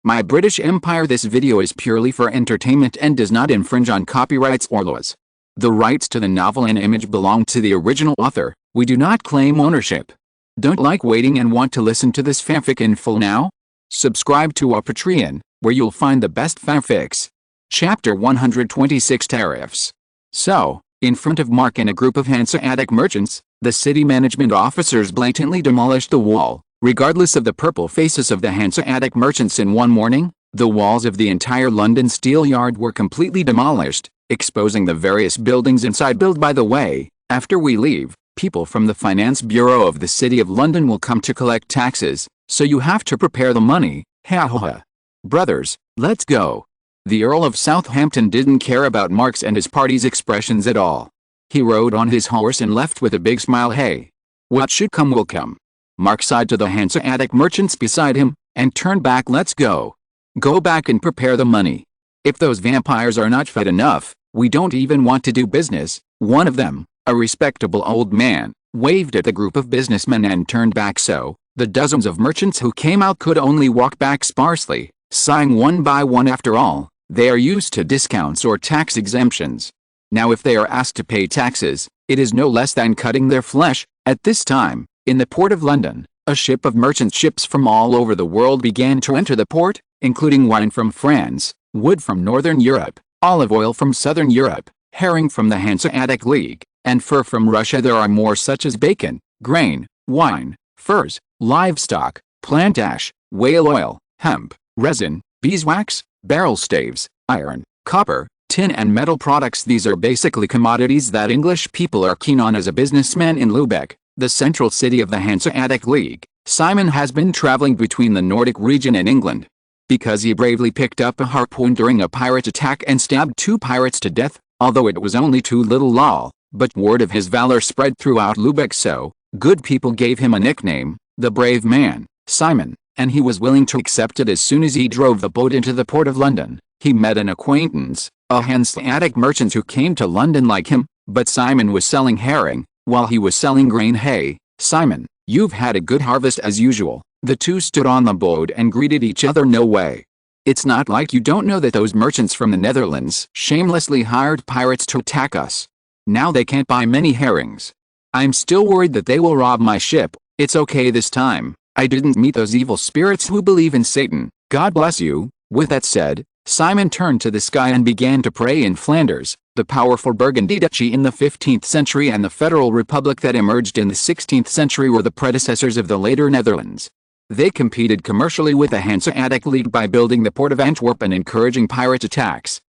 My British Empire. This video is purely for entertainment and does not infringe on copyrights or laws. The rights to the novel and image belong to the original author. We do not claim ownership. Don't like waiting and want to listen to this fanfic in full now? Subscribe to our Patreon, where you'll find the best fanfics. Chapter 126 Tariffs. So, in front of Mark and a group of Hanseatic merchants, the city management officers blatantly demolished the wall. Regardless of the purple faces of the Hanseatic merchants in one morning, the walls of the entire London steel yard were completely demolished, exposing the various buildings inside. Build. By the way, after we leave, people from the Finance Bureau of the City of London will come to collect taxes, so you have to prepare the money. Ha ha ha. Brothers, let's go. The Earl of Southampton didn't care about Mark's and his party's expressions at all. He rode on his horse and left with a big smile. Hey, what should come will come. Mark sighed to the Hanseatic merchants beside him, and turned back. Let's go. Go back and prepare the money. If those vampires are not fed enough, we don't even want to do business. One of them, a respectable old man, waved at the group of businessmen and turned back, so the dozens of merchants who came out could only walk back sparsely, sighing one by one. After all, they are used to discounts or tax exemptions. Now if they are asked to pay taxes, it is no less than cutting their flesh. At this time, in the port of London, a ship of merchant ships from all over the world began to enter the port, including wine from France, wood from Northern Europe, olive oil from Southern Europe, herring from the Hanseatic League, and fur from Russia. There are more such as bacon, grain, wine, furs, livestock, plant ash, whale oil, hemp, resin, beeswax, barrel staves, iron, copper, tin and metal products. These are basically commodities that English people are keen on. As a businessman in Lubeck, the central city of the Hanseatic League, Simon has been traveling between the Nordic region and England. Because he bravely picked up a harpoon during a pirate attack and stabbed 2 pirates to death, although it was only too little lol, but word of his valor spread throughout Lubeck, so good people gave him a nickname, the Brave Man, Simon, and he was willing to accept it. As soon as he drove the boat into the port of London, he met an acquaintance, a Hanseatic merchant who came to London like him, but Simon was selling herring, while he was selling grain. Hey, Simon, you've had a good harvest as usual. The two stood on the boat and greeted each other. No way. It's not like you don't know that those merchants from the Netherlands shamelessly hired pirates to attack us. Now they can't buy many herrings. I'm still worried that they will rob my ship. It's okay this time. I didn't meet those evil spirits who believe in Satan. God bless you. With that said, Simon turned to the sky and began to pray. In Flanders, the powerful Burgundy Duchy in the 15th century and the Federal Republic that emerged in the 16th century were the predecessors of the later Netherlands. They competed commercially with the Hanseatic League by building the port of Antwerp and encouraging pirate attacks.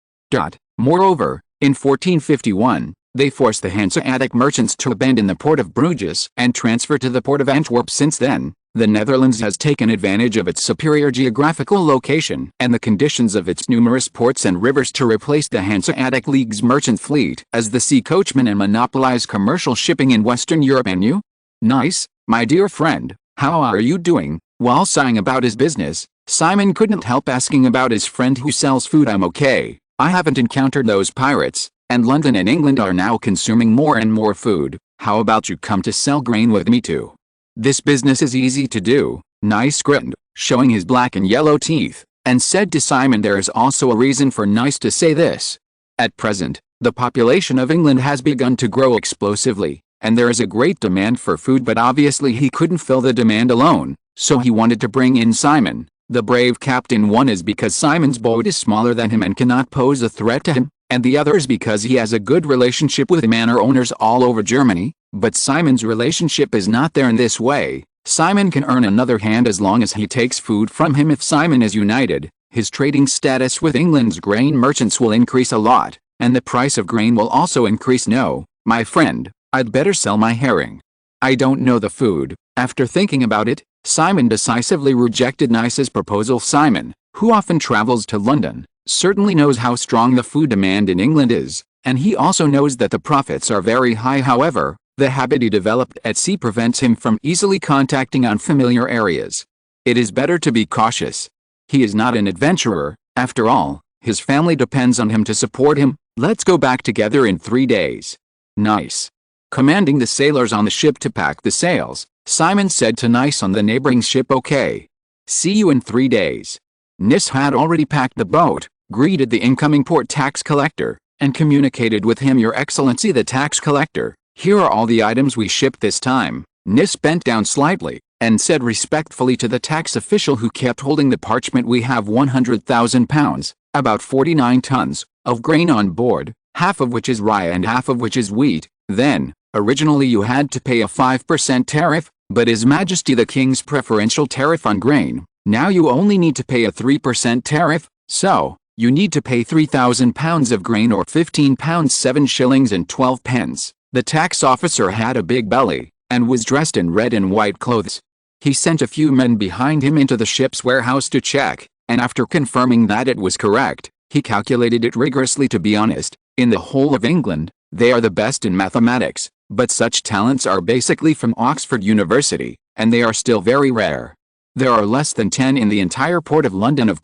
Moreover, in 1451, they forced the Hanseatic merchants to abandon the port of Bruges and transfer to the port of Antwerp. Since then, the Netherlands has taken advantage of its superior geographical location and the conditions of its numerous ports and rivers to replace the Hanseatic League's merchant fleet as the sea coachman and monopolize commercial shipping in Western Europe. And you? Nice, my dear friend, how are you doing? While sighing about his business, Simon couldn't help asking about his friend who sells food. I'm okay. I haven't encountered those pirates, and London and England are now consuming more and more food. How about you come to sell grain with me too? This business is easy to do. Nice grinned, showing his black and yellow teeth, and said to Simon, there is also a reason for Nice to say this. At present, the population of England has begun to grow explosively, and there is a great demand for food, but obviously he couldn't fill the demand alone, so he wanted to bring in Simon, the brave captain. One is because Simon's boat is smaller than him and cannot pose a threat to him, and the other is because he has a good relationship with manor owners all over Germany, but Simon's relationship is not there. In this way, Simon can earn another hand as long as he takes food from him. If Simon is united, his trading status with England's grain merchants will increase a lot, and the price of grain will also increase. No, my friend, I'd better sell my herring. I don't know the food. After thinking about it, Simon decisively rejected Nice's proposal. Simon, who often travels to London, certainly knows how strong the food demand in England is, and he also knows that the profits are very high. However, the habit he developed at sea prevents him from easily contacting unfamiliar areas. It is better to be cautious. He is not an adventurer, after all, his family depends on him to support him. Let's go back together in 3 days. Nice. Commanding the sailors on the ship to pack the sails, Simon said to Nice on the neighboring ship, okay. See you in 3 days. Nis had already packed the boat, greeted the incoming port tax collector, and communicated with him, "Your Excellency the tax collector, here are all the items we shipped this time." Nis bent down slightly, and said respectfully to the tax official who kept holding the parchment, "We have 100,000 pounds, about 49 tons, of grain on board, half of which is rye and half of which is wheat. Then, originally you had to pay a 5% tariff, but His Majesty the King's preferential tariff on grain, now you only need to pay a 3% tariff, so you need to pay 3,000 pounds of grain, or 15 pounds 7 shillings and 12 pence. The tax officer had a big belly, and was dressed in red and white clothes. He sent a few men behind him into the ship's warehouse to check, and after confirming that it was correct, he calculated it rigorously. To be honest, in the whole of England, they are the best in mathematics, but such talents are basically from Oxford University, and they are still very rare. There are less than 10 in the entire port of London. Of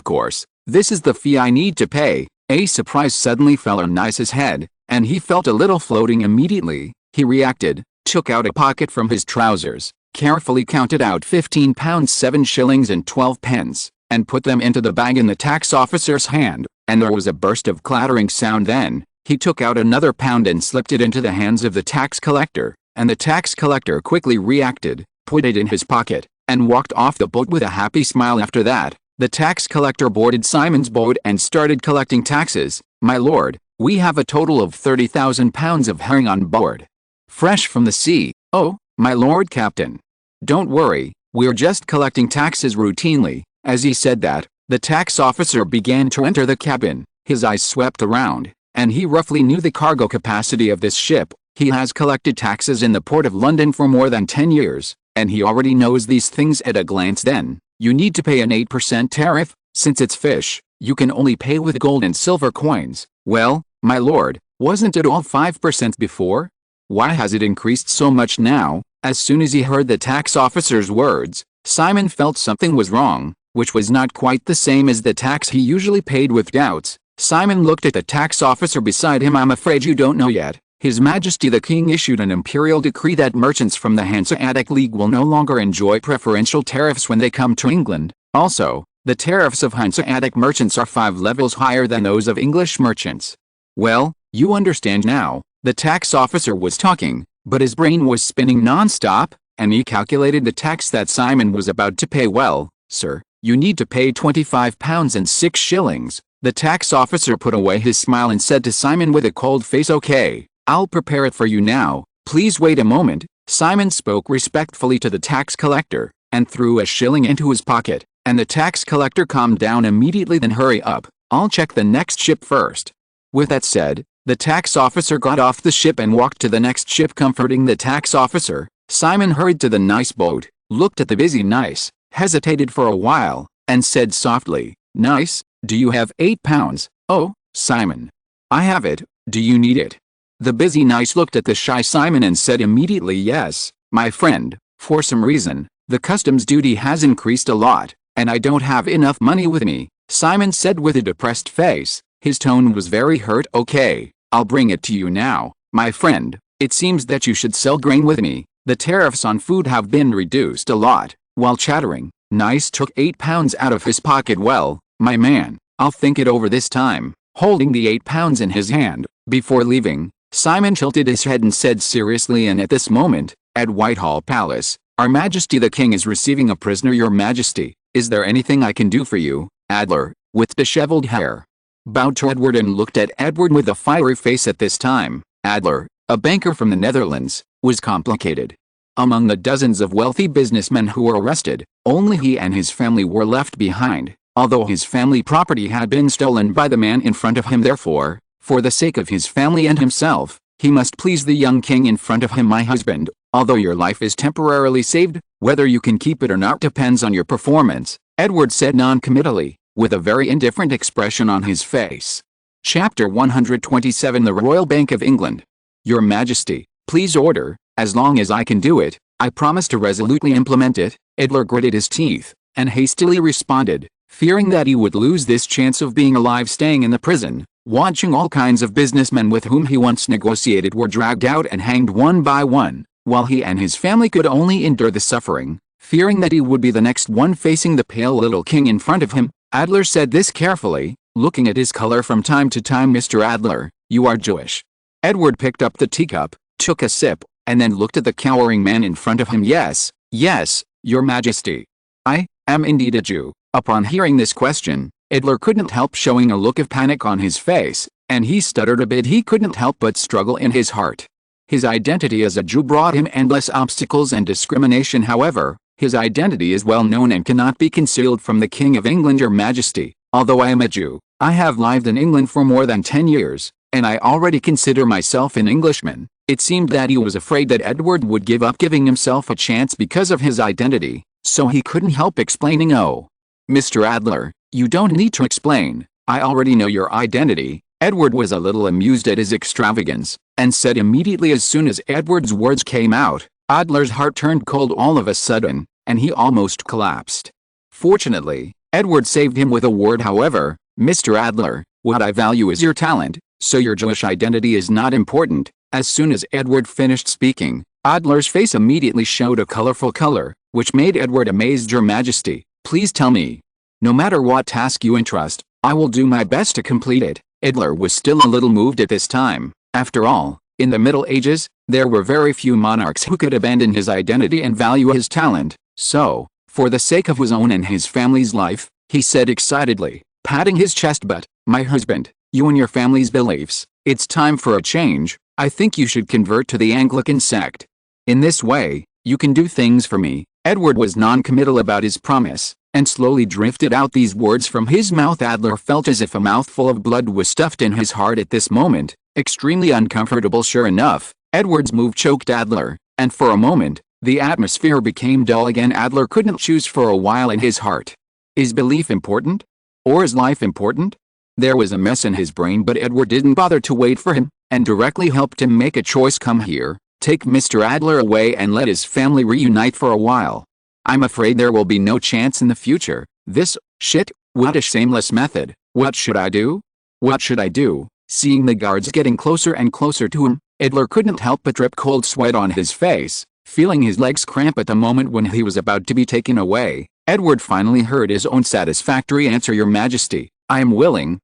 course, this is the fee I need to pay." A surprise suddenly fell on Nice's head, and he felt a little floating immediately. He reacted, took out a pocket from his trousers, carefully counted out 15 pounds 7 shillings and 12 pence, and put them into the bag in the tax officer's hand, and there was a burst of clattering sound. Then he took out another pound and slipped it into the hands of the tax collector, and the tax collector quickly reacted, put it in his pocket, and walked off the boat with a happy smile. After that, the tax collector boarded Simon's boat and started collecting taxes. "My lord, we have a total of 30,000 pounds of herring on board, fresh from the sea." "Oh, my lord captain, don't worry, we're just collecting taxes routinely." As he said that, the tax officer began to enter the cabin. His eyes swept around, and he roughly knew the cargo capacity of this ship. He has collected taxes in the port of London for more than 10 years, and he already knows these things at a glance. "Then, you need to pay an 8% tariff. Since it's fish, you can only pay with gold and silver coins." "Well, my lord, wasn't it all 5% before? Why has it increased so much now?" As soon as he heard the tax officer's words, Simon felt something was wrong, which was not quite the same as the tax he usually paid. With doubts, Simon looked at the tax officer beside him. "I'm afraid you don't know yet. His Majesty the King issued an imperial decree that merchants from the Hanseatic League will no longer enjoy preferential tariffs when they come to England. Also, the tariffs of Hanseatic merchants are 5 levels higher than those of English merchants." "Well, you understand now." The tax officer was talking, but his brain was spinning non-stop, and he calculated the tax that Simon was about to pay. "Well, sir, you need to pay 25 pounds and 6 shillings. The tax officer put away his smile and said to Simon with a cold face, "Okay, I'll prepare it for you now. Please wait a moment." Simon spoke respectfully to the tax collector, and threw a shilling into his pocket, and the tax collector calmed down immediately. "Then hurry up, I'll check the next ship first." With that said, the tax officer got off the ship and walked to the next ship. Comforting the tax officer, Simon hurried to the Nice boat, looked at the busy Nice, hesitated for a while, and said softly, "Nice, do you have 8 pounds? "Oh, Simon, I have it. Do you need it?" The busy Nice looked at the shy Simon and said immediately, "Yes, my friend, for some reason, the customs duty has increased a lot, and I don't have enough money with me," Simon said with a depressed face. His tone was very hurt. "Okay, I'll bring it to you now, my friend. It seems that you should sell grain with me. The tariffs on food have been reduced a lot." While chattering, Nice took 8 pounds out of his pocket. "Well, my man, I'll think it over this time." Holding the 8 pounds in his hand, before leaving, Simon tilted his head and said seriously, "And at this moment, at Whitehall Palace, Our Majesty the King is receiving a prisoner. Your Majesty, is there anything I can do for you?" Adler, with disheveled hair, bowed to Edward and looked at Edward with a fiery face. At this time, Adler, a banker from the Netherlands, was complicated. Among the dozens of wealthy businessmen who were arrested, only he and his family were left behind, although his family property had been stolen by the man in front of him. Therefore, for the sake of his family and himself, he must please the young king in front of him. "My husband, although your life is temporarily saved, whether you can keep it or not depends on your performance," Edward said non-committally, with a very indifferent expression on his face. Chapter 127. The Royal Bank of England. "Your Majesty, please order. As long as I can do it, I promise to resolutely implement it." Edler gritted his teeth, and hastily responded, fearing that he would lose this chance of being alive staying in the prison. Watching all kinds of businessmen with whom he once negotiated were dragged out and hanged one by one, while he and his family could only endure the suffering, Fearing that he would be the next one facing the pale little king in front of him, Adler said this carefully, looking at his color from time to time. "Mr. Adler, you are Jewish." Edward picked up the teacup, took a sip, and then looked at the cowering man in front of him. "Yes, yes, Your Majesty. I am indeed a Jew." Upon hearing this question, Adler couldn't help showing a look of panic on his face, and he stuttered a bit. He couldn't help but struggle in his heart. His identity as a Jew brought him endless obstacles and discrimination. However, his identity is well known and cannot be concealed from the King of England. "Your Majesty, although I am a Jew, I have lived in England for more than 10 years, and I already consider myself an Englishman." It seemed that he was afraid that Edward would give up giving himself a chance because of his identity, so he couldn't help explaining. "Oh, Mr. Adler, you don't need to explain. I already know your identity." Edward was a little amused at his extravagance, and said immediately as soon as Edward's words came out, Adler's heart turned cold all of a sudden, and he almost collapsed. Fortunately, Edward saved him with a word. "However, Mr. Adler, what I value is your talent, so your Jewish identity is not important." As soon as Edward finished speaking, Adler's face immediately showed a colorful color, which made Edward amazed. "Your Majesty, please tell me. No matter what task you entrust, I will do my best to complete it." Adler was still a little moved at this time. After all, in the Middle Ages, there were very few monarchs who could abandon his identity and value his talent. So, for the sake of his own and his family's life, he said excitedly, patting his chest, "But, my husband, you and your family's beliefs, it's time for a change. I think you should convert to the Anglican sect. In this way, you can do things for me." Edward was non-committal about his promise, and slowly drifted out these words from his mouth. Adler felt as if a mouthful of blood was stuffed in his heart at this moment, extremely uncomfortable. Sure enough, Edward's move choked Adler, and for a moment, the atmosphere became dull again. Adler couldn't choose for a while in his heart. Is belief important? Or is life important? There was a mess in his brain, but Edward didn't bother to wait for him, and directly helped him make a choice. "Come here, take Mr. Adler away and let his family reunite for a while. I'm afraid there will be no chance in the future. This, shit, what a shameless method. What should I do? What should I do?" Seeing the guards getting closer and closer to him, Adler couldn't help but drip cold sweat on his face, feeling his legs cramp at the moment when he was about to be taken away. Edward finally heard his own satisfactory answer. "Your Majesty, I am willing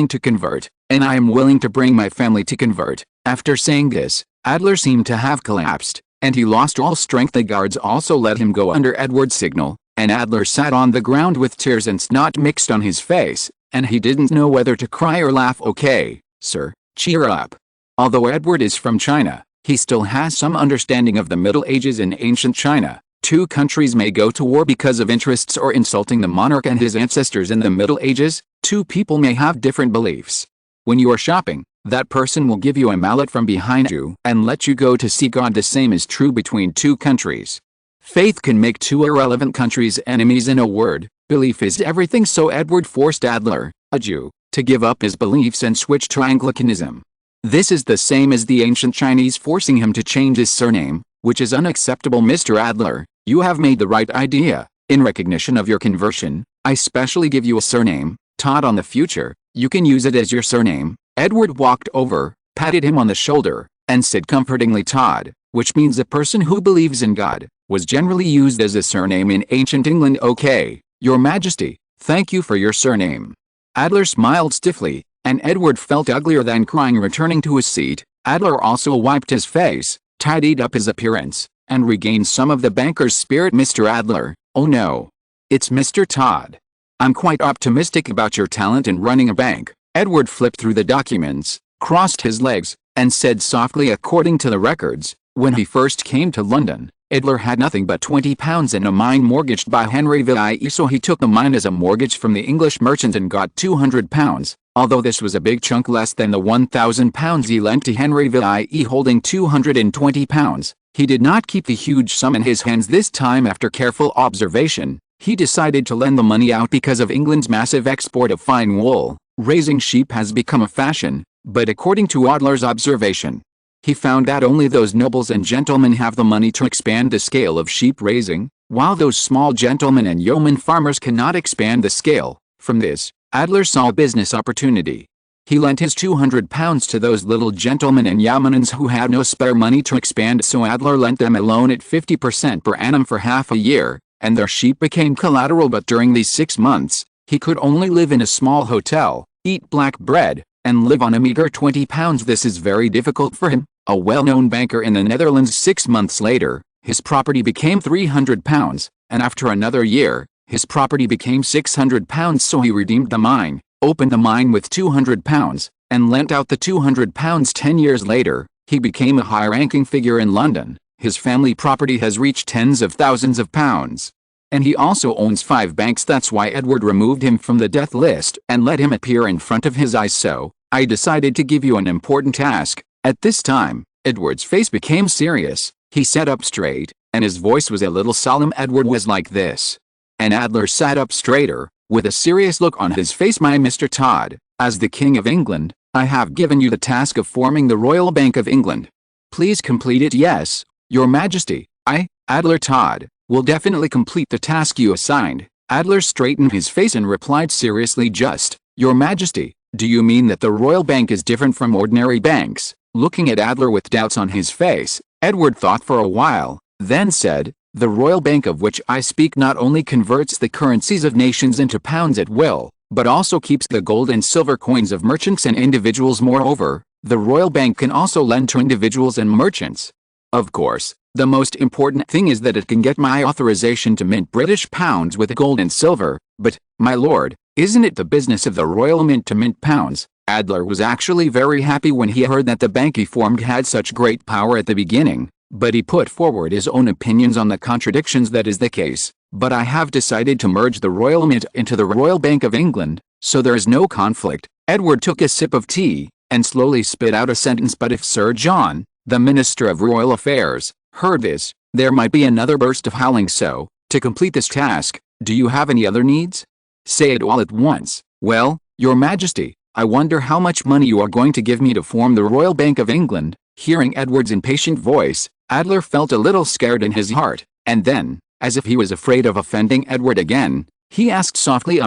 to convert, and I am willing to bring my family to convert." After saying this, Adler seemed to have collapsed, and he lost all strength. The guards also let him go under Edward's signal, and Adler sat on the ground with tears and snot mixed on his face, and he didn't know whether to cry or laugh. "Okay, sir, cheer up. Although Edward is from China, he still has some understanding of the Middle Ages. In ancient China, two countries may go to war because of interests or insulting the monarch and his ancestors. In the Middle Ages, two people may have different beliefs. When you are shopping, that person will give you a mallet from behind you and let you go to see God. The same is true between two countries. Faith can make two irrelevant countries enemies. In a word, belief is everything." So Edward forced Adler, a Jew, to give up his beliefs and switch to Anglicanism. This is the same as the ancient Chinese forcing him to change his surname, which is unacceptable. "Mr. Adler, you have made the right idea. In recognition of your conversion, I specially give you a surname, Todd. On the future, you can use it as your surname." Edward walked over, patted him on the shoulder, and said comfortingly, "Todd, which means a person who believes in God, was generally used as a surname in ancient England." "Okay, Your Majesty, thank you for your surname." Adler smiled stiffly, and Edward felt uglier than crying. Returning to his seat, Adler also wiped his face, tidied up his appearance, and regained some of the banker's spirit. "Mr. Adler, oh no. It's Mr. Todd. I'm quite optimistic about your talent in running a bank." Edward flipped through the documents, crossed his legs, and said softly, "According to the records, when he first came to London, Adler had nothing but £20 and a mine mortgaged by Henry VIII, so he took the mine as a mortgage from the English merchant and got £200, although this was a big chunk less than the £1,000 he lent to Henry VIII holding £220. He did not keep the huge sum in his hands this time. After careful observation, he decided to lend the money out because of England's massive export of fine wool. Raising sheep has become a fashion, but according to Adler's observation, he found that only those nobles and gentlemen have the money to expand the scale of sheep raising, while those small gentlemen and yeoman farmers cannot expand the scale. From this, Adler saw a business opportunity. He lent his £200 to those little gentlemen and yeomanons who had no spare money to expand, so Adler lent them a loan at 50% per annum for half a year, and their sheep became collateral. But during these 6 months, he could only live in a small hotel, eat black bread, and live on a meager £20. This is very difficult for him, a well-known banker in the Netherlands. 6 months later, his property became £300, and after another year, his property became £600, so he redeemed the mine, opened the mine with £200, and lent out the £200. 10 years later, he became a high-ranking figure in London. His family property has reached tens of thousands of pounds. And he also owns 5 banks. That's why Edward removed him from the death list and let him appear in front of his eyes. So, I decided to give you an important task. At this time, Edward's face became serious. He sat up straight, and his voice was a little solemn. Edward was like this. And Adler sat up straighter, with a serious look on his face. My Mr. Todd, as the King of England, I have given you the task of forming the Royal Bank of England. Please complete it. Yes, Your Majesty. I, Adler Todd, will definitely complete the task you assigned. Adler straightened his face and replied seriously, just, Your Majesty, do you mean that the Royal Bank is different from ordinary banks? Looking at Adler with doubts on his face, Edward thought for a while, then said, The Royal Bank of which I speak not only converts the currencies of nations into pounds at will, but also keeps the gold and silver coins of merchants and individuals. Moreover, the Royal Bank can also lend to individuals and merchants. Of course, the most important thing is that it can get my authorization to mint British pounds with gold and silver. But, my lord, isn't it the business of the Royal Mint to mint pounds? Adler was actually very happy when he heard that the bank he formed had such great power at the beginning, but he put forward his own opinions on the contradictions. That is the case, but I have decided to merge the Royal Mint into the Royal Bank of England, so there is no conflict. Edward took a sip of tea, and slowly spit out a sentence. But if Sir John, the Minister of Royal Affairs, heard this, there might be another burst of howling. So, to complete this task, do you have any other needs? Say it all at once. Well, Your Majesty, I wonder how much money you are going to give me to form the Royal Bank of England. Hearing Edward's impatient voice, Adler felt a little scared in his heart, and then, as if he was afraid of offending Edward again, he asked softly,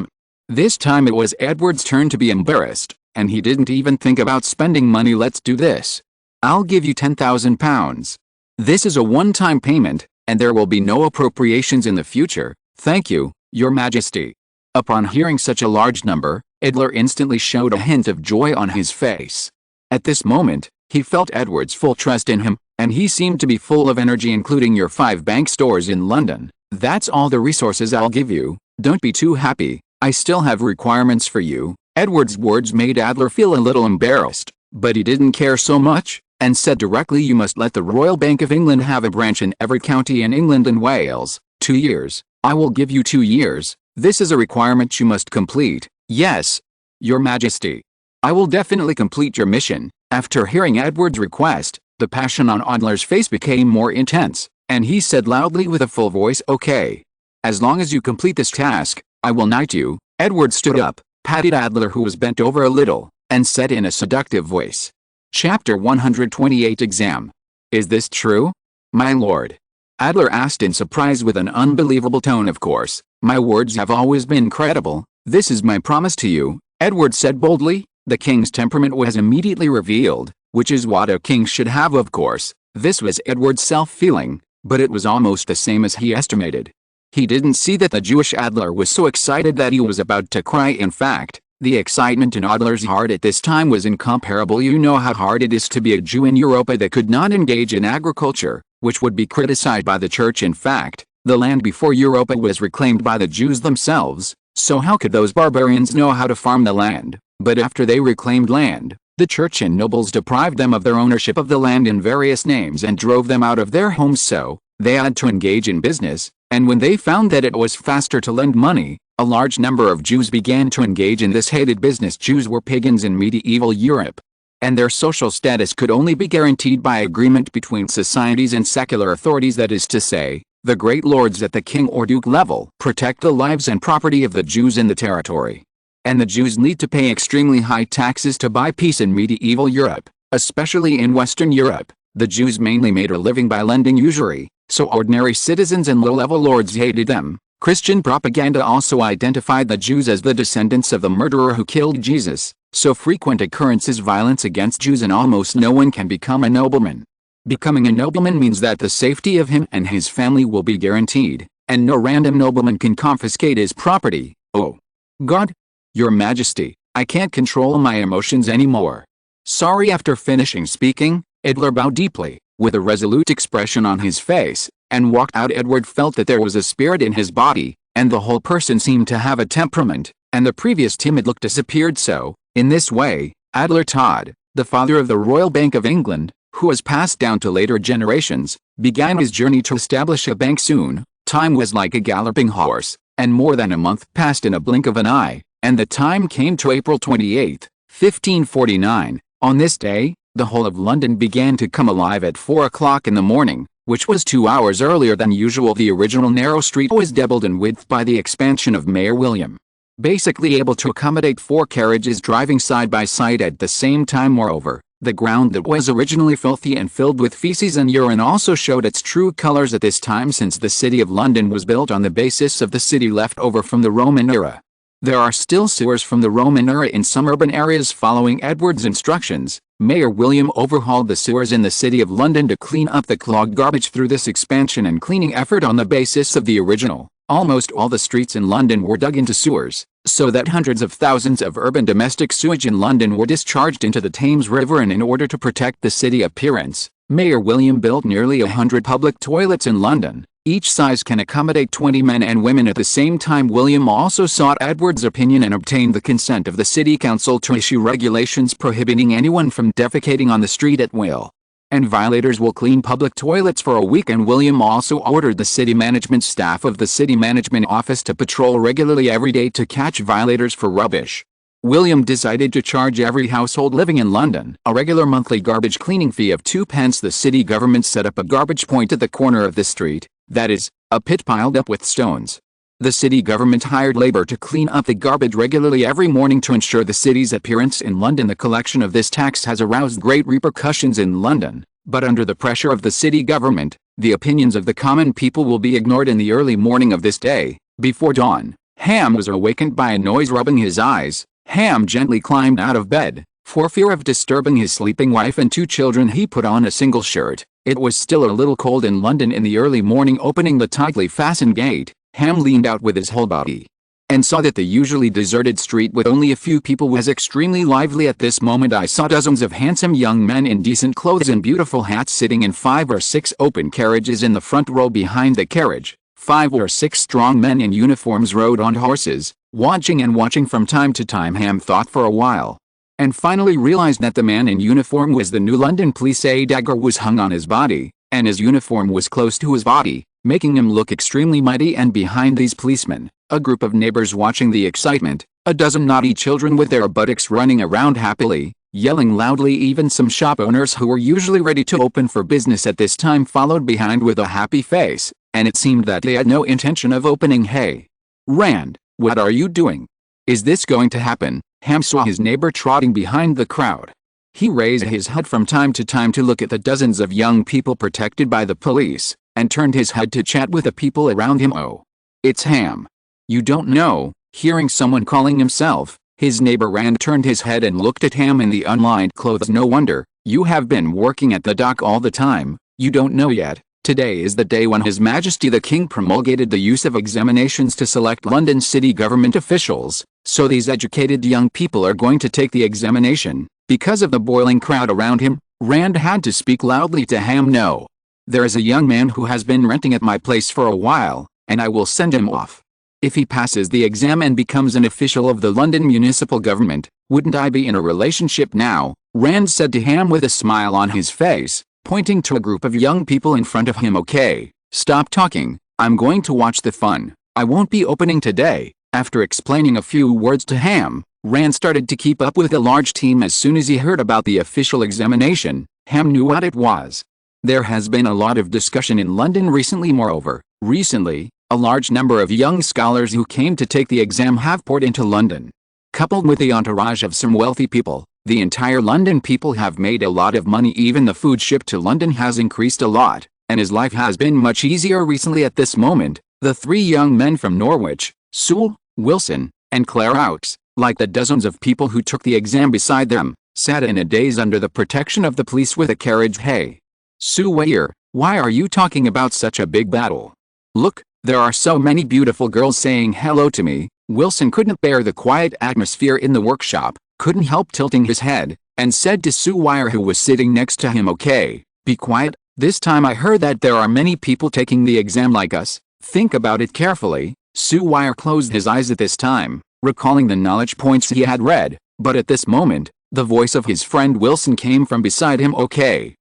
This time it was Edward's turn to be embarrassed, and he didn't even think about spending money. Let's do this. I'll give you £10,000. This is a one-time payment, and there will be no appropriations in the future. Thank you, Your Majesty. Upon hearing such a large number, Adler instantly showed a hint of joy on his face. At this moment, he felt Edward's full trust in him, and he seemed to be full of energy, including your 5 bank stores in London. That's all the resources I'll give you. Don't be too happy, I still have requirements for you. Edward's words made Adler feel a little embarrassed, but he didn't care so much, and said directly, You must let the Royal Bank of England have a branch in every county in England and Wales. 2 years. I will give you 2 years. This is a requirement you must complete. Yes, Your Majesty. I will definitely complete your mission. After hearing Edward's request, the passion on Adler's face became more intense, and he said loudly with a full voice, Okay. As long as you complete this task, I will knight you. Edward stood up, patted Adler, who was bent over a little, and said in a seductive voice, Chapter 128 Exam. Is this true? My lord? Adler asked in surprise with an unbelievable tone. Of course, my words have always been credible. This is my promise to you, Edward said boldly. The king's temperament was immediately revealed, which is what a king should have. Of course, this was Edward's self-feeling, but it was almost the same as he estimated. He didn't see that the Jewish Adler was so excited that he was about to cry. In fact, the excitement in Adler's heart at this time was incomparable. You know how hard it is to be a Jew in Europe that could not engage in agriculture, which would be criticized by the church. In fact, the land before Europa was reclaimed by the Jews themselves, so how could those barbarians know how to farm the land? But after they reclaimed land, the church and nobles deprived them of their ownership of the land in various names and drove them out of their homes, so they had to engage in business, and when they found that it was faster to lend money, a large number of Jews began to engage in this hated business. Jews were pagans in medieval Europe, and their social status could only be guaranteed by agreement between societies and secular authorities, that is to say, the great lords at the king or duke level protect the lives and property of the Jews in the territory. And the Jews need to pay extremely high taxes to buy peace in medieval Europe, especially in Western Europe. The Jews mainly made a living by lending usury, so ordinary citizens and low-level lords hated them, Christian propaganda also identified the Jews as the descendants of the murderer who killed Jesus, so frequent occurrence is violence against Jews and almost no one can become a nobleman. Becoming a nobleman means that the safety of him and his family will be guaranteed, and no random nobleman can confiscate his property. Oh, God, Your Majesty, I can't control my emotions anymore. Sorry. After finishing speaking, Edward bowed deeply, with a resolute expression on his face, and walked out. Edward felt that there was a spirit in his body, and the whole person seemed to have a temperament, and the previous timid look disappeared. So, in this way, Adler Todd, the father of the Royal Bank of England, who was passed down to later generations, began his journey to establish a bank soon. Time was like a galloping horse, and more than a month passed in a blink of an eye, and the time came to April 28, 1549. On this day, the whole of London began to come alive at 4 o'clock in the morning, which was 2 hours earlier than usual. The original narrow street was doubled in width by the expansion of Mayor William, basically able to accommodate 4 carriages driving side by side at the same time. Moreover, the ground that was originally filthy and filled with feces and urine also showed its true colors at this time, since the City of London was built on the basis of the city left over from the Roman era. There are still sewers from the Roman era in some urban areas. Following Edward's instructions, Mayor William overhauled the sewers in the City of London to clean up the clogged garbage. Through this expansion and cleaning effort on the basis of the original, almost all the streets in London were dug into sewers, so that hundreds of thousands of urban domestic sewage in London were discharged into the Thames River. And in order to protect the city appearance, Mayor William built nearly 100 public toilets in London. Each size can accommodate 20 men and women at the same time. William also sought Edward's opinion and obtained the consent of the City Council to issue regulations prohibiting anyone from defecating on the street at will, and violators will clean public toilets for a week. And William also ordered the city management staff of the city management office to patrol regularly every day to catch violators for rubbish. William decided to charge every household living in London a regular monthly garbage cleaning fee of 2 pence. The city government set up a garbage point at the corner of the street, that is, a pit piled up with stones. The city government hired labor to clean up the garbage regularly every morning to ensure the city's appearance in London. The collection of this tax has aroused great repercussions in London, but under the pressure of the city government, the opinions of the common people will be ignored. In the early morning of this day, before dawn, Ham was awakened by a noise rubbing his eyes. Ham gently climbed out of bed. For fear of disturbing his sleeping wife and 2 children, he put on a single shirt. It was still a little cold in London in the early morning. Opening the tightly fastened gate, Ham leaned out with his whole body, and saw that the usually deserted street with only a few people was extremely lively. At this moment I saw dozens of handsome young men in decent clothes and beautiful hats sitting in 5 or 6 open carriages in the front row. Behind the carriage, 5 or 6 strong men in uniforms rode on horses, watching and watching from time to time. Ham thought for a while, and finally realized that the man in uniform was the New London Police. A dagger was hung on his body, and his uniform was close to his body, making him look extremely mighty. And behind these policemen, a group of neighbors watching the excitement, a dozen naughty children with their buttocks running around happily, yelling loudly. Even some shop owners who were usually ready to open for business at this time followed behind with a happy face, and it seemed that they had no intention of opening. Hey, Rand, what are you doing? Is this going to happen? Ham saw his neighbor trotting behind the crowd. He raised his head from time to time to look at the dozens of young people protected by the police, and turned his head to chat with the people around him. Oh, it's Ham. You don't know. Hearing someone calling himself his neighbor, Rand turned his head and looked at Ham in the unlined clothes. No wonder. You have been working at the dock all the time. You don't know yet. Today is the day when His Majesty the King promulgated the use of examinations to select London city government officials, so these educated young people are going to take the examination. Because of the boiling crowd around him, Rand had to speak loudly to Ham. No. There is a young man who has been renting at my place for a while, and I will send him off. If he passes the exam and becomes an official of the London municipal government, wouldn't I be in a relationship now? Rand said to Ham with a smile on his face, pointing to a group of young people in front of him. Okay, stop talking. I'm going to watch the fun. I won't be opening today. After explaining a few words to Ham, Rand started to keep up with the large team. As soon as he heard about the official examination, Ham knew what it was. There has been a lot of discussion in London recently. Moreover, recently, a large number of young scholars who came to take the exam have poured into London. Coupled with the entourage of some wealthy people, the entire London people have made a lot of money. Even the food shipped to London has increased a lot, and his life has been much easier recently. At this moment, The three young men from Norwich, Sewell, Wilson, and Clairaux, like the dozens of people who took the exam beside them, sat in a daze under the protection of the police with a carriage. Hey, Sewell, why are you talking about such a big battle? Look, there are so many beautiful girls saying hello to me. Wilson couldn't bear the quiet atmosphere in the workshop, couldn't help tilting his head, and said to Sewell, who was sitting next to him, okay, be quiet. This time I heard that there are many people taking the exam like us. Think about it carefully. Sewell closed his eyes at this time, recalling the knowledge points he had read, but at this moment, the voice of his friend Wilson came from beside him. Okay,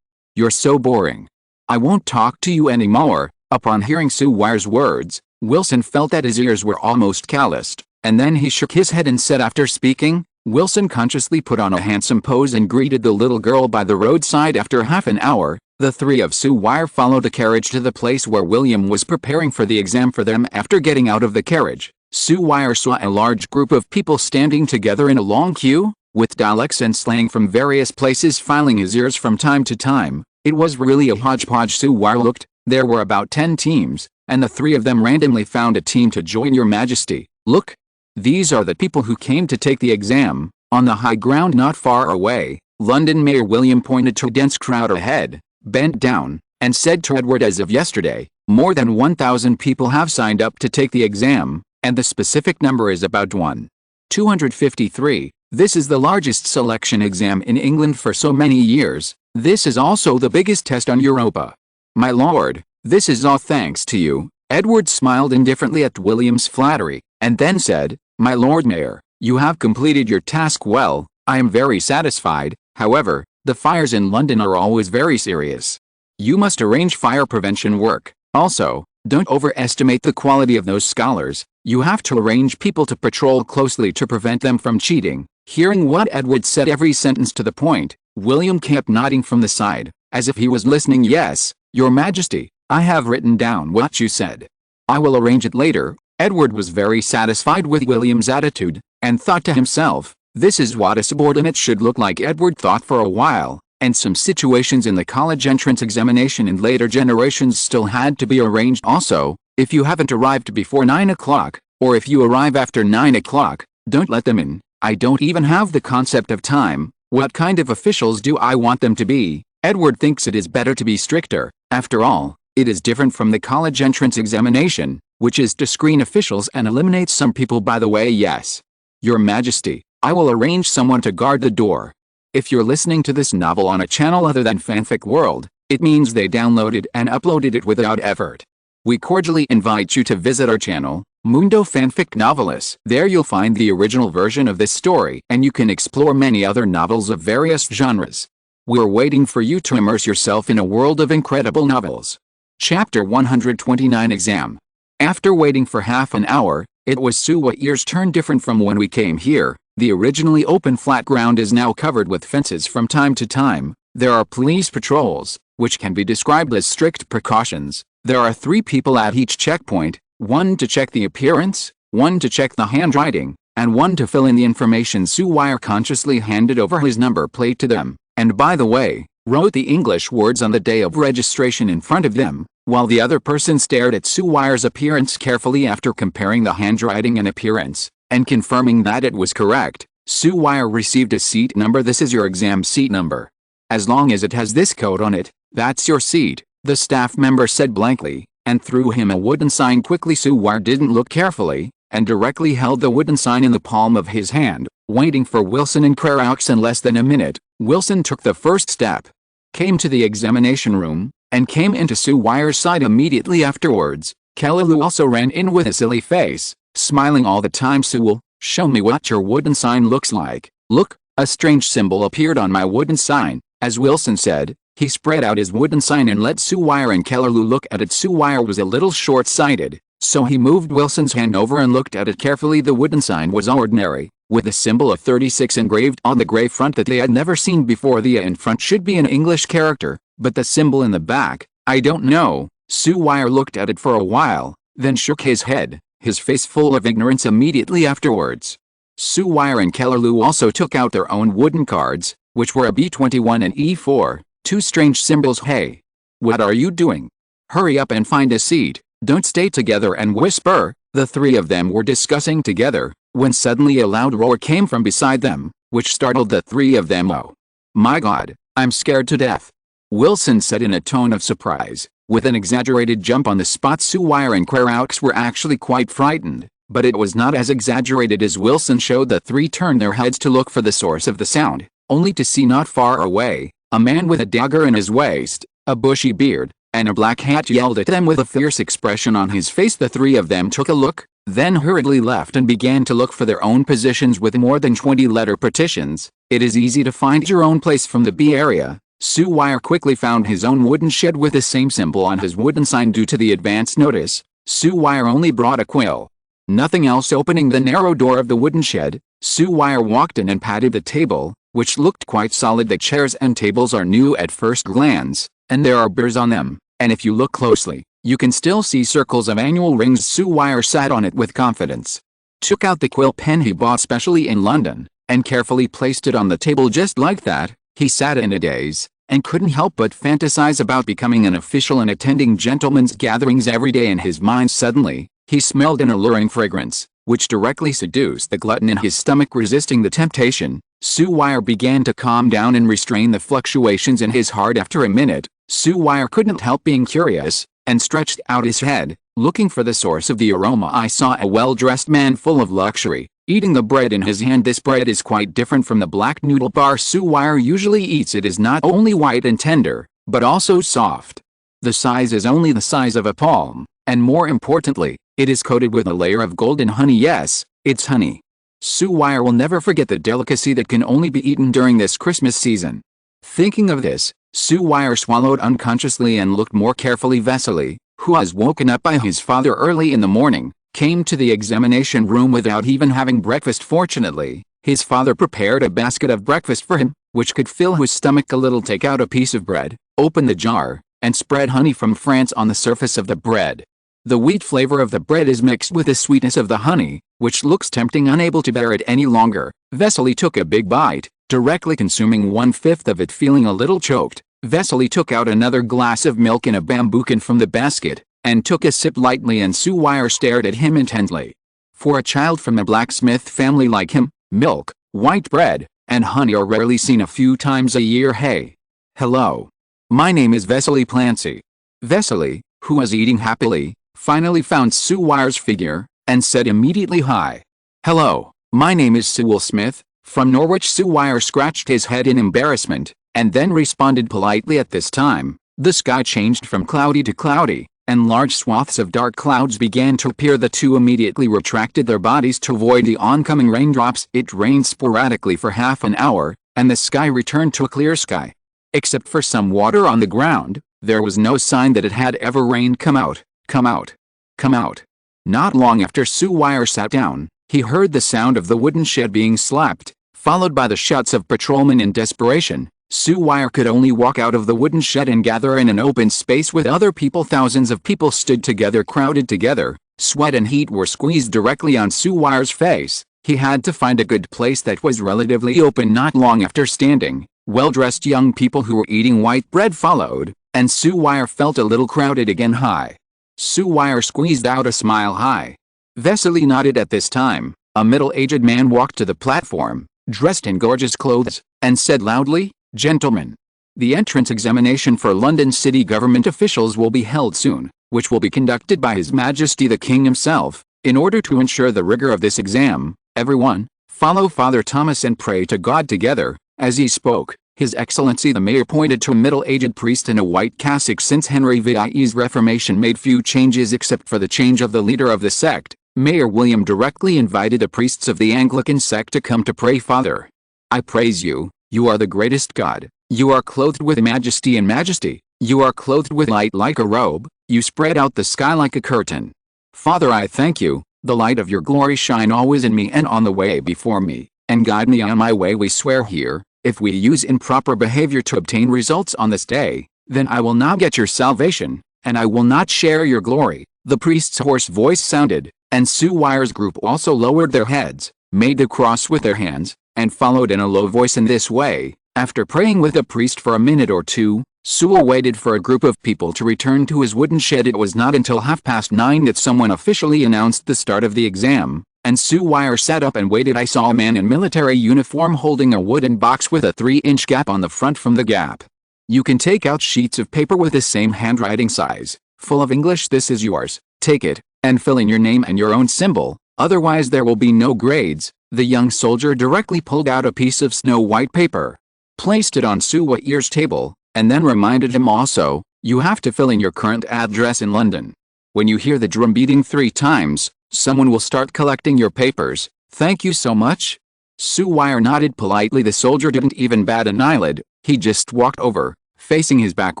you're so boring. I won't talk to you anymore. Upon hearing Sewell's words, Wilson felt that his ears were almost calloused, and then he shook his head and said, after speaking, Wilson consciously put on a handsome pose and greeted the little girl by the roadside. After half an hour, the three of Sewell followed the carriage to the place where William was preparing for the exam for them. After getting out of the carriage, Sewell saw a large group of people standing together in a long queue, with dialects and slang from various places filing his ears from time to time. It was really a hodgepodge. Sewell looked. There were about 10 teams, and the three of them randomly found a team to join. Your Majesty, look. These are the people who came to take the exam. On the high ground not far away, London Mayor William pointed to a dense crowd ahead, bent down, and said to Edward, as of yesterday, more than 1,000 people have signed up to take the exam, and the specific number is about 253. This is the largest selection exam in England for so many years. This is also the biggest test on Europa. My lord, this is all thanks to you. Edward smiled indifferently at William's flattery, and then said, My Lord Mayor, you have completed your task well. I am very satisfied. However, the fires in London are always very serious. You must arrange fire prevention work. Also, don't overestimate the quality of those scholars. You have to arrange people to patrol closely to prevent them from cheating. Hearing what Edward said, every sentence to the point, William kept nodding from the side, as if he was listening. Yes, Your Majesty, I have written down what you said. I will arrange it later. Edward was very satisfied with William's attitude, and thought to himself, this is what a subordinate should look like. Edward thought for a while, and some situations in the college entrance examination in later generations still had to be arranged. Also, if you haven't arrived before 9 o'clock, or if you arrive after 9 o'clock, don't let them in. I don't even have the concept of time. What kind of officials do I want them to be? Edward thinks it is better to be stricter. After all, it is different from the college entrance examination, which is to screen officials and eliminate some people. By the way, yes, Your Majesty, I will arrange someone to guard the door. If you're listening to this novel on a channel other than Fanfic World, it means they downloaded and uploaded it without effort. We cordially invite you to visit our channel, Mundo Fanfic Novelis. There you'll find the original version of this story, and you can explore many other novels of various genres. We're waiting for you to immerse yourself in a world of incredible novels. Chapter 129 Exam. After waiting for half an hour, it was Sewell's turn. Different from when we came here, the originally open flat ground is now covered with fences. From time to time, there are police patrols, which can be described as strict precautions. There are 3 people at each checkpoint, 1 to check the appearance, 1 to check the handwriting, and 1 to fill in the information. Sewell consciously handed over his number plate to them, and by the way, wrote the English words on the day of registration in front of them, while the other person stared at Sewell's appearance carefully. After comparing the handwriting and appearance, and confirming that it was correct, Sewell received a seat number. This is your exam seat number. As long as it has this code on it, that's your seat, the staff member said blankly, and threw him a wooden sign quickly. Sewell didn't look carefully, and directly held the wooden sign in the palm of his hand, waiting for Wilson and Clairaux. In less than a minute, Wilson took the first step, came to the examination room, and came into Sewell's side immediately afterwards. Kellaloo also ran in with a silly face, smiling all the time. Sewell, show me what your wooden sign looks like. Look, a strange symbol appeared on my wooden sign. As Wilson said, he spread out his wooden sign and let Sewell and Kellaloo look at it. Sewell was a little short-sighted, so he moved Wilson's hand over and looked at it carefully. The wooden sign was ordinary, with the symbol of 36 engraved on the gray front that they had never seen before. The A in front should be an English character, but the symbol in the back, I don't know. Sewell looked at it for a while, then shook his head, his face full of ignorance. Immediately afterwards, Sewell and Kellaloo also took out their own wooden cards, which were a B21 and E4, 2 strange symbols. Hey, what are you doing? Hurry up and find a seat. Don't stay together and whisper." The three of them were discussing together, when suddenly a loud roar came from beside them, which startled the three of them. "Oh my God, I'm scared to death," Wilson said in a tone of surprise. With an exaggerated jump on the spot, Sewire and Queraux were actually quite frightened, but it was not as exaggerated as Wilson showed. The three turned their heads to look for the source of the sound, only to see not far away, a man with a dagger in his waist, a bushy beard, and a black hat yelled at them with a fierce expression on his face. The three of them took a look, then hurriedly left and began to look for their own positions. With more than 20 letter partitions, it is easy to find your own place from the B area. Sewire quickly found his own wooden shed with the same symbol on his wooden sign. Due to the advance notice, Sewire only brought a quill. Nothing else. Opening the narrow door of the wooden shed, Sewire walked in and patted the table, which looked quite solid. The chairs and tables are new at first glance, and there are burrs on them, and if you look closely, you can still see circles of annual rings. Sewire sat on it with confidence, took out the quill pen he bought specially in London, and carefully placed it on the table. Just like that, he sat in a daze, and couldn't help but fantasize about becoming an official and attending gentlemen's gatherings every day. In his mind suddenly, he smelled an alluring fragrance, which directly seduced the glutton in his stomach. Resisting the temptation, Sewire began to calm down and restrain the fluctuations in his heart. After a minute, Sewire couldn't help being curious, and stretched out his head, looking for the source of the aroma. I saw a well-dressed man full of luxury, eating the bread in his hand. This bread is quite different from the black noodle bar Sewire usually eats. It is not only white and tender, but also soft. The size is only the size of a palm, and more importantly, it is coated with a layer of golden honey. Yes, it's honey. Sewire will never forget the delicacy that can only be eaten during this Christmas season. Thinking of this, Sewire swallowed unconsciously and looked more carefully. Vesely, who was woken up by his father early in the morning, came to the examination room without even having breakfast. Fortunately, his father prepared a basket of breakfast for him, which could fill his stomach a little. Take out a piece of bread, open the jar, and spread honey from France on the surface of the bread. The wheat flavor of the bread is mixed with the sweetness of the honey, which looks tempting. Unable to bear it any longer, Vesely took a big bite, directly consuming 1/5 of it. Feeling a little choked, Vesely took out another glass of milk in a bamboo can from the basket, and took a sip lightly. And Sewire stared at him intently. For a child from a blacksmith family like him, milk, white bread, and honey are rarely seen a few times a year. "Hey. Hello. My name is Vesely Plancy." Vesely, who was eating happily, finally found Sewire's figure, and said immediately, "Hi. Hello, my name is Sewell Smith, from Norwich." Sewire scratched his head in embarrassment, and then responded politely. At this time, the sky changed from cloudy to cloudy, and large swaths of dark clouds began to appear. The two immediately retracted their bodies to avoid the oncoming raindrops. It rained sporadically for half an hour, and the sky returned to a clear sky. Except for some water on the ground, there was no sign that it had ever rained. "Come out, come out, come out." Not long after Sewire sat down, he heard the sound of the wooden shed being slapped, followed by the shouts of patrolmen. In desperation, Sewire could only walk out of the wooden shed and gather in an open space with other people. Thousands of people stood together, crowded together. Sweat and heat were squeezed directly on Sewire's face. He had to find a good place that was relatively open. Not long after, standing, well-dressed young people who were eating white bread followed, and Sewire felt a little crowded again. "Hi." Sewire squeezed out a smile. "Hi." Vesely nodded. At this time, a middle-aged man walked to the platform, dressed in gorgeous clothes, and said loudly, "Gentlemen, the entrance examination for London city government officials will be held soon, which will be conducted by His Majesty the King himself. In order to ensure the rigor of this exam, everyone, follow Father Thomas and pray to God together." As he spoke, His Excellency the Mayor pointed to a middle-aged priest in a white cassock. Since Henry VIII's Reformation made few changes except for the change of the leader of the sect, Mayor William directly invited the priests of the Anglican sect to come to pray. "Father, I praise you. You are the greatest God. You are clothed with majesty and majesty. You are clothed with light like a robe. You spread out the sky like a curtain. Father, I thank you. The light of your glory shine always in me and on the way before me, and guide me on my way. We swear here, if we use improper behavior to obtain results on this day, then I will not get your salvation, and I will not share your glory." The priest's hoarse voice sounded, and Sewire's group also lowered their heads, made the cross with their hands, and followed in a low voice. In this way, after praying with the priest for a minute or two, Sue waited for a group of people to return to his wooden shed. It was not until 9:30 that someone officially announced the start of the exam, and Seymour sat up and waited. I saw a man in military uniform holding a wooden box with a 3-inch gap on the front. From the gap, you can take out sheets of paper with the same handwriting size, full of English. This is yours, take it, and fill in your name and your own symbol, otherwise there will be no grades. The young soldier directly pulled out a piece of snow-white paper, placed it on Seymour's table, and then reminded him also, you have to fill in your current address in London. When you hear the drum beating 3 times, someone will start collecting your papers. Thank you so much. Seymour nodded politely. The soldier didn't even bat an eyelid. He just walked over, facing his back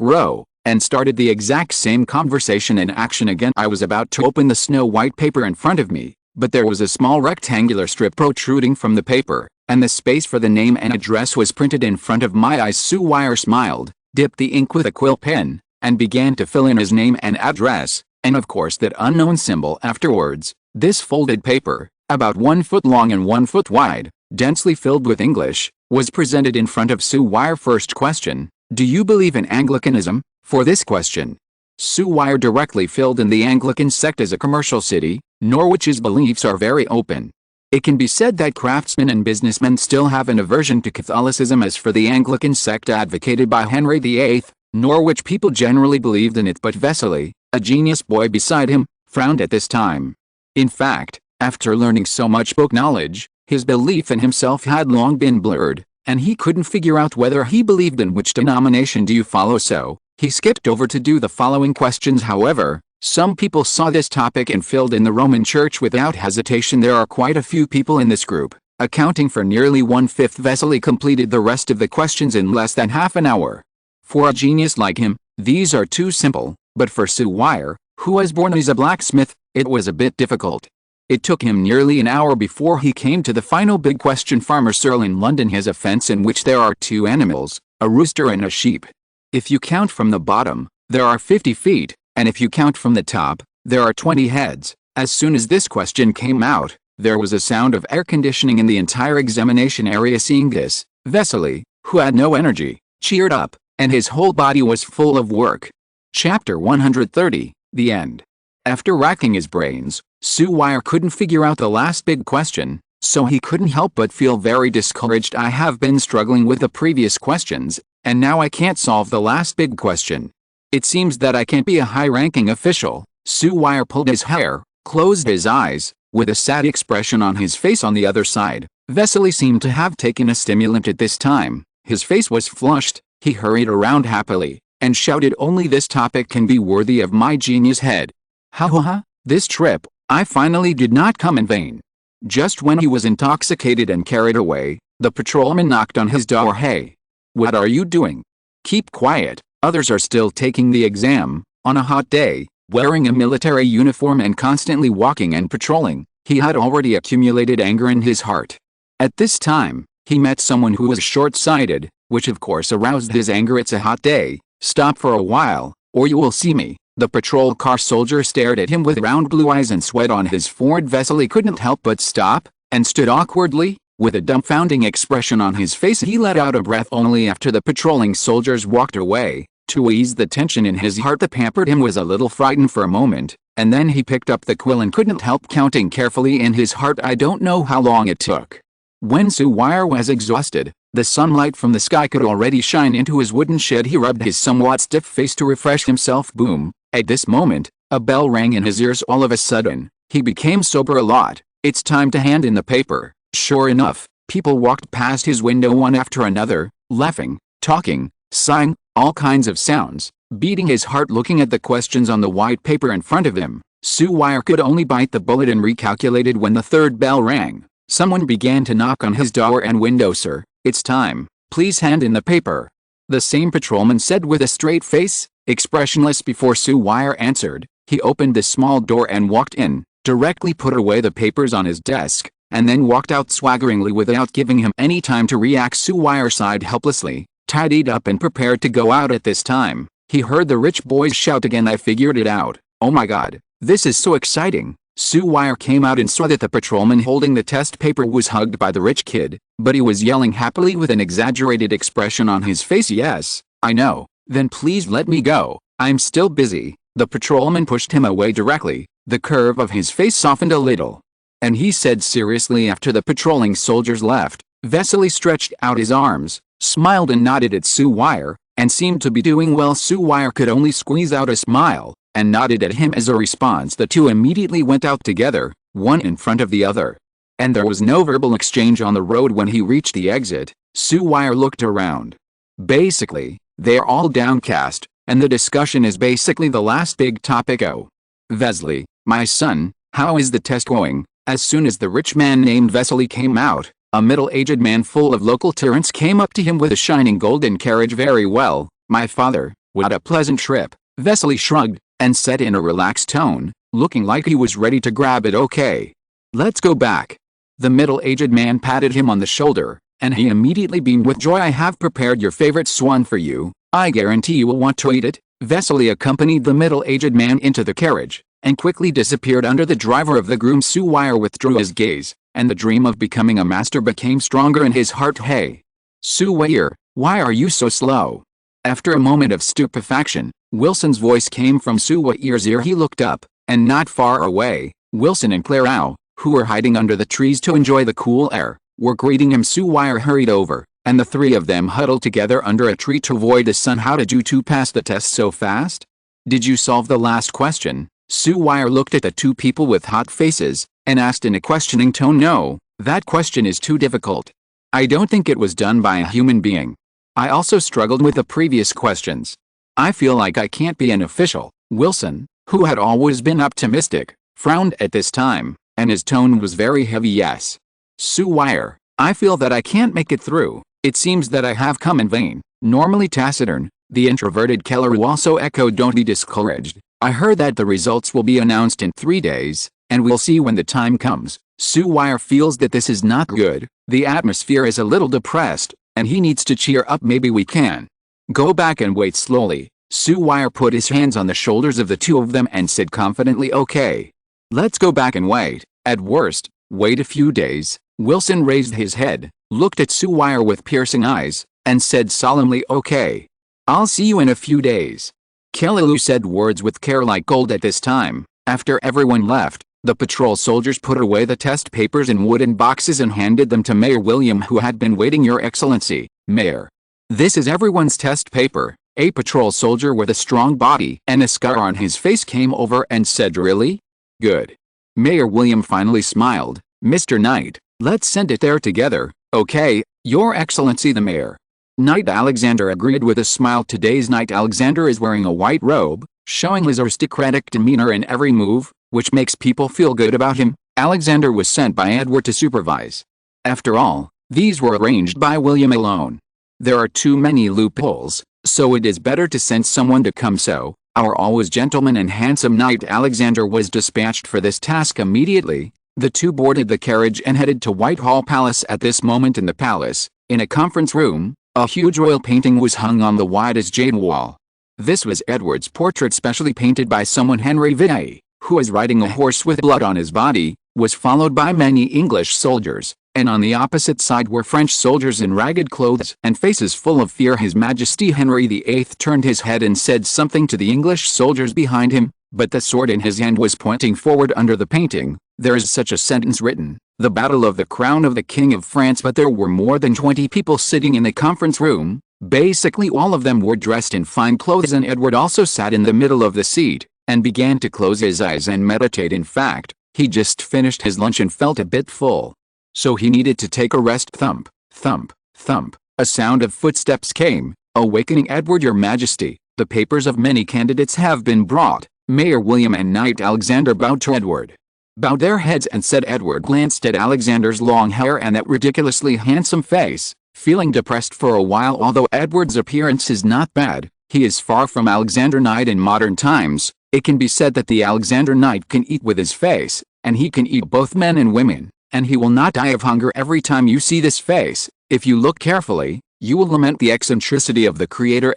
row, and started the exact same conversation in action again. I was about to open the snow-white paper in front of me, but there was a small rectangular strip protruding from the paper, and the space for the name and address was printed in front of my eyes. Seymour smiled, dipped the ink with a quill pen, and began to fill in his name and address, and of course that unknown symbol afterwards. This folded paper, about 1 foot long and 1 foot wide, densely filled with English, was presented in front of Seymour. First question, do you believe in Anglicanism? For this question, Seymour directly filled in the Anglican sect as a commercial city. Norwich's beliefs are very open. It can be said that craftsmen and businessmen still have an aversion to Catholicism. As for the Anglican sect advocated by Henry VIII, Norwich people generally believed in it, but Vesely, a genius boy beside him, frowned at this time. In fact, after learning so much book knowledge, his belief in himself had long been blurred, and he couldn't figure out whether he believed in which denomination do you follow, so he skipped over to do the following questions. However, some people saw this topic and filled in the Roman Church without hesitation. There are quite a few people in this group, accounting for nearly 1/5. Vesely completed the rest of the questions in less than half an hour. For a genius like him, these are too simple, but for Seymour, who was born as a blacksmith, it was a bit difficult. It took him nearly an hour before he came to the final big question. Farmer Searle in London has a fence in which there are 2 animals, a rooster and a sheep. If you count from the bottom, there are 50 feet. And if you count from the top, there are 20 heads. As soon as this question came out, there was a sound of air conditioning in the entire examination area. Seeing this, Vesely, who had no energy, cheered up, and his whole body was full of work. Chapter 130, The End. After racking his brains, Seymour couldn't figure out the last big question, so he couldn't help but feel very discouraged. I have been struggling with the previous questions, and now I can't solve the last big question. It seems that I can't be a high-ranking official. Seymour pulled his hair, closed his eyes, with a sad expression on his face. On the other side, Vesely seemed to have taken a stimulant at this time. His face was flushed. He hurried around happily, and shouted, only this topic can be worthy of my genius head. Ha ha ha, this trip, I finally did not come in vain. Just when he was intoxicated and carried away, the patrolman knocked on his door. Hey, what are you doing? Keep quiet. Others are still taking the exam. On a hot day, wearing a military uniform and constantly walking and patrolling, he had already accumulated anger in his heart. At this time, he met someone who was short-sighted, which of course aroused his anger. It's a hot day, stop for a while, or you will see me. The patrol car soldier stared at him with round blue eyes and sweat on his forehead. Vesely couldn't help but stop, and stood awkwardly, with a dumbfounding expression on his face. He let out a breath only after the patrolling soldiers walked away. To ease the tension in his heart, the pampered him was a little frightened for a moment, and then he picked up the quill and couldn't help counting carefully in his heart. I don't know how long it took. When Seymour was exhausted, the sunlight from the sky could already shine into his wooden shed. He rubbed his somewhat stiff face to refresh himself. Boom! At this moment, a bell rang in his ears. All of a sudden, he became sober a lot. It's time to hand in the paper. Sure enough, people walked past his window one after another, laughing, talking, sighing, all kinds of sounds, beating his heart looking at the questions on the white paper in front of him. Seymour could only bite the bullet and recalculated when the 3rd bell rang. Someone began to knock on his door and window. Sir, it's time, please hand in the paper. The same patrolman said with a straight face, expressionless. Before Seymour answered, he opened the small door and walked in, directly put away the papers on his desk, and then walked out swaggeringly without giving him any time to react. Seymour sighed helplessly, tidied up and prepared to go out. At this time, he heard the rich boys shout again. I figured it out. Oh my god, this is so exciting. Seymour came out and saw that the patrolman holding the test paper was hugged by the rich kid, but he was yelling happily with an exaggerated expression on his face. Yes, I know, Then please let me go, I'm still busy. The patrolman pushed him away directly. The curve of his face softened a little. And he said seriously after the patrolling soldiers left. Vesely stretched out his arms, smiled and nodded at Seymour, and seemed to be doing well. Seymour could only squeeze out a smile, and nodded at him as a response. The two immediately went out together, one in front of the other. And there was no verbal exchange on the road when he reached the exit. Seymour looked around. Basically, they're all downcast, and the discussion is basically the last big topic. Oh, Vesely, my son, how is the test going? As soon as the rich man named Vesely came out, a middle-aged man full of local tyrants came up to him with a shining golden carriage. Very well, my father, what a pleasant trip. Vesely shrugged, and said in a relaxed tone, looking like he was ready to grab it. Okay. Let's go back. The middle-aged man patted him on the shoulder, and he immediately beamed with joy. I have prepared your favorite swan for you. I guarantee you will want to eat it. Vesely accompanied the middle-aged man into the carriage, and quickly disappeared under the driver of the groom. Seymour withdrew his gaze, and the dream of becoming a master became stronger in his heart. Hey, Seymour, why are you so slow? After a moment of stupefaction, Wilson's voice came from Seymour's ear. He looked up, and not far away, Wilson and Clara, who were hiding under the trees to enjoy the cool air, were greeting him. Seymour hurried over, and the three of them huddled together under a tree to avoid the sun. How did you two pass the test so fast? Did you solve the last question? Seymour looked at the two people with hot faces, and asked in a questioning tone. No, that question is too difficult. I don't think it was done by a human being. I also struggled with the previous questions. I feel like I can't be an official. Wilson, who had always been optimistic, frowned at this time, and his tone was very heavy. Yes. Seymour, I feel that I can't make it through. It seems that I have come in vain. Normally taciturn, the introverted Keller also echoed. Don't be discouraged. I heard that the results will be announced in 3 days, and we'll see when the time comes. Seymour feels that this is not good. The atmosphere is a little depressed, and he needs to cheer up. Maybe we can go back and wait. Slowly, Seymour put his hands on the shoulders of the two of them and said confidently, okay. Let's go back and wait. At worst, wait a few days. Wilson raised his head, looked at Seymour with piercing eyes, and said solemnly, okay. I'll see you in a few days. Kelly said words with care like gold. At this time, after everyone left, the patrol soldiers put away the test papers in wooden boxes and handed them to Mayor William, who had been waiting. Your Excellency, Mayor. This is everyone's test paper. A patrol soldier with a strong body and a scar on his face came over and said, really? Good. Mayor William finally smiled. Mr. Knight, let's send it there together. Okay, Your Excellency the Mayor. Knight Alexander agreed with a smile. Today's Knight Alexander is wearing a white robe, showing his aristocratic demeanor in every move, which makes people feel good about him. Alexander was sent by Edward to supervise. After all, these were arranged by William alone. There are too many loopholes, so it is better to send someone to come. So, our always gentleman and handsome Knight Alexander was dispatched for this task immediately. The two boarded the carriage and headed to Whitehall Palace. At this moment in the palace, in a conference room, a huge oil painting was hung on the white as jade wall. This was Edward's portrait, specially painted by someone Henry VIII, who was riding a horse with blood on his body, was followed by many English soldiers, and on the opposite side were French soldiers in ragged clothes and faces full of fear. His Majesty Henry VIII turned his head and said something to the English soldiers behind him, but the sword in his hand was pointing forward under the painting. There is such a sentence written, "The Battle of the Crown of the King of France," but there were more than 20 people sitting in the conference room. Basically all of them were dressed in fine clothes, and Edward also sat in the middle of the seat, and began to close his eyes and meditate. In fact, he just finished his lunch and felt a bit full. So he needed to take a rest. Thump, thump, thump. A sound of footsteps came, awakening Edward. Your Majesty, the papers of many candidates have been brought. Mayor William and Knight Alexander bowed to Edward. Bowed their heads and said. Edward glanced at Alexander's long hair and that ridiculously handsome face, feeling depressed for a while. Although Edward's appearance is not bad, he is far from Alexander Knight in modern times. It can be said that the Alexander Knight can eat with his face, and he can eat both men and women, and he will not die of hunger. Every time you see this face, if you look carefully, you will lament the eccentricity of the Creator.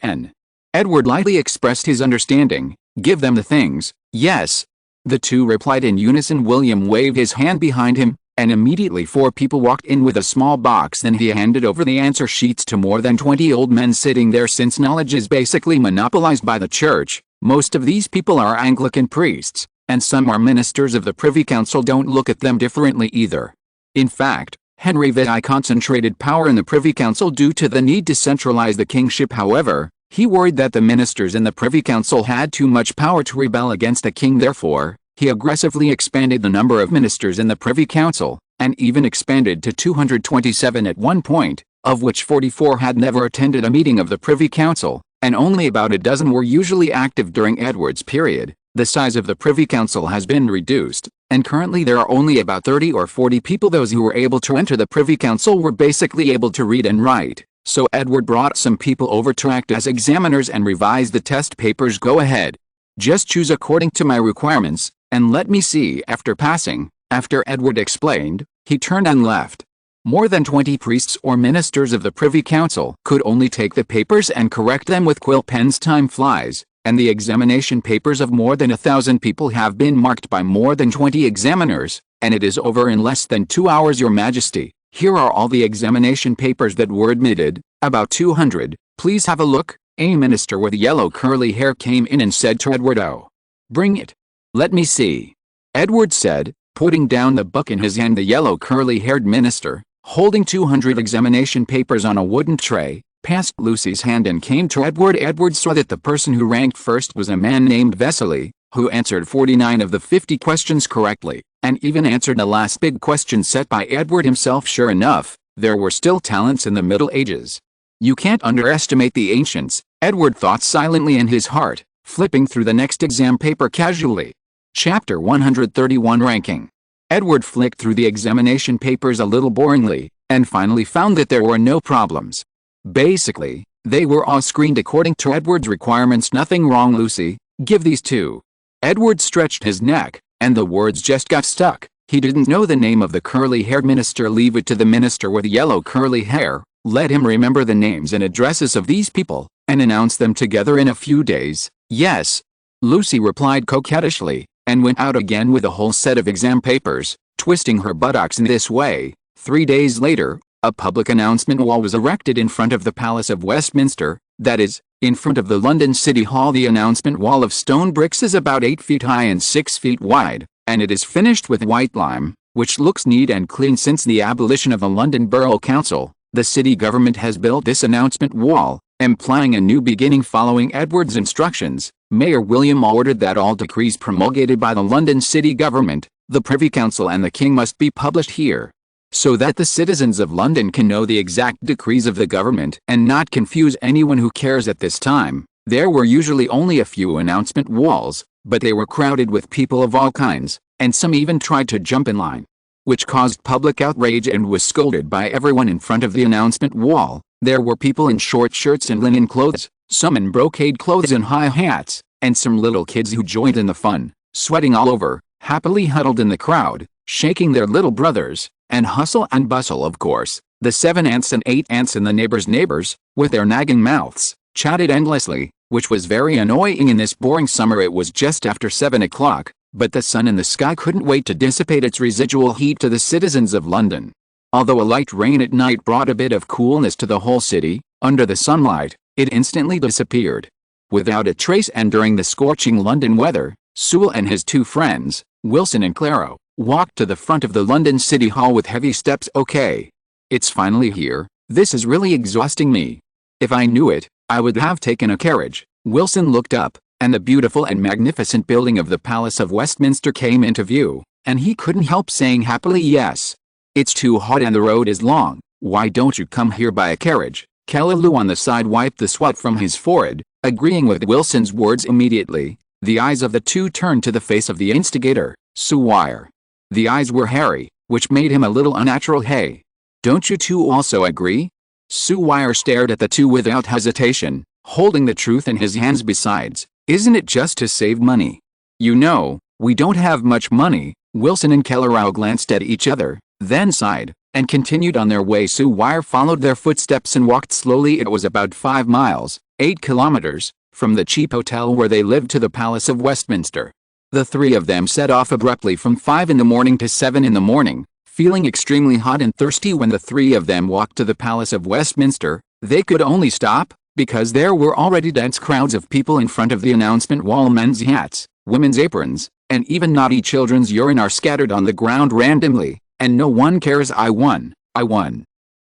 Edward lightly expressed his understanding. Give them the things. Yes. The two replied in unison. William waved his hand behind him, and immediately 4 people walked in with a small box. Then he handed over the answer sheets to more than 20 old men sitting there. Since knowledge is basically monopolized by the church, most of these people are Anglican priests, and some are ministers of the Privy Council. Don't look at them differently either. In fact, Henry VIII concentrated power in the Privy Council due to the need to centralize the kingship. However, he worried that the ministers in the Privy Council had too much power to rebel against the king. Therefore, he aggressively expanded the number of ministers in the Privy Council, and even expanded to 227 at one point, of which 44 had never attended a meeting of the Privy Council, and only about a dozen were usually active during Edward's period. The size of the Privy Council has been reduced, and currently there are only about 30 or 40 people. Those who were able to enter the Privy Council were basically able to read and write, so Edward brought some people over to act as examiners and revise the test papers. Go ahead. Just choose according to my requirements, and let me see. After passing, after Edward explained, he turned and left. More than 20 priests or ministers of the Privy Council could only take the papers and correct them with quill pens. Time flies, and the examination papers of more than 1,000 people have been marked by more than 20 examiners, and it is over in less than 2 hours. Your Majesty, here are all the examination papers that were admitted, about 200, please have a look. A minister with yellow curly hair came in and said to Eduardo, "Bring it. Let me see." Edward said, putting down the book in his hand. The yellow curly-haired minister, holding 200 examination papers on a wooden tray, passed Lucy's hand and came to Edward. Edward saw that the person who ranked first was a man named Vesely, who answered 49 of the 50 questions correctly, and even answered the last big question set by Edward himself. Sure enough, there were still talents in the Middle Ages. You can't underestimate the ancients, Edward thought silently in his heart, flipping through the next exam paper casually. Chapter 131 Ranking. Edward flicked through the examination papers a little boringly, and finally found that there were no problems. Basically, they were all screened according to Edward's requirements. Nothing wrong. Lucy, give these to. Edward stretched his neck, and the words just got stuck. He didn't know the name of the curly-haired minister. Leave it to the minister with yellow curly hair. Let him remember the names and addresses of these people, and announce them together in a few days. Yes, Lucy replied coquettishly, and went out again with a whole set of exam papers, twisting her buttocks in this way. 3 days later, a public announcement wall was erected in front of the Palace of Westminster, that is, in front of the London City Hall. The announcement wall of stone bricks is about 8 feet high and 6 feet wide, and it is finished with white lime, which looks neat and clean. Since the abolition of the London Borough Council, the city government has built this announcement wall, implying a new beginning. Following Edward's instructions, Mayor William ordered that all decrees promulgated by the London City Government, the Privy Council and the King must be published here, so that the citizens of London can know the exact decrees of the government and not confuse anyone who cares. At this time, there were usually only a few announcement walls, but they were crowded with people of all kinds, and some even tried to jump in line, which caused public outrage and was scolded by everyone in front of the announcement wall. There were people in short shirts and linen clothes, some in brocade clothes and high hats, and some little kids who joined in the fun, sweating all over, happily huddled in the crowd, shaking their little brothers, and hustle and bustle. Of course, the 7 aunts and 8 aunts and the neighbors, with their nagging mouths, chatted endlessly, which was very annoying in this boring summer. It was just after 7 o'clock, but the sun in the sky couldn't wait to dissipate its residual heat to the citizens of London. Although a light rain at night brought a bit of coolness to the whole city, under the sunlight, it instantly disappeared without a trace. And during the scorching London weather, Sewell and his 2 friends, Wilson and Claro, walked to the front of the London City Hall with heavy steps. Okay, it's finally here. This is really exhausting me. If I knew it, I would have taken a carriage. Wilson looked up, and the beautiful and magnificent building of the Palace of Westminster came into view, and he couldn't help saying happily, yes. It's too hot and the road is long. Why don't you come here by a carriage? Kellaloo on the side wiped the sweat from his forehead, agreeing with Wilson's words. Immediately, the eyes of the two turned to the face of the instigator, Seymour. The eyes were hairy, which made him a little unnatural. Hey, don't you two also agree? Seymour stared at the two without hesitation, holding the truth in his hands. Besides, isn't it just to save money? You know, we don't have much money. Wilson and Kellerau glanced at each other, then sighed, and continued on their way. Seymour followed their footsteps and walked slowly. It was about 5 miles, 8 kilometers, from the cheap hotel where they lived to the Palace of Westminster. The 3 of them set off abruptly from 5 in the morning to 7 in the morning, Feeling extremely hot and thirsty when the three of them walked to the Palace of Westminster, they could only stop, because there were already dense crowds of people in front of the announcement wall. Men's hats, women's aprons, and even naughty children's urine are scattered on the ground randomly, and no one cares. I won. Ha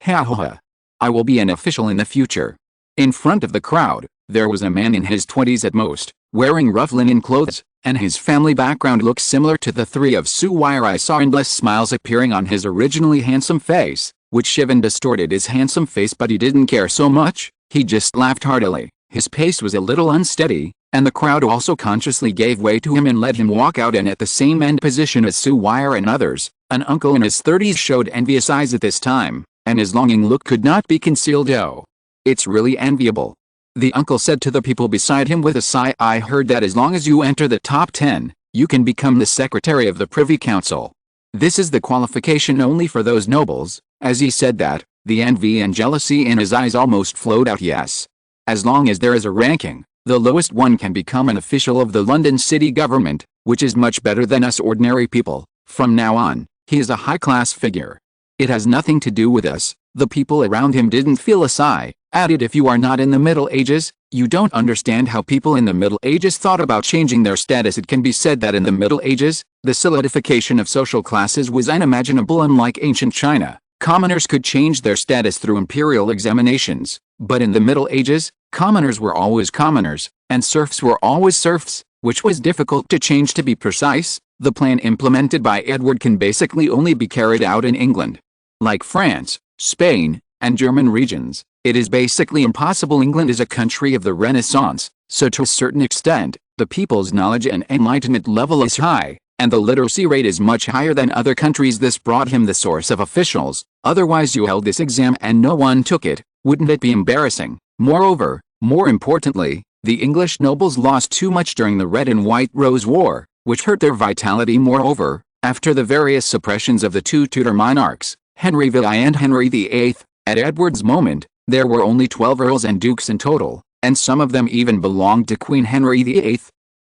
ha ha. I will be an official in the future. In front of the crowd, there was a man in his 20s at most, wearing rough linen clothes, and his family background looked similar to the three of Seymour. I saw endless smiles appearing on his originally handsome face, which even distorted his handsome face, but he didn't care so much. He just laughed heartily. His pace was a little unsteady, and the crowd also consciously gave way to him and let him walk out, and at the same end position as Seymour and others. An uncle in his 30s showed envious eyes at this time, and his longing look could not be concealed. Oh, it's really enviable. The uncle said to the people beside him with a sigh. I heard that as long as you enter the top 10, you can become the secretary of the Privy Council. This is the qualification only for those nobles. As he said that, the envy and jealousy in his eyes almost flowed out. Yes. As long as there is a ranking, the lowest one can become an official of the London city government, which is much better than us ordinary people. From now on, he is a high-class figure. It has nothing to do with us. The people around him didn't feel a sigh. Added, if you are not in the Middle Ages, you don't understand how people in the Middle Ages thought about changing their status. It can be said that in the Middle Ages, the solidification of social classes was unimaginable. Unlike ancient China, commoners could change their status through imperial examinations. But in the Middle Ages, commoners were always commoners, and serfs were always serfs, which was difficult to change. To be precise, the plan implemented by Edward can basically only be carried out in England. Like France, Spain, and German regions, it is basically impossible. England is a country of the Renaissance, so to a certain extent, the people's knowledge and enlightenment level is high, and the literacy rate is much higher than other countries. This brought him the source of officials. Otherwise, you held this exam and no one took it. Wouldn't it be embarrassing? Moreover, more importantly, the English nobles lost too much during the Red and White Rose War, which hurt their vitality. Moreover, after the various suppressions of the two Tudor monarchs, Henry VIII and Henry VIII, at Edward's moment, there were only 12 earls and dukes in total, and some of them even belonged to Queen Henry VIII.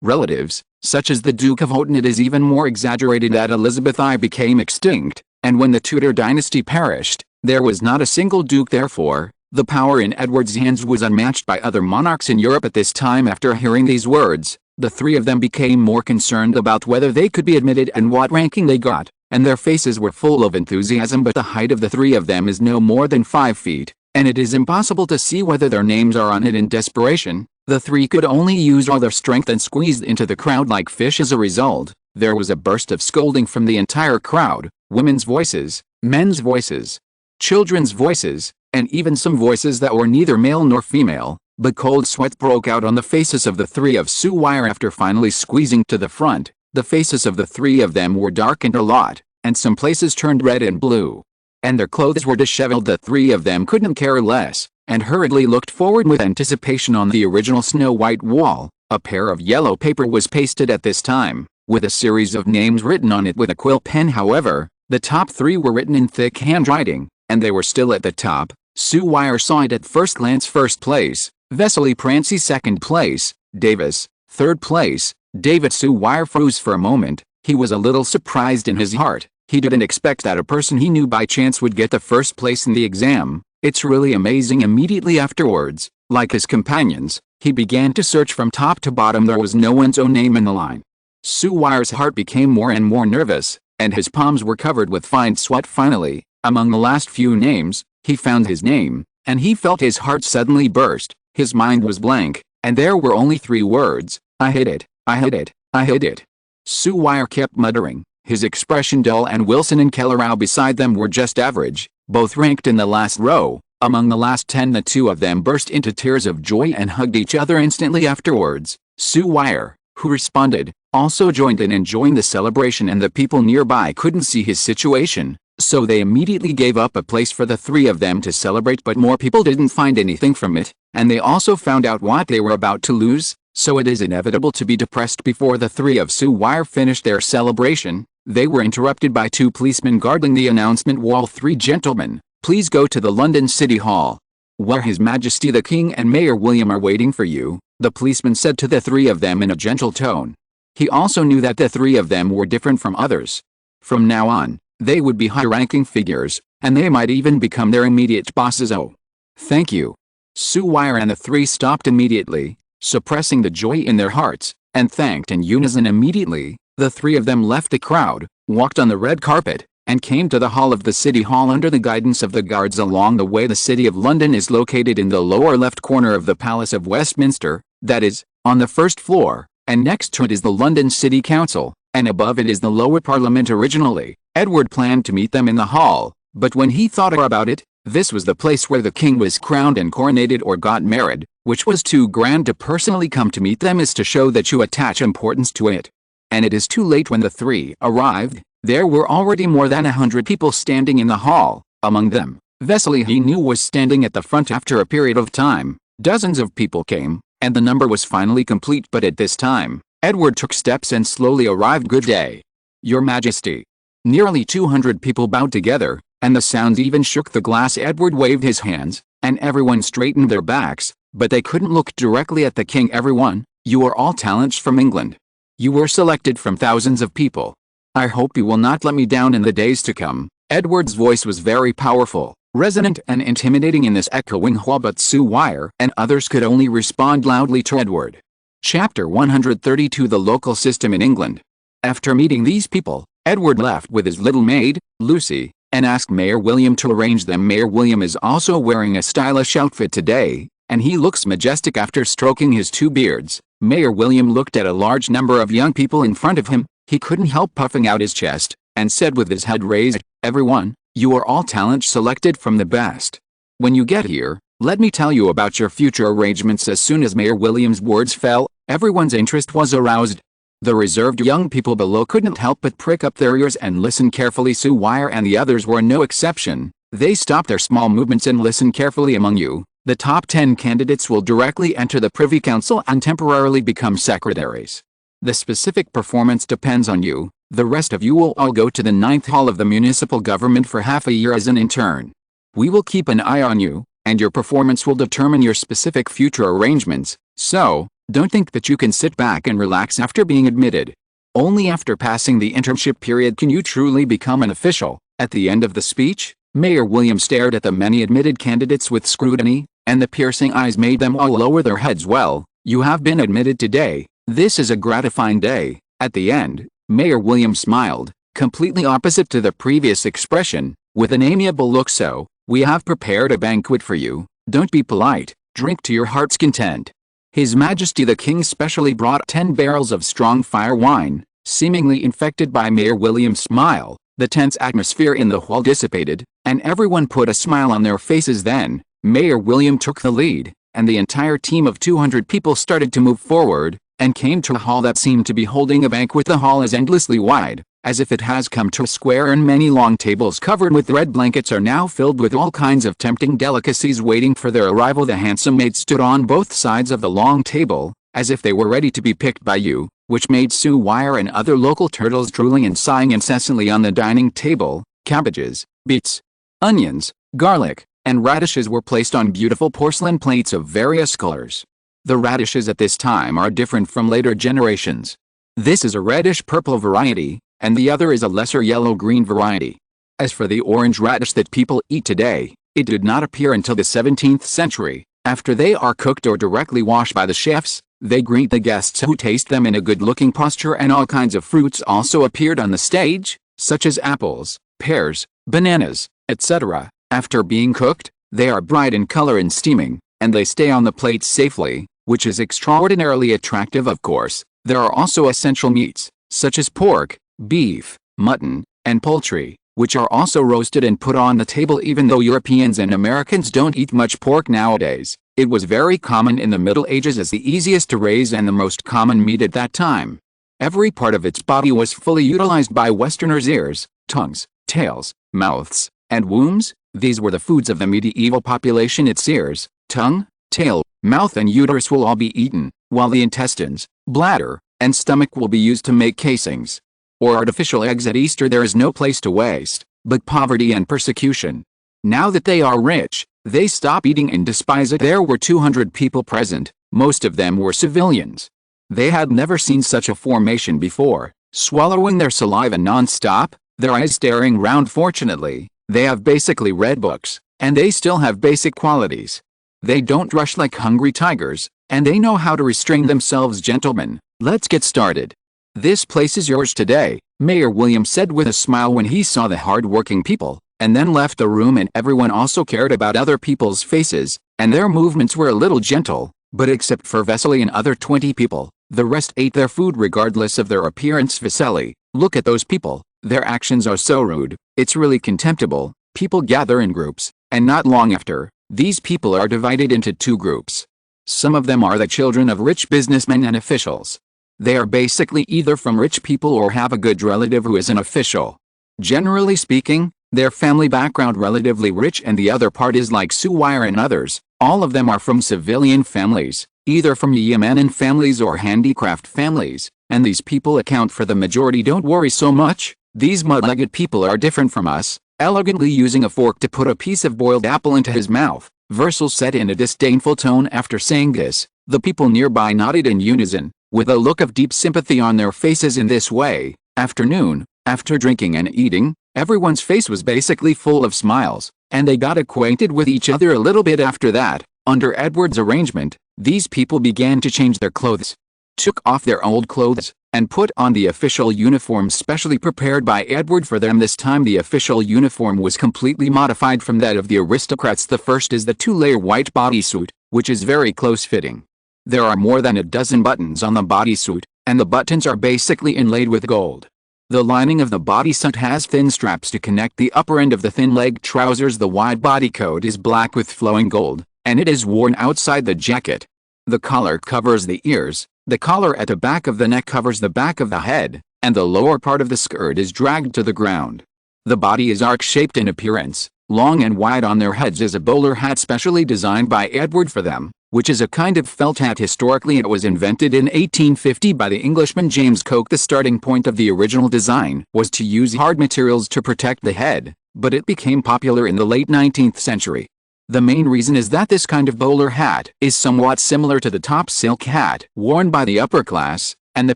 Relatives, such as the Duke of Houghton. It is even more exaggerated that Elizabeth I became extinct, and when the Tudor dynasty perished, there was not a single duke. Therefore, the power in Edward's hands was unmatched by other monarchs in Europe at this time. After hearing these words, the three of them became more concerned about whether they could be admitted and what ranking they got, and their faces were full of enthusiasm. But the height of the three of them is no more than 5 feet, and it is impossible to see whether their names are on it. In desperation, the three could only use all their strength and squeezed into the crowd like fish. As a result, there was a burst of scolding from the entire crowd, women's voices, men's voices, children's voices, and even some voices that were neither male nor female. But cold sweat broke out on the faces of the three of Seymour after finally squeezing to the front. The faces of the three of them were darkened a lot, and some places turned red and blue. And their clothes were disheveled. The three of them couldn't care less, and hurriedly looked forward with anticipation. On the original snow-white wall, a pair of yellow paper was pasted at this time, with a series of names written on it with a quill pen. However, the top three were written in thick handwriting, and they were still at the top. Seymour saw it at first glance. First place, Vesely Prancy. Second place, Davis. Third place, David. Seymour froze for a moment. He was a little surprised in his heart. He didn't expect that a person he knew by chance would get the first place in the exam. It's really amazing. Immediately afterwards, like his companions, he began to search from top to bottom. There was no one's own name in the line. Seymour's heart became more and more nervous, and his palms were covered with fine sweat. Finally, among the last few names, he found his name, and he felt his heart suddenly burst. His mind was blank, and there were only 3 words: I hid it, I hid it, I hid it. Seymour kept muttering, his expression dull, and Wilson and Kellerow beside them were just average, both ranked in the last row. Among the last 10, the two of them burst into tears of joy and hugged each other instantly afterwards. Seymour, who responded, also joined in enjoying the celebration, and the people nearby couldn't see his situation, so they immediately gave up a place for the 3 of them to celebrate. But more people didn't find anything from it, and they also found out what they were about to lose, so it is inevitable to be depressed. Before the 3 of Seymour finished their celebration, they were interrupted by 2 policemen guarding the announcement wall. 3 gentlemen, please go to the London City Hall, where His Majesty the King and Mayor William are waiting for you, the policeman said to the 3 of them in a gentle tone. He also knew that the 3 of them were different from others. From now on, They would be high-ranking figures, and they might even become their immediate bosses. Oh, thank you. Seymour and the three stopped immediately, suppressing the joy in their hearts, and thanked in unison immediately. The three of them left the crowd, walked on the red carpet, and came to the hall of the City Hall under the guidance of the guards along the way. The City of London is located in the lower left corner of the Palace of Westminster, that is, on the first floor, and next to it is the London City Council, and above it is the lower Parliament. Originally, Edward planned to meet them in the hall, but when he thought about it, this was the place where the king was crowned and coronated or got married, which was too grand to personally come to meet them is to show that you attach importance to it. And it is too late. When the three arrived, there were already more than 100 people standing in the hall. Among them, Vesely he knew was standing at the front. After a period of time, dozens of people came, and the number was finally complete. But at this time, Edward took steps and slowly arrived. Good day, Your Majesty. Nearly 200 people bowed together, and the sounds even shook the glass. Edward waved his hands, and everyone straightened their backs, but they couldn't look directly at the king. Everyone, you are all talents from England. You were selected from thousands of people. I hope you will not let me down in the days to come. Edward's voice was very powerful, resonant and intimidating in this echoing hall, but Seymour and others could only respond loudly to Edward. Chapter 132 The Local System in England. After meeting these people, Edward left with his little maid, Lucy, and asked Mayor William to arrange them. Mayor William is also wearing a stylish outfit today, and he looks majestic after stroking his two beards. Mayor William looked at a large number of young people in front of him. He couldn't help puffing out his chest, and said with his head raised, "Everyone, you are all talent selected from the best. When you get here, let me tell you about your future arrangements." As soon as Mayor William's words fell, everyone's interest was aroused. The reserved young people below couldn't help but prick up their ears and listen carefully. Seymour and the others were no exception. They stopped their small movements and listened carefully. Among you, the top 10 candidates will directly enter the Privy Council and temporarily become secretaries. The specific performance depends on you. The rest of you will all go to the 9th Hall of the Municipal Government for half a year as an intern. We will keep an eye on you, and your performance will determine your specific future arrangements, so don't think that you can sit back and relax after being admitted. Only after passing the internship period can you truly become an official. At the end of the speech, Mayor William stared at the many admitted candidates with scrutiny, and the piercing eyes made them all lower their heads. Well, you have been admitted today. This is a gratifying day. At the end, Mayor William smiled, completely opposite to the previous expression, with an amiable look. So, we have prepared a banquet for you. Don't be polite, drink to your heart's content. His Majesty the King specially brought 10 barrels of strong fire wine. Seemingly infected by Mayor William's smile, the tense atmosphere in the hall dissipated, and everyone put a smile on their faces. Then, Mayor William took the lead, and the entire team of 200 people started to move forward, and came to a hall that seemed to be holding a banquet. The hall is endlessly wide, as if it has come to a square, and many long tables covered with red blankets are now filled with all kinds of tempting delicacies waiting for their arrival. The handsome maids stood on both sides of the long table, as if they were ready to be picked by you, which made Seymour and other local turtles drooling and sighing incessantly. On the dining table, cabbages, beets, onions, garlic, and radishes were placed on beautiful porcelain plates of various colors. The radishes at this time are different from later generations. This is a reddish-purple variety, and the other is a lesser yellow-green variety. As for the orange radish that people eat today, it did not appear until the 17th century. After they are cooked or directly washed by the chefs, they greet the guests who taste them in a good-looking posture, and all kinds of fruits also appeared on the stage, such as apples, pears, bananas, etc. After being cooked, they are bright in color and steaming, and they stay on the plates safely, which is extraordinarily attractive. Of course, there are also essential meats, such as pork, beef, mutton, and poultry, which are also roasted and put on the table. Even though Europeans and Americans don't eat much pork nowadays, it was very common in the Middle Ages as the easiest to raise and the most common meat at that time. Every part of its body was fully utilized by Westerners: ears, tongues, tails, mouths, and wombs. These were the foods of the medieval population. Its ears, tongue, tail, mouth, and uterus will all be eaten, while the intestines, bladder, and stomach will be used to make casings or artificial eggs. At Easter there is no place to waste, but poverty and persecution. Now that they are rich, they stop eating and despise it. There were 200 people present, most of them were civilians. They had never seen such a formation before, swallowing their saliva non-stop. their eyes staring round. Fortunately, they have basically read books, and they still have basic qualities. They don't rush like hungry tigers, and they know how to restrain themselves. Gentlemen, let's get started. This place is yours today, Mayor William said with a smile when he saw the hard-working people, and then left the room. And everyone also cared about other people's faces, and their movements were a little gentle, but except for Vesely and other 20 people, the rest ate their food regardless of their appearance. Vesely, look at those people, their actions are so rude, it's really contemptible. People gather in groups, and not long after, these people are divided into two groups. Some of them are the children of rich businessmen and officials. They are basically either from rich people or have a good relative who is an official. Generally speaking, their family background relatively rich, and the other part is like Seymour and others. All of them are from civilian families, either from yeoman families or handicraft families, and these people account for the majority. Don't worry so much, these mud-legged people are different from us. Elegantly using a fork to put a piece of boiled apple into his mouth, Versal said in a disdainful tone. After saying this, the people nearby nodded in unison, with a look of deep sympathy on their faces. In this way, afternoon, after drinking and eating, everyone's face was basically full of smiles, and they got acquainted with each other a little bit after that. Under Edward's arrangement, these people began to change their clothes, took off their old clothes, and put on the official uniform specially prepared by Edward for them. This time the official uniform was completely modified from that of the aristocrats. The first is the two-layer white bodysuit, which is very close-fitting. There are more than a dozen buttons on the bodysuit, and the buttons are basically inlaid with gold. The lining of the bodysuit has thin straps to connect the upper end of the thin-leg trousers. The wide bodycoat is black with flowing gold, and it is worn outside the jacket. The collar covers the ears, the collar at the back of the neck covers the back of the head, and the lower part of the skirt is dragged to the ground. The body is arc-shaped in appearance. Long and wide on their heads is a bowler hat specially designed by Edward for them, which is a kind of felt hat. Historically, it was invented in 1850 by the Englishman James Coke. The starting point of the original design was to use hard materials to protect the head, but it became popular in the late 19th century. The main reason is that this kind of bowler hat is somewhat similar to the top silk hat worn by the upper class, and the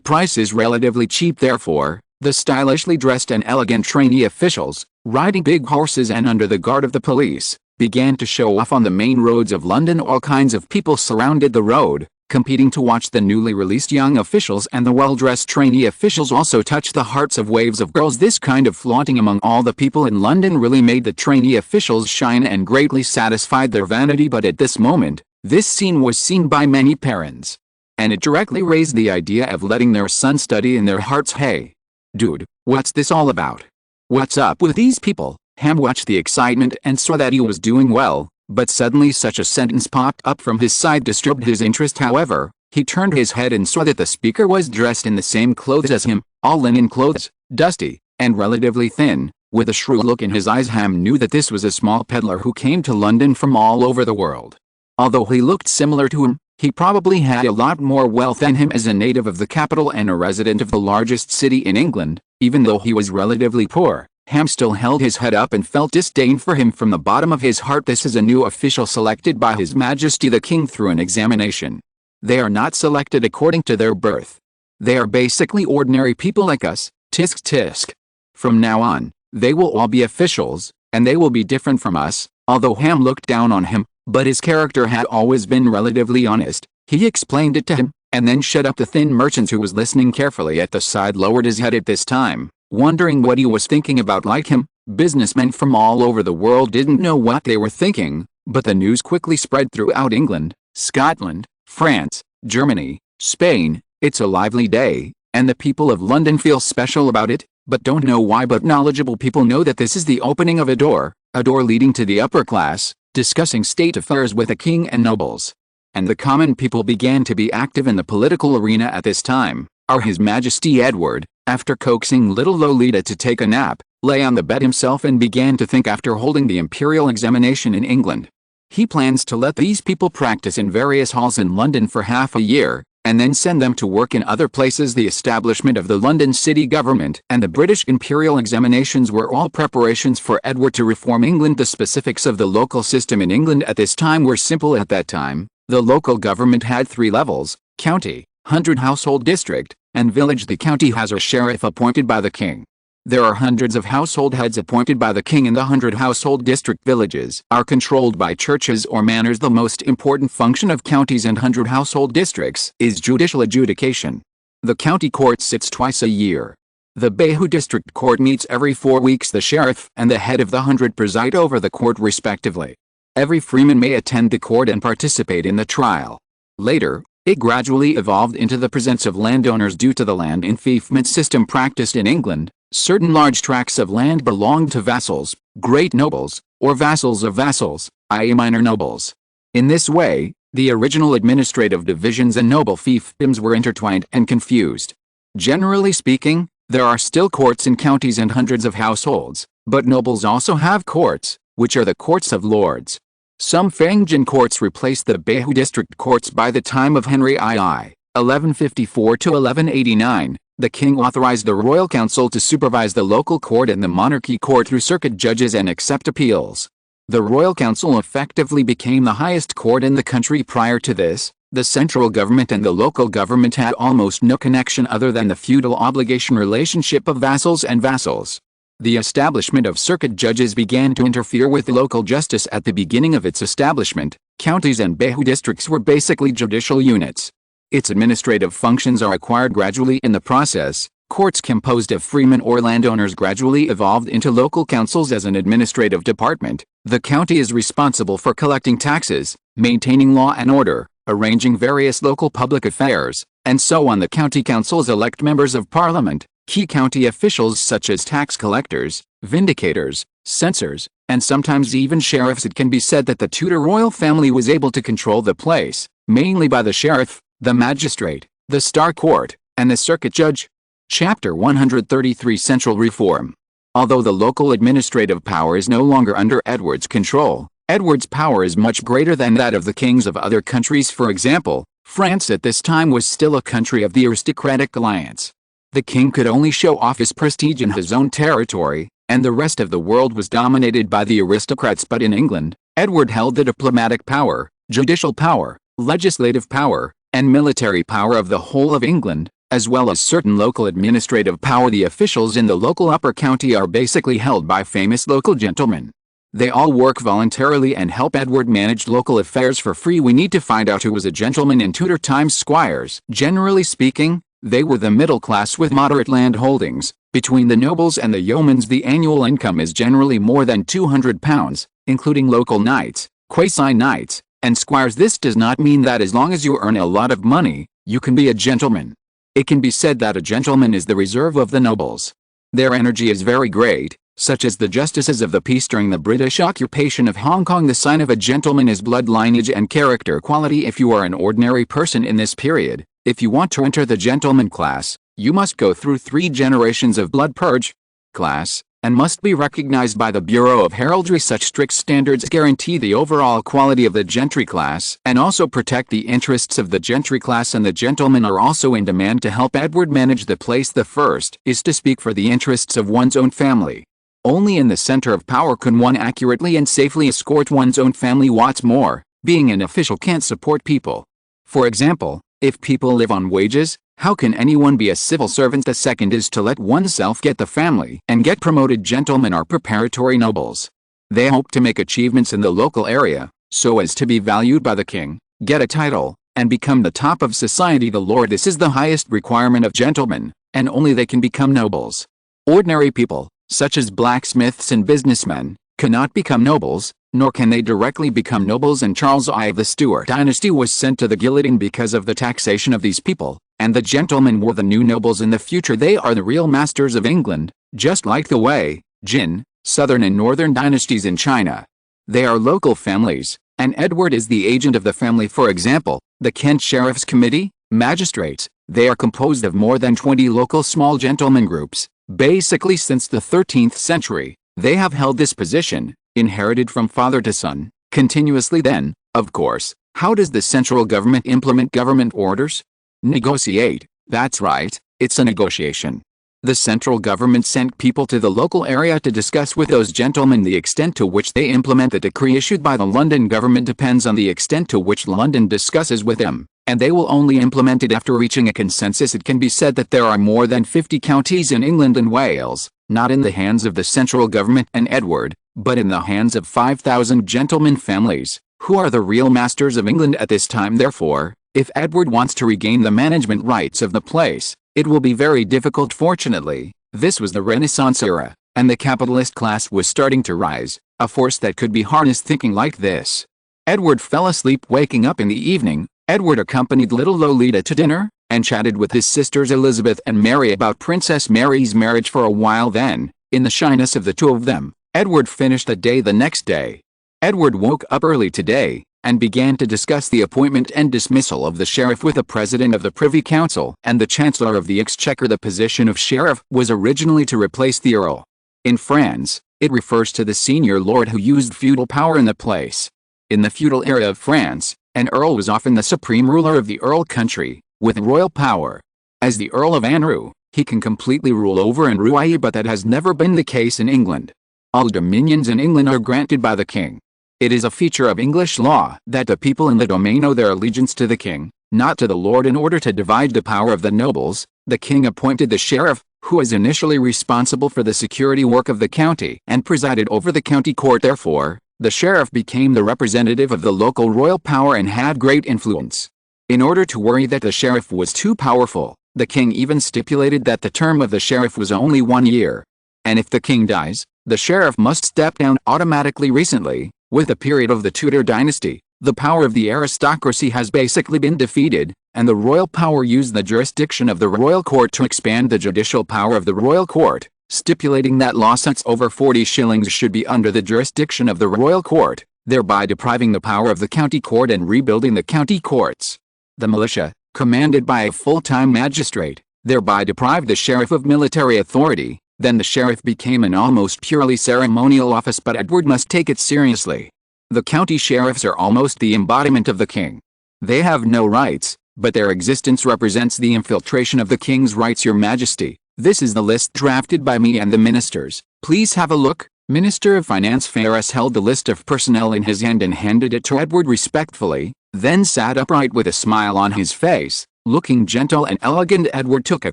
price is relatively cheap. Therefore, the stylishly dressed and elegant trainee officials, riding big horses and under the guard of the police, began to show off on the main roads of London. All kinds of people surrounded the road, competing to watch the newly released young officials, and the well-dressed trainee officials also touched the hearts of waves of girls. This kind of flaunting among all the people in London really made the trainee officials shine and greatly satisfied their vanity. But at this moment, this scene was seen by many parents, and it directly raised the idea of letting their son study in their hearts. Hey, dude, what's this all about? What's up with these people? Ham watched the excitement and saw that he was doing well, but suddenly such a sentence popped up from his side disturbed his interest. However, he turned his head and saw that the speaker was dressed in the same clothes as him, all linen clothes, dusty, and relatively thin. With a shrewd look in his eyes, Ham knew that this was a small peddler who came to London from all over the world. Although he looked similar to him, he probably had a lot more wealth than him. As a native of the capital and a resident of the largest city in England, even though he was relatively poor, Ham still held his head up and felt disdain for him from the bottom of his heart. This is a new official selected by His Majesty the King through an examination. They are not selected according to their birth. They are basically ordinary people like us, tisk tisk. From now on, they will all be officials, and they will be different from us. Although Ham looked down on him, but his character had always been relatively honest, he explained it to him, and then shut up. The thin merchant who was listening carefully at the side lowered his head at this time, wondering what he was thinking about. Like him, businessmen from all over the world didn't know what they were thinking, but the news quickly spread throughout England, Scotland, France, Germany, Spain. It's a lively day, and the people of London feel special about it, but don't know why. But knowledgeable people know that this is the opening of a door leading to the upper class, discussing state affairs with the king and nobles. And the common people began to be active in the political arena at this time. His Majesty Edward, after coaxing little Lolita to take a nap, lay on the bed himself and began to think. After holding the imperial examination in England, he plans to let these people practice in various halls in London for half a year, and then send them to work in other places. The establishment of the London city government and the British imperial examinations were all preparations for Edward to reform England. The specifics of the local system in England at this time were simple. At that time, the local government had 3 levels: county, hundred household district, and village. The county has a sheriff appointed by the king. There are hundreds of household heads appointed by the king, and the 100 household district villages are controlled by churches or manors. The most important function of counties and 100 household districts is judicial adjudication. The county court sits twice a year. The Bayhu District Court meets every 4 weeks. The sheriff and the head of the 100 preside over the court respectively. Every freeman may attend the court and participate in the trial. Later, it gradually evolved into the presence of landowners due to the land enfeoffment system practiced in England. Certain large tracts of land belonged to vassals, great nobles, or vassals of vassals, i.e. minor nobles. In this way, the original administrative divisions and noble fiefdoms were intertwined and confused. Generally speaking, there are still courts in counties and hundreds of households, but nobles also have courts, which are the courts of lords. Some Fengjian courts replaced the Bayhu district courts. By the time of Henry II, 1154 to 1189, the king authorized the royal council to supervise the local court and the monarchy court through circuit judges and accept appeals. The royal council effectively became the highest court in the country. Prior to this, the central government and the local government had almost no connection other than the feudal obligation relationship of vassals and vassals. The establishment of circuit judges began to interfere with local justice at the beginning of its establishment. Counties and Bayhu districts were basically judicial units. Its administrative functions are acquired gradually in the process. Courts composed of freemen or landowners gradually evolved into local councils as an administrative department. The county is responsible for collecting taxes, maintaining law and order, arranging various local public affairs, and so on. The county councils elect members of parliament, key county officials such as tax collectors, vindicators, censors, and sometimes even sheriffs. It can be said that the Tudor royal family was able to control the place, mainly by the sheriff, the magistrate, the Star Court, and the circuit judge. Chapter 133 Central Reform. Although the local administrative power is no longer under Edward's control, Edward's power is much greater than that of the kings of other countries. For example, France at this time was still a country of the aristocratic alliance. The king could only show off his prestige in his own territory, and the rest of the world was dominated by the aristocrats. But in England, Edward held the diplomatic power, judicial power, legislative power, and military power of the whole of England, as well as certain local administrative power. The officials in the local upper county are basically held by famous local gentlemen. They all work voluntarily and help Edward manage local affairs for free. We need to find out who was a gentleman in Tudor times. Squires. Generally speaking, they were the middle class with moderate land holdings. Between the nobles and the yeomans, the annual income is generally more than £200, including local knights, quasi-knights, and squires. This does not mean that as long as you earn a lot of money, you can be a gentleman. It can be said that a gentleman is the reserve of the nobles. Their energy is very great, such as the justices of the peace during the British occupation of Hong Kong. The sign of a gentleman is blood lineage and character quality. If you are an ordinary person in this period, if you want to enter the gentleman class, you must go through 3 generations of blood purge class, and must be recognized by the Bureau of Heraldry. Such strict standards guarantee the overall quality of the gentry class and also protect the interests of the gentry class, and the gentlemen are also in demand to help Edward manage the place. The first is to speak for the interests of one's own family. Only in the center of power can one accurately and safely escort one's own family. What's more, being an official can't support people. For example, if people live on wages, how can anyone be a civil servant? The second is to let oneself get the family and get promoted. Gentlemen are preparatory nobles. They hope to make achievements in the local area, so as to be valued by the king, get a title, and become the top of society. The lord. This is the highest requirement of gentlemen, and only they can become nobles. Ordinary people, such as blacksmiths and businessmen, cannot become nobles, nor can they directly become nobles. And Charles I of the Stuart dynasty was sent to the guillotine because of the taxation of these people, and the gentlemen were the new nobles in the future. They are the real masters of England, just like the Wei, Jin, southern and northern dynasties in China. They are local families, and Edward is the agent of the family. For example, the Kent Sheriff's Committee, magistrates, they are composed of more than 20 local small gentleman groups. Basically since the 13th century, they have held this position, inherited from father to son, continuously. Then, of course, how does the central government implement government orders? Negotiate. That's right, it's a negotiation. The central government sent people to the local area to discuss with those gentlemen. The extent to which they implement the decree issued by the London government depends on the extent to which London discusses with them, and they will only implement it after reaching a consensus. It can be said that there are more than 50 counties in England and Wales, not in the hands of the central government and Edward, but in the hands of 5,000 gentlemen families, who are the real masters of England at this time. Therefore, if Edward wants to regain the management rights of the place, it will be very difficult. Fortunately, this was the Renaissance era, and the capitalist class was starting to rise, a force that could be harnessed. Thinking like this, Edward fell asleep. Waking up in the evening, Edward accompanied little Lolita to dinner, and chatted with his sisters Elizabeth and Mary about Princess Mary's marriage for a while. Then, in the shyness of the two of them, Edward finished the day. The next day, Edward woke up early today, and began to discuss the appointment and dismissal of the sheriff with the president of the Privy Council and the Chancellor of the Exchequer. The position of sheriff was originally to replace the earl. In France, it refers to the senior lord who used feudal power in the place. In the feudal era of France, an earl was often the supreme ruler of the earl country, with royal power. As the Earl of Anjou, he can completely rule over Anjou, but that has never been the case in England. All dominions in England are granted by the king. It is a feature of English law that the people in the domain owe their allegiance to the king, not to the lord. In order to divide the power of the nobles, the king appointed the sheriff, who was initially responsible for the security work of the county and presided over the county court. Therefore, the sheriff became the representative of the local royal power and had great influence. In order to worry that the sheriff was too powerful, the king even stipulated that the term of the sheriff was only 1 year. And if the king dies, the sheriff must step down automatically. Recently, with the period of the Tudor dynasty, the power of the aristocracy has basically been defeated, and the royal power used the jurisdiction of the royal court to expand the judicial power of the royal court, stipulating that lawsuits over 40 shillings should be under the jurisdiction of the royal court, thereby depriving the power of the county court and rebuilding the county courts. The militia, commanded by a full-time magistrate, thereby deprived the sheriff of military authority. Then the sheriff became an almost purely ceremonial office, but Edward must take it seriously. The county sheriffs are almost the embodiment of the king. They have no rights, but their existence represents the infiltration of the king's rights. Your Majesty, this is the list drafted by me and the ministers. Please have a look. Minister of Finance Ferris held the list of personnel in his hand and handed it to Edward respectfully, then sat upright with a smile on his face, looking gentle and elegant. Edward took a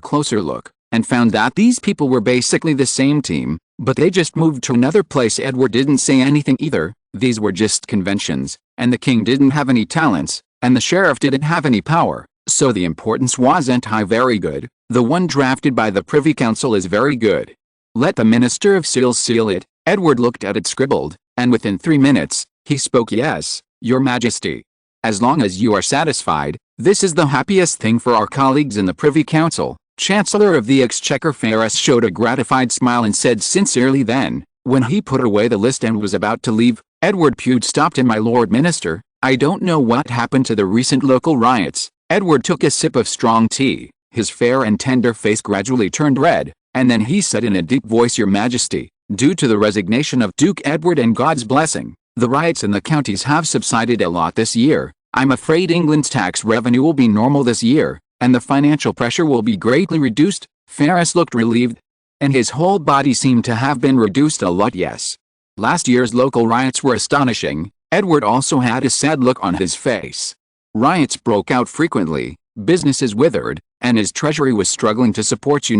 closer look, and found that these people were basically the same team, but they just moved to another place. Edward didn't say anything either. These were just conventions, and the king didn't have any talents, and the sheriff didn't have any power, so the importance wasn't high. Very good. The one drafted by the Privy Council is very good. Let the Minister of Seals seal it. Edward looked at it scribbled, and within 3 minutes, he spoke. Yes, Your Majesty. As long as you are satisfied, this is the happiest thing for our colleagues in the Privy Council. Chancellor of the Exchequer Ferris showed a gratified smile and said sincerely. Then, when he put away the list and was about to leave, Edward Pugh stopped him. My Lord Minister, I don't know what happened to the recent local riots. Edward took a sip of strong tea. His fair and tender face gradually turned red, and then he said in a deep voice, Your Majesty, due to the resignation of Duke Edward and God's blessing, the riots in the counties have subsided a lot this year. I'm afraid England's tax revenue will be normal this year, and the financial pressure will be greatly reduced. Ferris looked relieved, and his whole body seemed to have been reduced a lot. Yes. Last year's local riots were astonishing. Edward also had a sad look on his face. Riots broke out frequently, businesses withered, and his treasury was struggling to support. He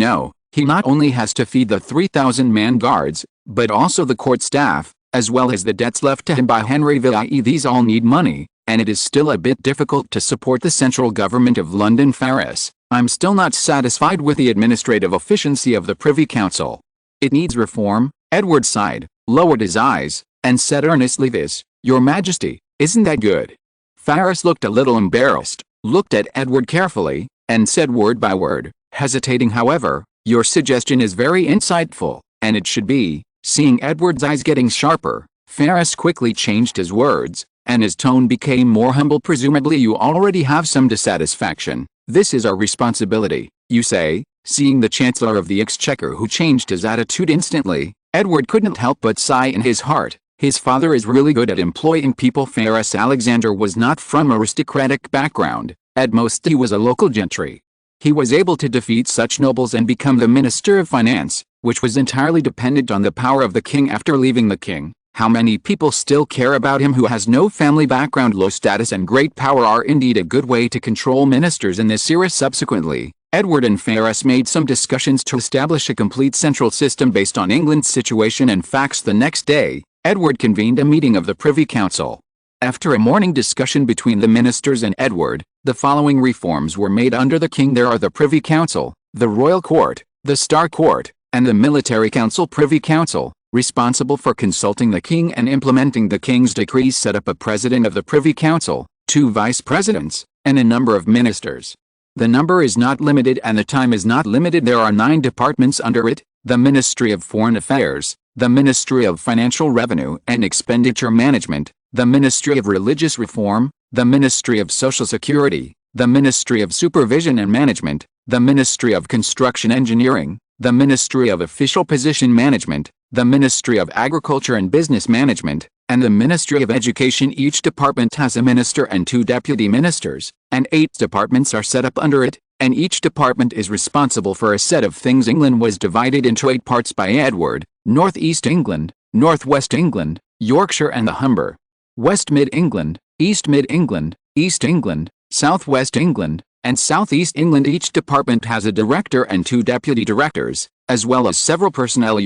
not only has to feed the 3,000-man guards, but also the court staff, as well as the debts left to him by Henry VIII. These all need money, and it is still a bit difficult to support the central government of London. Ferris, I'm still not satisfied with the administrative efficiency of the Privy Council. It needs reform. Edward sighed, lowered his eyes, and said earnestly, This, Your Majesty, isn't that good? Ferris looked a little embarrassed, looked at Edward carefully, and said word by word, hesitating. However, your suggestion is very insightful, and it should be. Seeing Edward's eyes getting sharper, Ferris quickly changed his words, and his tone became more humble. Presumably you already have some dissatisfaction. This is our responsibility, you say? Seeing the Chancellor of the Exchequer, who changed his attitude instantly, Edward couldn't help but sigh in his heart. His father is really good at employing people. Ferris Alexander was not from aristocratic background. At most he was a local gentry. He was able to defeat such nobles and become the Minister of Finance, which was entirely dependent on the power of the king. After leaving the king, How many people still care about him who has no family background? Low status and great power are indeed a good way to control ministers in this era. Subsequently, Edward and Ferrers made some discussions to establish a complete central system based on England's situation and facts. The next day, Edward convened a meeting of the Privy Council. After a morning discussion between the ministers and Edward, the following reforms were made under the king. There are the Privy Council, the Royal Court, the Star Court, and the Military Council. Privy Council, responsible for consulting the king and implementing the king's decrees, set up a president of the Privy Council, 2 vice presidents, and a number of ministers. The number is not limited and the time is not limited. There are 9 departments under it: the Ministry of Foreign Affairs, the Ministry of Financial Revenue and Expenditure Management, the Ministry of Religious Reform, the Ministry of Social Security, the Ministry of Supervision and Management, the Ministry of Construction Engineering, the Ministry of Official Position Management, the Ministry of Agriculture and Business Management, and the Ministry of Education. Each department has a minister and 2 deputy ministers, and 8 departments are set up under it, and each department is responsible for a set of things. England was divided into 8 parts by Edward: North East England, North West England, Yorkshire and the Humber; West Mid England, East Mid England, East England, South West England, and South East England. Each department has a director and 2 deputy directors, as well as several personnel.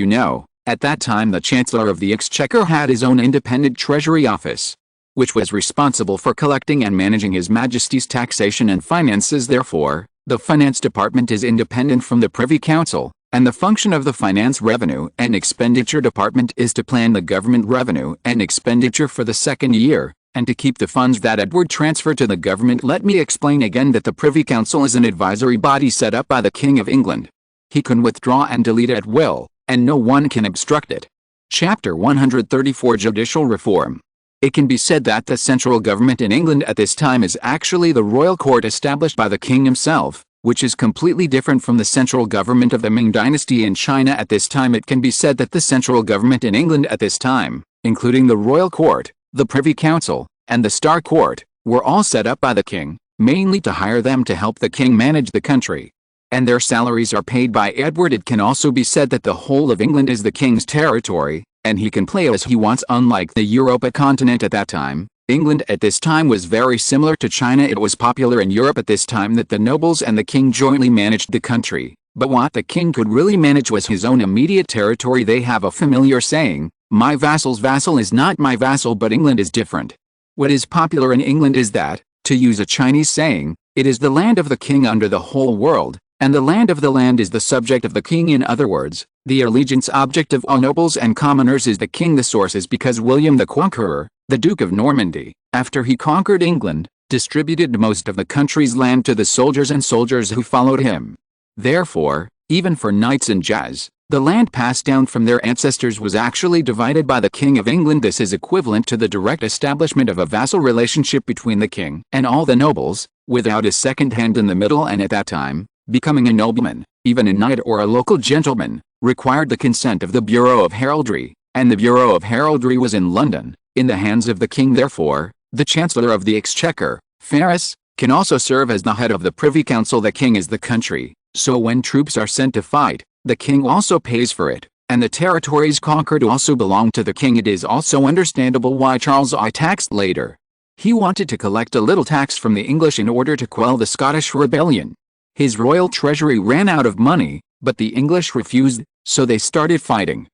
At that time the Chancellor of the Exchequer had his own independent Treasury Office, which was responsible for collecting and managing His Majesty's taxation and finances. Therefore, the Finance Department is independent from the Privy Council, and the function of the Finance, Revenue and Expenditure Department is to plan the government revenue and expenditure for the second year, and to keep the funds that Edward transferred to the government. Let me explain again that the Privy Council is an advisory body set up by the King of England. He can withdraw and delete at will, and no one can obstruct it. Chapter 134: Judicial Reform. It can be said that the central government in England at this time is actually the royal court established by the king himself, which is completely different from the central government of the Ming dynasty in China. At this time it can be said that the central government in England at this time, including the royal court, the Privy Council, and the Star Court, were all set up by the king, mainly to hire them to help the king manage the country. And their salaries are paid by Edward. It can also be said that the whole of England is the king's territory, and he can play as he wants. Unlike the Europa continent at that time, England at this time was very similar to China. It was popular in Europe at this time that the nobles and the king jointly managed the country, but what the king could really manage was his own immediate territory. They have a familiar saying: "My vassal's vassal is not my vassal." But England is different. What is popular in England is that, to use a Chinese saying, it is the land of the king under the whole world, and the land of the land is the subject of the king. In other words, the allegiance object of all nobles and commoners is the king. The source is because William the Conqueror, the Duke of Normandy, after he conquered England, distributed most of the country's land to the soldiers and soldiers who followed him. Therefore, even for knights and jazz, the land passed down from their ancestors was actually divided by the King of England. This is equivalent to the direct establishment of a vassal relationship between the king and all the nobles, without a second hand in the middle. And at that time, becoming a nobleman, even a knight or a local gentleman, required the consent of the Bureau of Heraldry, and the Bureau of Heraldry was in London, in the hands of the king. Therefore, the Chancellor of the Exchequer, Ferrers, can also serve as the head of the Privy Council. The king is the country, so when troops are sent to fight, the king also pays for it, and the territories conquered also belong to the king. It is also understandable why Charles I taxed later. He wanted to collect a little tax from the English in order to quell the Scottish rebellion. His royal treasury ran out of money, but the English refused, so they started fighting.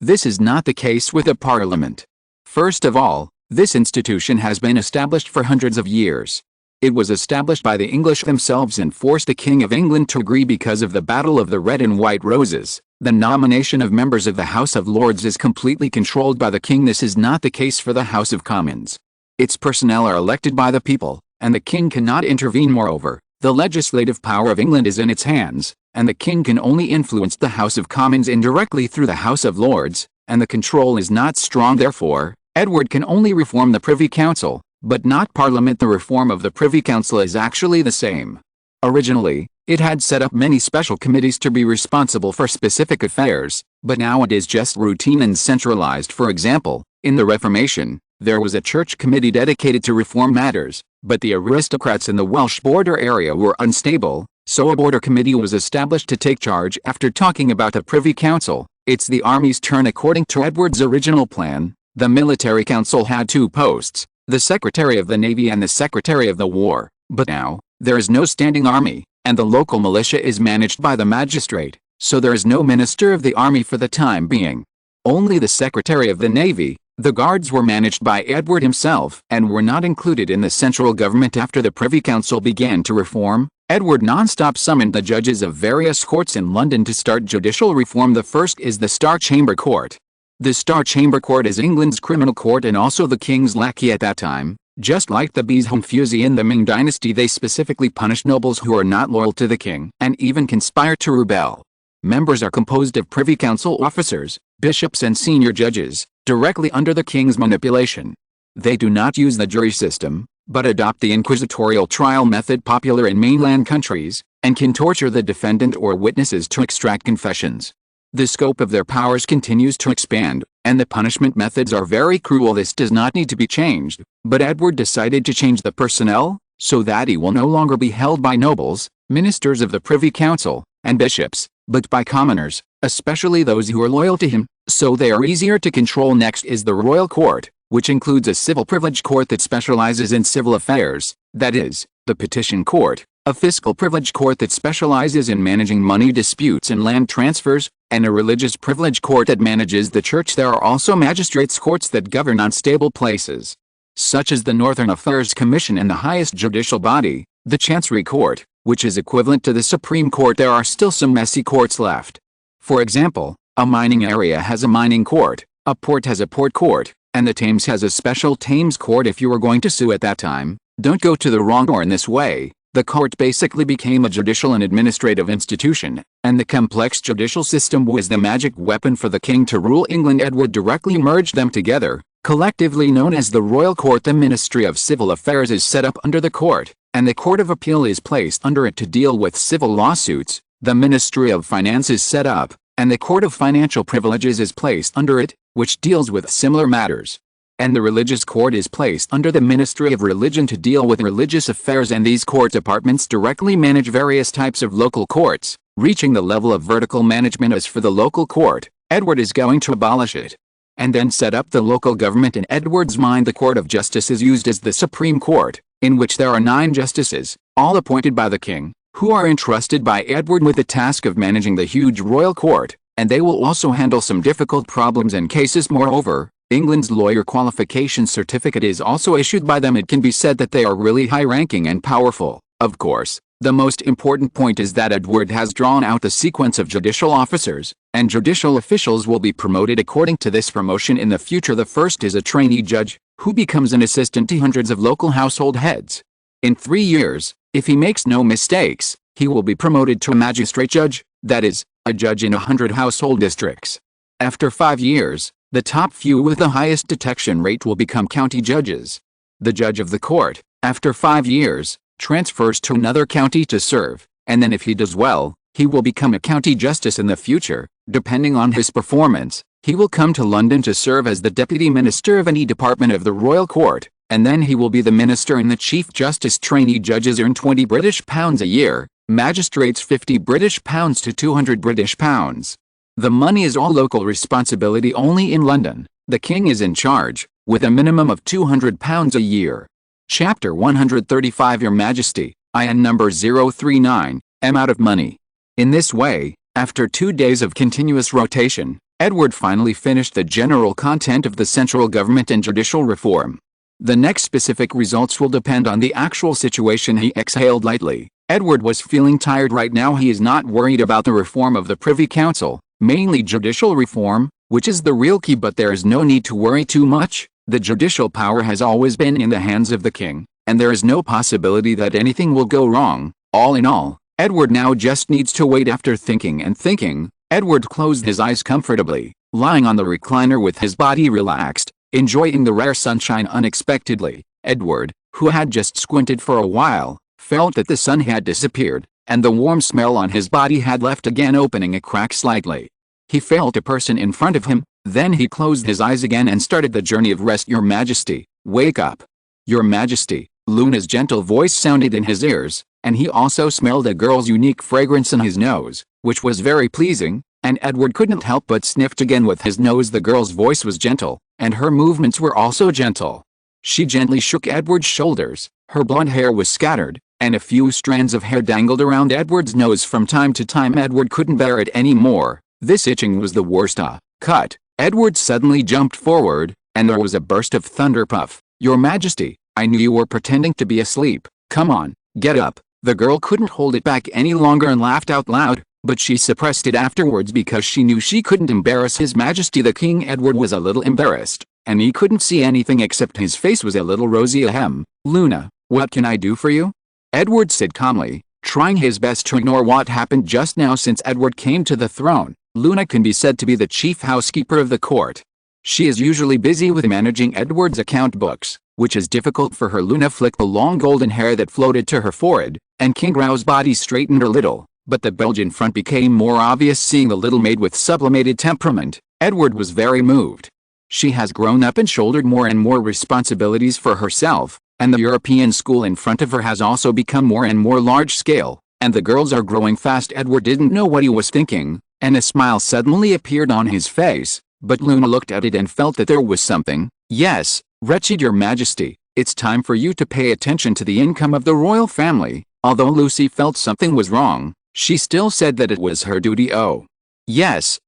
This is not the case with a parliament. First of all, this institution has been established for hundreds of years. It was established by the English themselves and forced the King of England to agree because of the Battle of the Red and White Roses. The nomination of members of the House of Lords is completely controlled by the king. This is not the case for the House of Commons. Its personnel are elected by the people, and the king cannot intervene. Moreover, the legislative power of England is in its hands, and the king can only influence the House of Commons indirectly through the House of Lords, and the control is not strong. Therefore, Edward can only reform the Privy Council, but not Parliament. The reform of the Privy Council is actually the same. Originally, it had set up many special committees to be responsible for specific affairs, but now it is just routine and centralized. For example, in the Reformation, there was a church committee dedicated to reform matters, but the aristocrats in the Welsh border area were unstable, so a border committee was established to take charge. After talking about the Privy Council, It's the army's turn. According to Edward's original plan, the military council had two posts, the Secretary of the Navy and the Secretary of the War, but now, there is no standing army, and the local militia is managed by the magistrate, so there is no minister of the army for the time being. Only the Secretary of the Navy. The guards were managed by Edward himself and were not included in the central government. After the Privy Council began to reform, Edward non-stop summoned the judges of various courts in London to start judicial reform. The first is the Star Chamber Court. The Star Chamber Court is England's criminal court and also the king's lackey at that time. Just like the Bees-Humfusi in the Ming dynasty, they specifically punish nobles who are not loyal to the king and even conspire to rebel. Members are composed of Privy Council officers, bishops and senior judges, directly under the king's manipulation. They do not use the jury system, but adopt the inquisitorial trial method popular in mainland countries, and can torture the defendant or witnesses to extract confessions. The scope of their powers continues to expand, and the punishment methods are very cruel. This does not need to be changed, but Edward decided to change the personnel, so that he will no longer be held by nobles, ministers of the Privy Council, and bishops, but by commoners, especially those who are loyal to him, so they are easier to control. Next is the Royal Court, which includes a civil privilege court that specializes in civil affairs, that is, the petition court, a fiscal privilege court that specializes in managing money disputes and land transfers, and a religious privilege court that manages the church. There are also magistrates' courts that govern unstable places, such as the Northern Affairs Commission, and the highest judicial body, the Chancery Court, which is equivalent to the Supreme Court. There are still some messy courts left. For example, a mining area has a mining court, a port has a port court, and the Thames has a special Thames court. If you were going to sue at that time, don't go to the wrong door. In this way, the court basically became a judicial and administrative institution, and the complex judicial system was the magic weapon for the king to rule England. Edward directly merged them together, collectively known as the Royal Court. The Ministry of Civil Affairs is set up under the court, and the Court of Appeal is placed under it to deal with civil lawsuits. The Ministry of Finance is set up, and the Court of Financial Privileges is placed under it, which deals with similar matters. And the Religious Court is placed under the Ministry of Religion to deal with religious affairs, and these court departments directly manage various types of local courts, reaching the level of vertical management. As for the local court, Edward is going to abolish it, and then set up the local government. In Edward's mind, the Court of Justice is used as the Supreme Court, in which there are 9 justices, all appointed by the king, who are entrusted by Edward with the task of managing the huge royal court, and they will also handle some difficult problems and cases. Moreover, England's lawyer qualification certificate is also issued by them. It can be said that they are really high-ranking and powerful. Of course, the most important point is that Edward has drawn out the sequence of judicial officers, and judicial officials will be promoted according to this promotion in the future. The first is a trainee judge, who becomes an assistant to hundreds of local household heads. In 3 years, if he makes no mistakes, he will be promoted to a magistrate judge, that is, a judge in 100 household districts. After 5 years, the top few with the highest detection rate will become county judges. The judge of the court, after 5 years, transfers to another county to serve, and then if he does well, he will become a county justice in the future. Depending on his performance, he will come to London to serve as the deputy minister of any department of the royal court, and then he will be the minister and the chief justice. Trainee judges earn £20 a year, magistrates £50 to £200. The money is all local responsibility. Only in London, the king is in charge, with a minimum of £200 a year. Chapter 135. Your Majesty, IN number 039, am out of money. In this way, after 2 days of continuous rotation, Edward finally finished the general content of the central government and judicial reform. The next specific results will depend on the actual situation. He exhaled lightly. Edward was feeling tired right now. He is not worried about the reform of the Privy Council, mainly judicial reform, which is the real key, but there is no need to worry too much. The judicial power has always been in the hands of the king, and there is no possibility that anything will go wrong. All in all, Edward now just needs to wait. After thinking and thinking, Edward closed his eyes comfortably, lying on the recliner with his body relaxed, enjoying the rare sunshine. Unexpectedly, Edward, who had just squinted for a while, felt that the sun had disappeared, and the warm smell on his body had left again, opening a crack slightly. He felt a person in front of him, then he closed his eyes again and started the journey of rest. Your Majesty, wake up. Your Majesty, Luna's gentle voice sounded in his ears, and he also smelled a girl's unique fragrance in his nose, which was very pleasing. and Edward couldn't help but sniffed again with his nose. The girl's voice was gentle, and her movements were also gentle. She gently shook Edward's shoulders, her blonde hair was scattered, and a few strands of hair dangled around Edward's nose from time to time. Edward couldn't bear it anymore. This itching was the worst. Cut. Edward suddenly jumped forward, and there was a burst of thunder. Puff. Your Majesty, I knew you were pretending to be asleep. Come on, get up. The girl couldn't hold it back any longer and laughed out loud, but she suppressed it afterwards because she knew she couldn't embarrass His Majesty the King. Edward was a little embarrassed, and he couldn't see anything except his face was a little rosy. Ahem. Luna, what can I do for you? Edward said calmly, trying his best to ignore what happened just now. Since Edward came to the throne, Luna can be said to be the chief housekeeper of the court. She is usually busy with managing Edward's account books, which is difficult for her. Luna flicked the long golden hair that floated to her forehead, and King Rao's body straightened a little, but the bulge in front became more obvious. Seeing the little maid with sublimated temperament, Edward was very moved. She has grown up and shouldered more and more responsibilities for herself, and the European school in front of her has also become more and more large-scale, and the girls are growing fast. Edward didn't know what he was thinking, and a smile suddenly appeared on his face, but Luna looked at it and felt that there was something. Yes, wretched Your Majesty, it's time for you to pay attention to the income of the royal family. Although Lucy felt something was wrong, she still said that it was her duty. Oh. Yes,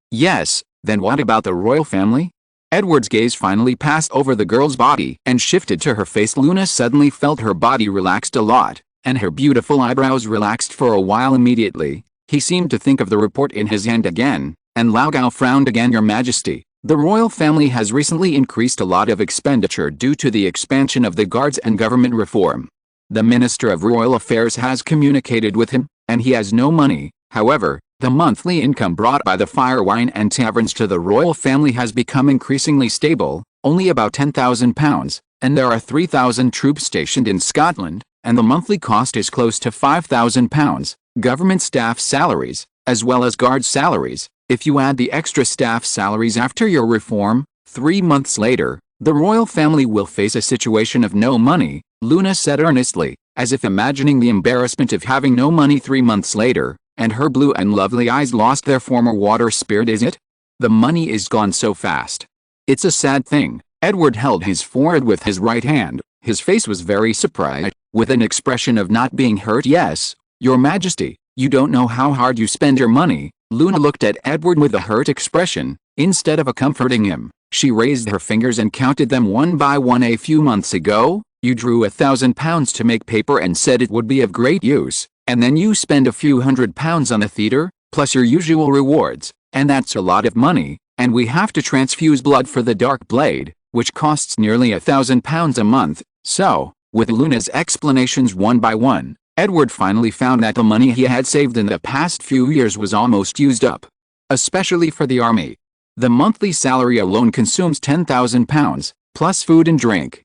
then what about the royal family? Edward's gaze finally passed over the girl's body and shifted to her face. Luna suddenly felt her body relaxed a lot, and her beautiful eyebrows relaxed for a while. Immediately, he seemed to think of the report in his hand again, and Lao Gao frowned again. Your Majesty, the royal family has recently increased a lot of expenditure due to the expansion of the guards and government reform. The Minister of Royal Affairs has communicated with him, and he has no money. However, the monthly income brought by the fire wine and taverns to the royal family has become increasingly stable, only about £10,000, and there are 3,000 troops stationed in Scotland, and the monthly cost is close to £5,000, government staff salaries, as well as guard salaries. If you add the extra staff salaries after your reform, 3 months later, the royal family will face a situation of no money, Luna said earnestly, as if imagining the embarrassment of having no money 3 months later, and her blue and lovely eyes lost their former water spirit. Is it? The money is gone so fast. It's a sad thing. Edward held his forehead with his right hand. His face was very surprised, with an expression of not being hurt. Yes, Your Majesty, you don't know how hard you spend your money. Luna looked at Edward with a hurt expression. Instead of comforting him, she raised her fingers and counted them one by one. A few months ago, you drew £1,000 to make paper and said it would be of great use, and then you spend a few £100s on the theater, plus your usual rewards, and that's a lot of money, and we have to transfuse blood for the Dark Blade, which costs nearly £1,000 a month. So, with Luna's explanations one by one, Edward finally found that the money he had saved in the past few years was almost used up. Especially for the army. The monthly salary alone consumes £10,000, plus food and drink,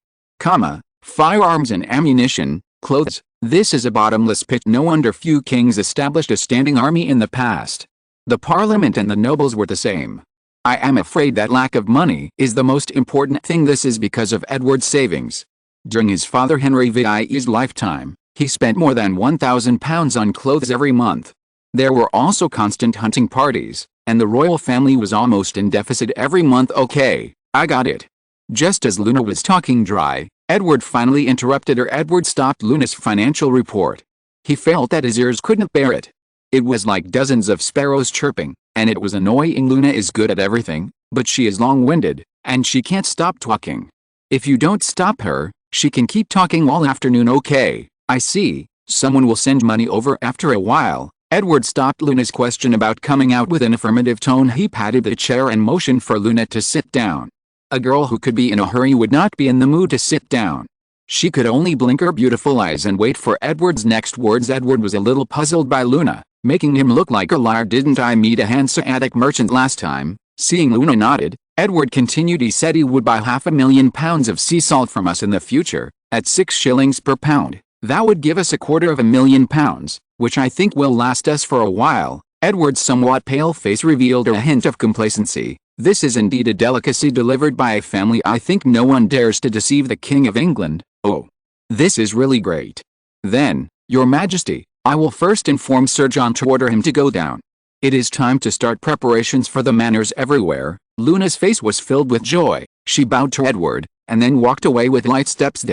firearms and ammunition, clothes. This is a bottomless pit. No wonder few kings established a standing army in the past. The parliament and the nobles were the same. I am afraid that lack of money is the most important thing. This is because of Edward's savings. During his father Henry VIII's lifetime, he spent more than £1,000 on clothes every month. There were also constant hunting parties, and the royal family was almost in deficit every month. Okay, I got it. Just as Luna was talking dry, Edward finally interrupted her. Edward stopped Luna's financial report. He felt that his ears couldn't bear it. It was like dozens of sparrows chirping, and it was annoying. Luna is good at everything, but she is long-winded, and she can't stop talking. If you don't stop her, she can keep talking all afternoon. Okay, I see, someone will send money over after a while. Edward stopped Luna's question about coming out with an affirmative tone. He patted the chair and motioned for Luna to sit down. A girl who could be in a hurry would not be in the mood to sit down. She could only blink her beautiful eyes and wait for Edward's next words. Edward was a little puzzled by Luna, making him look like a liar. Didn't I meet a Hanseatic merchant last time? Seeing Luna nodded, Edward continued. He said he would buy £500,000 of sea salt from us in the future, at 6 shillings per pound. That would give us £250,000, which I think will last us for a while. Edward's somewhat pale face revealed a hint of complacency. This is indeed a delicacy delivered by a family. I think no one dares to deceive the King of England. Oh, this is really great. Then, Your Majesty, I will first inform Sir John to order him to go down. It is time to start preparations for the manners everywhere." Luna's face was filled with joy. She bowed to Edward, and then walked away with light steps.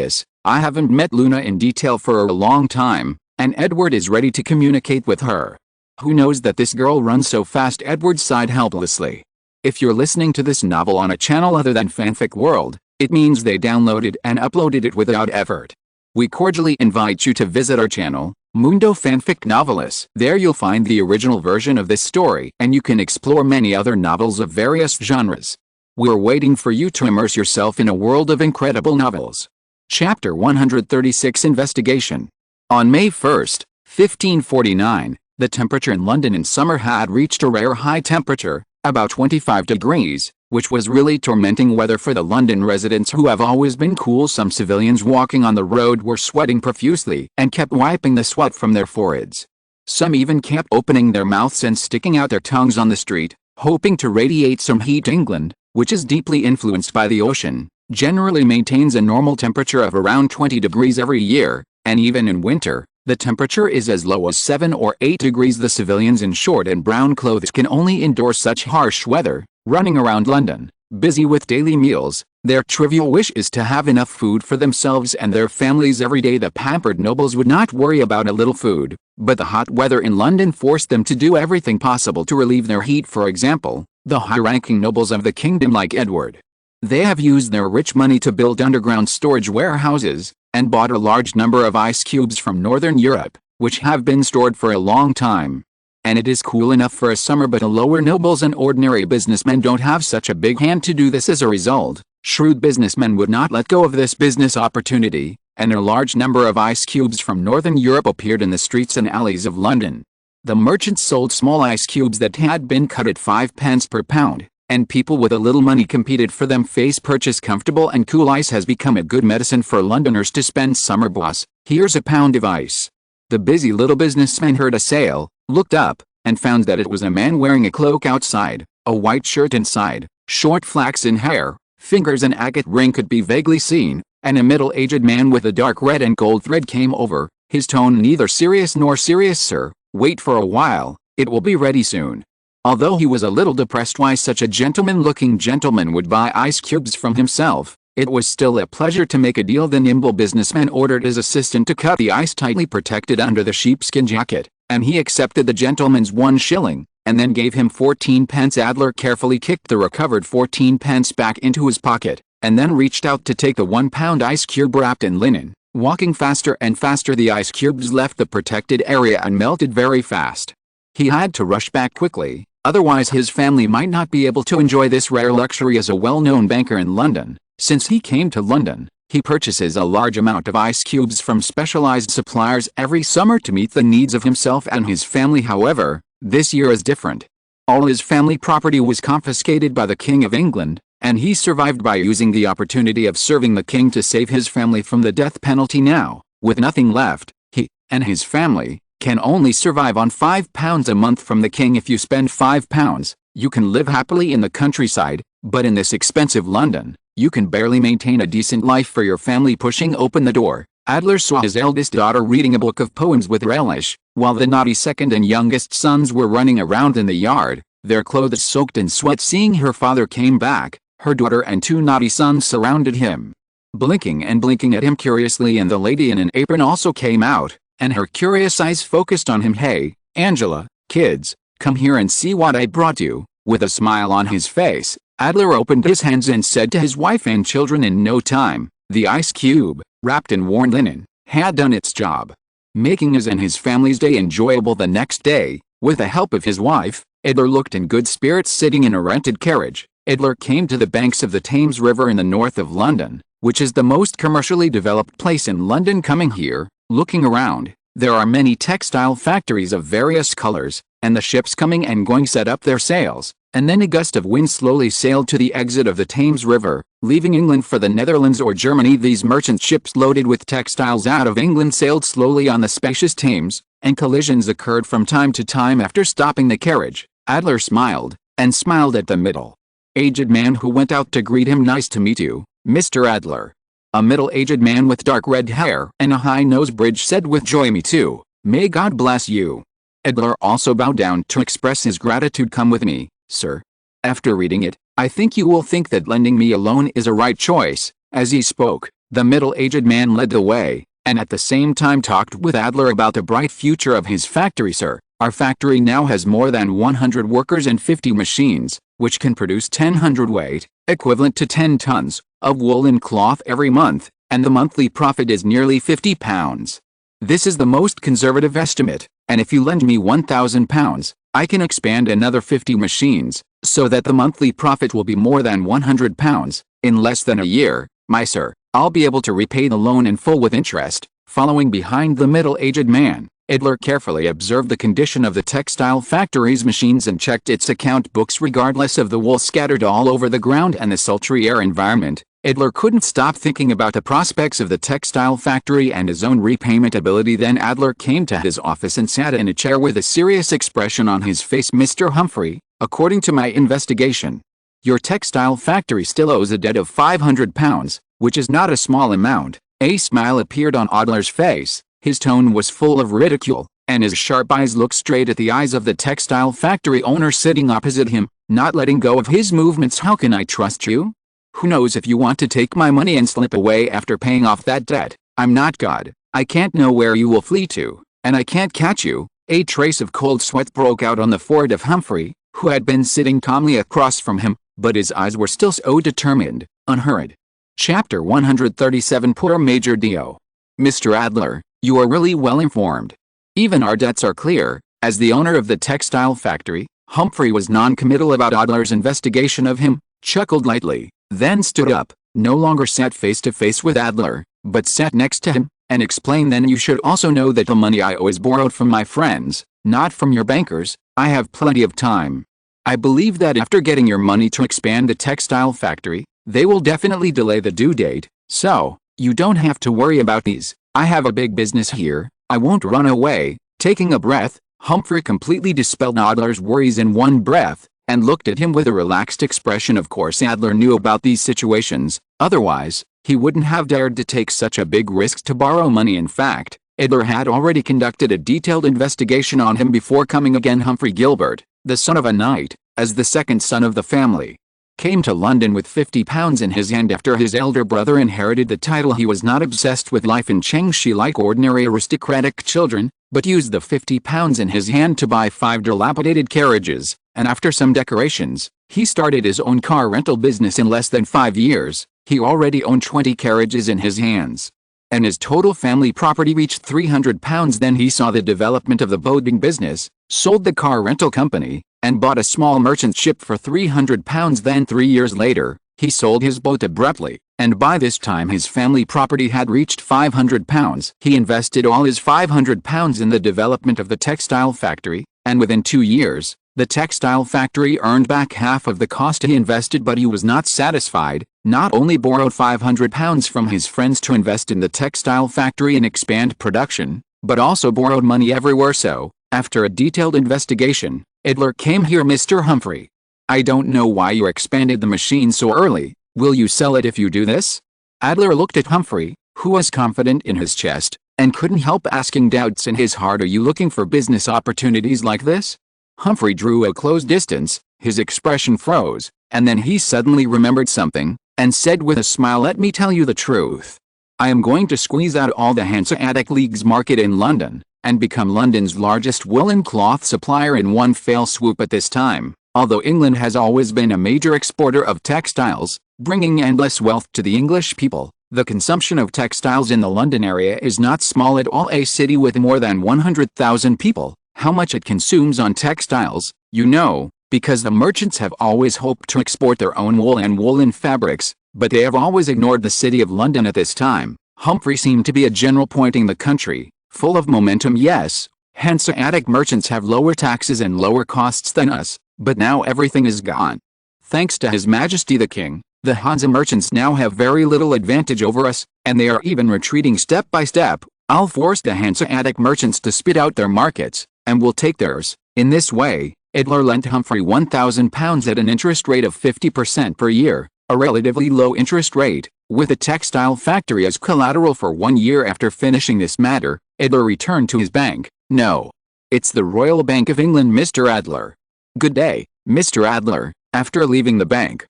I haven't met Luna in detail for a long time, and Edward is ready to communicate with her. Who knows that this girl runs so fast?" Edward sighed helplessly. If you're listening to this novel on a channel other than Fanfic World, it means they downloaded and uploaded it without effort. We cordially invite you to visit our channel, Mundo Fanfic Novelists. There you'll find the original version of this story, and you can explore many other novels of various genres. We're waiting for you to immerse yourself in a world of incredible novels. Chapter 136 Investigation. On May 1, 1549, the temperature in London in summer had reached a rare high temperature, about 25 degrees, which was really tormenting weather for the London residents who have always been cool. Some civilians walking on the road were sweating profusely and kept wiping the sweat from their foreheads. Some even kept opening their mouths and sticking out their tongues on the street, hoping to radiate some heat. England, which is deeply influenced by the ocean, generally maintains a normal temperature of around 20 degrees every year, and even in winter, the temperature is as low as 7 or 8 degrees. The civilians in short and brown clothes can only endure such harsh weather, running around London, busy with daily meals. Their trivial wish is to have enough food for themselves and their families every day. The pampered nobles would not worry about a little food, but the hot weather in London forced them to do everything possible to relieve their heat. For example, the high-ranking nobles of the kingdom like Edward. They have used their rich money to build underground storage warehouses, and bought a large number of ice cubes from northern Europe, which have been stored for a long time. And it is cool enough for a summer, but the lower nobles and ordinary businessmen don't have such a big hand to do this. As a result, shrewd businessmen would not let go of this business opportunity, and a large number of ice cubes from northern Europe appeared in the streets and alleys of London. The merchants sold small ice cubes that had been cut at 5 pence per pound, and people with a little money competed for them. Purchase comfortable and cool ice has become a good medicine for Londoners to spend summer. Boss, here's a pound of ice. The busy little businessman heard a sail, looked up, and found that it was a man wearing a cloak outside, a white shirt inside, short flaxen hair, fingers and agate ring could be vaguely seen, and a middle-aged man with a dark red and gold thread came over, his tone neither serious nor serious. "Sir, wait for a while, it will be ready soon." Although he was a little depressed why such a gentleman-looking gentleman would buy ice cubes from himself, it was still a pleasure to make a deal. The nimble businessman ordered his assistant to cut the ice tightly protected under the sheepskin jacket, and he accepted the gentleman's 1 shilling, and then gave him 14 pence. Adler carefully kicked the recovered 14 pence back into his pocket, and then reached out to take the 1-pound ice cube wrapped in linen. Walking faster and faster, the ice cubes left the protected area and melted very fast. He had to rush back quickly, otherwise his family might not be able to enjoy this rare luxury. As a well-known banker in London, since he came to London, he purchases a large amount of ice cubes from specialized suppliers every summer to meet the needs of himself and his family. However, this year is different. All his family property was confiscated by the King of England, and he survived by using the opportunity of serving the king to save his family from the death penalty. Now, with nothing left, he and his family can only survive on £5 a month from the king. If you spend £5, you can live happily in the countryside, but in this expensive London, you can barely maintain a decent life for your family. Pushing open the door, Adler saw his eldest daughter reading a book of poems with relish, while the naughty second and youngest sons were running around in the yard, their clothes soaked in sweat. Seeing her father came back, her daughter and 2 naughty sons surrounded him, blinking and blinking at him curiously, and the lady in an apron also came out, and her curious eyes focused on him. "Hey, Angela, kids, come here and see what I brought you." With a smile on his face, Adler opened his hands and said to his wife and children in no time, the ice cube, wrapped in worn linen, had done its job, making his and his family's day enjoyable. The next day, with the help of his wife, Adler looked in good spirits. Sitting in a rented carriage, Adler came to the banks of the Thames River in the north of London, which is the most commercially developed place in London. Coming here, looking around, there are many textile factories of various colors, and the ships coming and going set up their sails, and then a gust of wind slowly sailed to the exit of the Thames River, leaving England for the Netherlands or Germany. These merchant ships loaded with textiles out of England sailed slowly on the spacious Thames, and collisions occurred from time to time. After stopping the carriage, Adler smiled, and smiled at the middle-aged man who went out to greet him. "Nice to meet you, Mr. Adler." A middle-aged man with dark red hair and a high nose bridge said with joy, "Me too, may God bless you." Edler also bowed down to express his gratitude. "Come with me, sir. After reading it, I think you will think that lending me a loan is a right choice." As he spoke, the middle-aged man led the way, and at the same time talked with Adler about the bright future of his factory. "Sir, our factory now has more than 100 workers and 50 machines, which can produce 10 hundredweight, equivalent to 10 tons, of woolen cloth every month, and the monthly profit is nearly £50. This is the most conservative estimate, and if you lend me £1,000, I can expand another 50 machines, so that the monthly profit will be more than £100. In less than a year, my sir, I'll be able to repay the loan in full with interest." Following behind the middle-aged man, Edler carefully observed the condition of the textile factory's machines and checked its account books. Regardless of the wool scattered all over the ground and the sultry air environment, Edler couldn't stop thinking about the prospects of the textile factory and his own repayment ability. Then Adler came to his office and sat in a chair with a serious expression on his face. "Mr. Humphrey, according to my investigation, your textile factory still owes a debt of £500, which is not a small amount." A smile appeared on Adler's face. His tone was full of ridicule, and his sharp eyes looked straight at the eyes of the textile factory owner sitting opposite him, not letting go of his movements. "How can I trust you? Who knows if you want to take my money and slip away after paying off that debt? I'm not God. I can't know where you will flee to, and I can't catch you." A trace of cold sweat broke out on the forehead of Humphrey, who had been sitting calmly across from him, but his eyes were still so determined, unhurried. Chapter 137. Poor Major Dio. "Mr. Adler, you are really well informed. Even our debts are clear." As the owner of the textile factory, Humphrey was non-committal about Adler's investigation of him, chuckled lightly, then stood up, no longer sat face to face with Adler, but sat next to him, and explained. "Then you should also know that the money I owe is borrowed from my friends, not from your bankers. I have plenty of time. I believe that after getting your money to expand the textile factory, they will definitely delay the due date, so you don't have to worry about these. I have a big business here. I won't run away." Taking a breath, Humphrey completely dispelled Adler's worries in one breath, and looked at him with a relaxed expression. Of course Adler knew about these situations, otherwise, he wouldn't have dared to take such a big risk to borrow money. In fact, Adler had already conducted a detailed investigation on him before coming. Again, Humphrey Gilbert, the son of a knight, as the second son of the family, came to London with £50 in his hand after his elder brother inherited the title. He was not obsessed with life in Chengshi like ordinary aristocratic children, but used the £50 in his hand to buy 5 dilapidated carriages, and after some decorations, he started his own car rental business. In less than 5 years, he already owned 20 carriages in his hands, and his total family property reached £300. Then he saw the development of the boating business, sold the car rental company, and bought a small merchant ship for £300. Then 3 years later, he sold his boat abruptly, and by this time his family property had reached £500. He invested all his £500 in the development of the textile factory, and within 2 years, the textile factory earned back half of the cost he invested. But he was not satisfied, not only borrowed £500 from his friends to invest in the textile factory and expand production, but also borrowed money everywhere. So, after a detailed investigation, Edler came here. "Mr. Humphrey, I don't know why you expanded the machine so early. Will you sell it if you do this?" Adler looked at Humphrey, who was confident in his chest, and couldn't help asking doubts in his heart. "Are you looking for business opportunities like this?" Humphrey drew a close distance, his expression froze, and then he suddenly remembered something, and said with a smile, "Let me tell you the truth. I am going to squeeze out all the Hanseatic League's market in London, and become London's largest woolen cloth supplier in one fell swoop." At this time, although England has always been a major exporter of textiles, bringing endless wealth to the English people, the consumption of textiles in the London area is not small at all. A city with more than 100,000 people, how much it consumes on textiles, you know, because the merchants have always hoped to export their own wool and woolen fabrics, but they have always ignored the city of London. At this time, Humphrey seemed to be a general pointing the country, full of momentum. "Yes, Hanseatic merchants have lower taxes and lower costs than us, but now everything is gone. Thanks to His Majesty the King, the Hansa merchants now have very little advantage over us, and they are even retreating step by step. I'll force the Hanseatic merchants to spit out their markets, and we'll take theirs." In this way, Edler lent Humphrey £1,000 at an interest rate of 50% per year, a relatively low interest rate, with a textile factory as collateral. For 1 year after finishing this matter, Edler returned to his bank. "No. It's the Royal Bank of England, Mr. Adler. Good day, Mr. Adler. After leaving the bank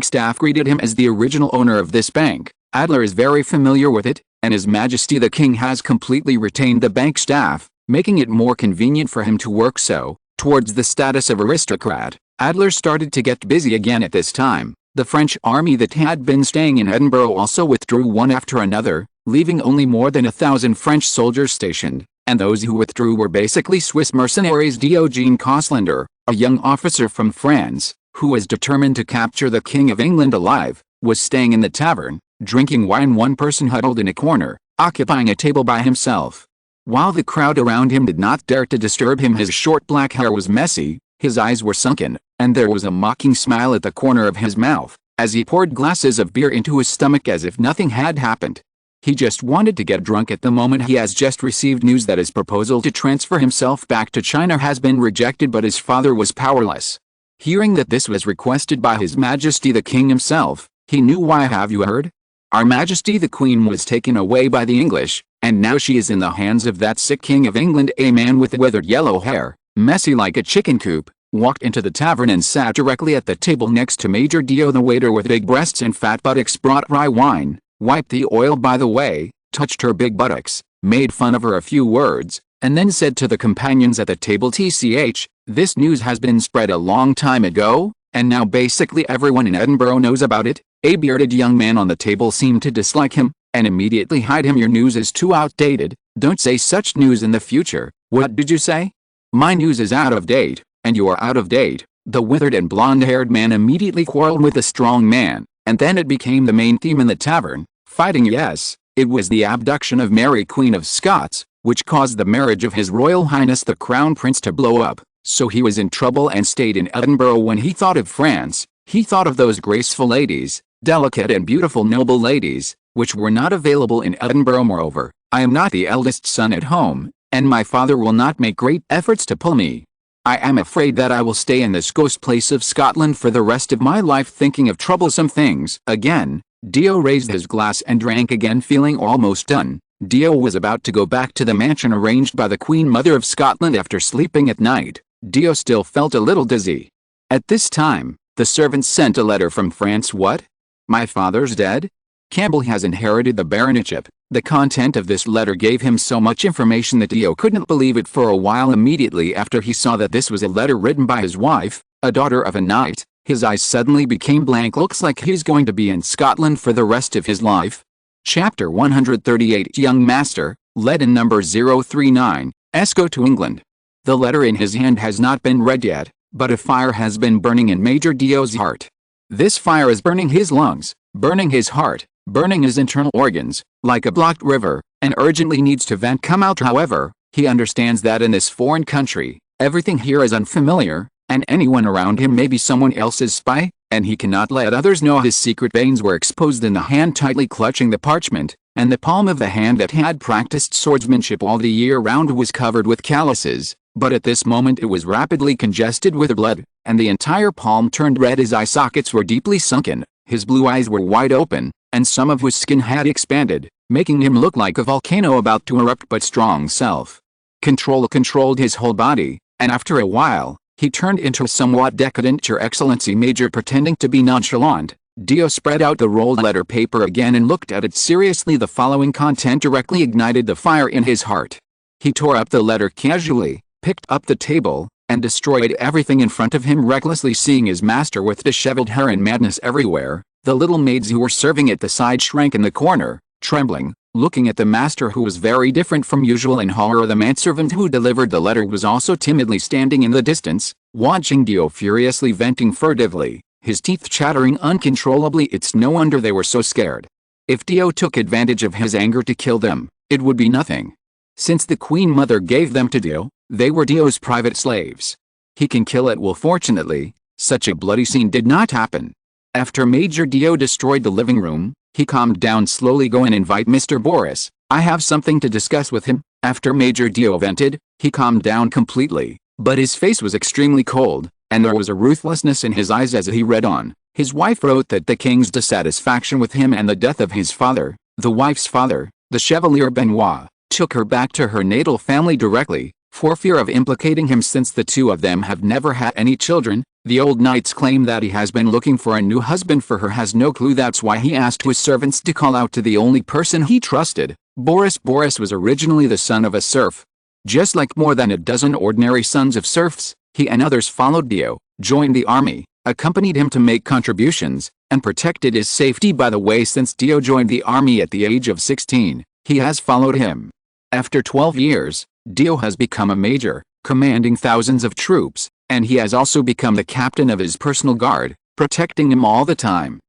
staff greeted him as the original owner of this bank. Adler is very familiar with it, and His Majesty the King has completely retained the bank staff, making it more convenient for him to work so, towards the status of aristocrat. Adler started to get busy again at this time. The French army that had been staying in Edinburgh also withdrew one after another, leaving only more than 1,000 French soldiers stationed, and those who withdrew were basically Swiss mercenaries. Diogenes Coslander, a young officer from France, who was determined to capture the King of England alive, was staying in the tavern, drinking wine. One person huddled in a corner, occupying a table by himself. While the crowd around him did not dare to disturb him, his short black hair was messy, his eyes were sunken, and there was a mocking smile at the corner of his mouth, as he poured glasses of beer into his stomach as if nothing had happened. He just wanted to get drunk. At the moment he has just received news that his proposal to transfer himself back to China has been rejected, but his father was powerless. Hearing that this was requested by His Majesty the King himself, he knew why. Have you heard? Our Majesty the Queen was taken away by the English, and now she is in the hands of that sick King of England. A man with withered yellow hair, messy like a chicken coop, walked into the tavern and sat directly at the table next to Major Dio. The waiter with big breasts and fat buttocks brought rye wine, wiped the oil by the way, touched her big buttocks, made fun of her a few words, and then said to the companions at the table, "Tch, this news has been spread a long time ago, and now basically everyone in Edinburgh knows about it." A bearded young man on the table seemed to dislike him, and immediately hide him. "Your news is too outdated, don't say such news in the future." "What did you say?" "My news is out of date, and you are out of date." The withered and blonde-haired man immediately quarreled with the strong man, and then it became the main theme in the tavern. Fighting, yes, it was the abduction of Mary Queen of Scots, which caused the marriage of His Royal Highness the Crown Prince to blow up, so he was in trouble and stayed in Edinburgh. When he thought of France, he thought of those graceful ladies, delicate and beautiful noble ladies, which were not available in Edinburgh. Moreover, I am not the eldest son at home, and my father will not make great efforts to pull me. I am afraid that I will stay in this ghost place of Scotland for the rest of my life, thinking of troublesome things." Again, Dio raised his glass and drank again, feeling almost done. Dio was about to go back to the mansion arranged by the Queen Mother of Scotland after sleeping at night. Dio still felt a little dizzy. At this time, the servants sent a letter from France. "What? My father's dead? Campbell has inherited the baronetship." The content of this letter gave him so much information that Dio couldn't believe it for a while. Immediately after he saw that this was a letter written by his wife, a daughter of a knight, his eyes suddenly became blank. Looks like he's going to be in Scotland for the rest of his life. Chapter 138. Young Master, Leaden number 039, Esco to England. The letter in his hand has not been read yet, but a fire has been burning in Major Dio's heart. This fire is burning his lungs, burning his heart, burning his internal organs, like a blocked river, and urgently needs to vent. Come out. However, he understands that in this foreign country, everything here is unfamiliar, and anyone around him may be someone else's spy, and he cannot let others know. His secret veins were exposed in the hand tightly clutching the parchment, and the palm of the hand that had practiced swordsmanship all the year round was covered with calluses, but at this moment it was rapidly congested with blood, and the entire palm turned red. His eye sockets were deeply sunken, his blue eyes were wide open, and some of his skin had expanded, making him look like a volcano about to erupt. But strong self-control controlled his whole body, and after a while, he turned into a somewhat decadent "Your Excellency." Major pretending to be nonchalant, Dio spread out the rolled letter paper again and looked at it seriously. The following content directly ignited the fire in his heart. He tore up the letter casually, picked up the table, and destroyed everything in front of him recklessly. Seeing his master with disheveled hair and madness everywhere, the little maids who were serving at the side shrank in the corner, trembling, looking at the master, who was very different from usual in horror. The manservant who delivered the letter was also timidly standing in the distance, watching Dio furiously, venting furtively, his teeth chattering uncontrollably. It's no wonder they were so scared. If Dio took advantage of his anger to kill them, it would be nothing. Since the Queen Mother gave them to Dio, they were Dio's private slaves. He can kill at will. Fortunately, such a bloody scene did not happen. After Major Dio destroyed the living room, he calmed down slowly. "Go and invite Mr. Boris. I have something to discuss with him." After Major Dio vented, he calmed down completely, but his face was extremely cold, and there was a ruthlessness in his eyes as he read on. His wife wrote that the king's dissatisfaction with him and the death of his father, the wife's father, the Chevalier Benoit, took her back to her natal family directly, For fear of implicating him, since the two of them have never had any children, the old knight's claim that he has been looking for a new husband for her has no clue. That's why he asked his servants to call out to the only person he trusted, Boris. Boris was originally the son of a serf. Just like more than a dozen ordinary sons of serfs, he and others followed Dio, joined the army, accompanied him to make contributions, and protected his safety by the way. Since Dio joined the army at the age of 16, he has followed him. After 12 years, Dio has become a major, commanding thousands of troops, and he has also become the captain of his personal guard, protecting him all the time.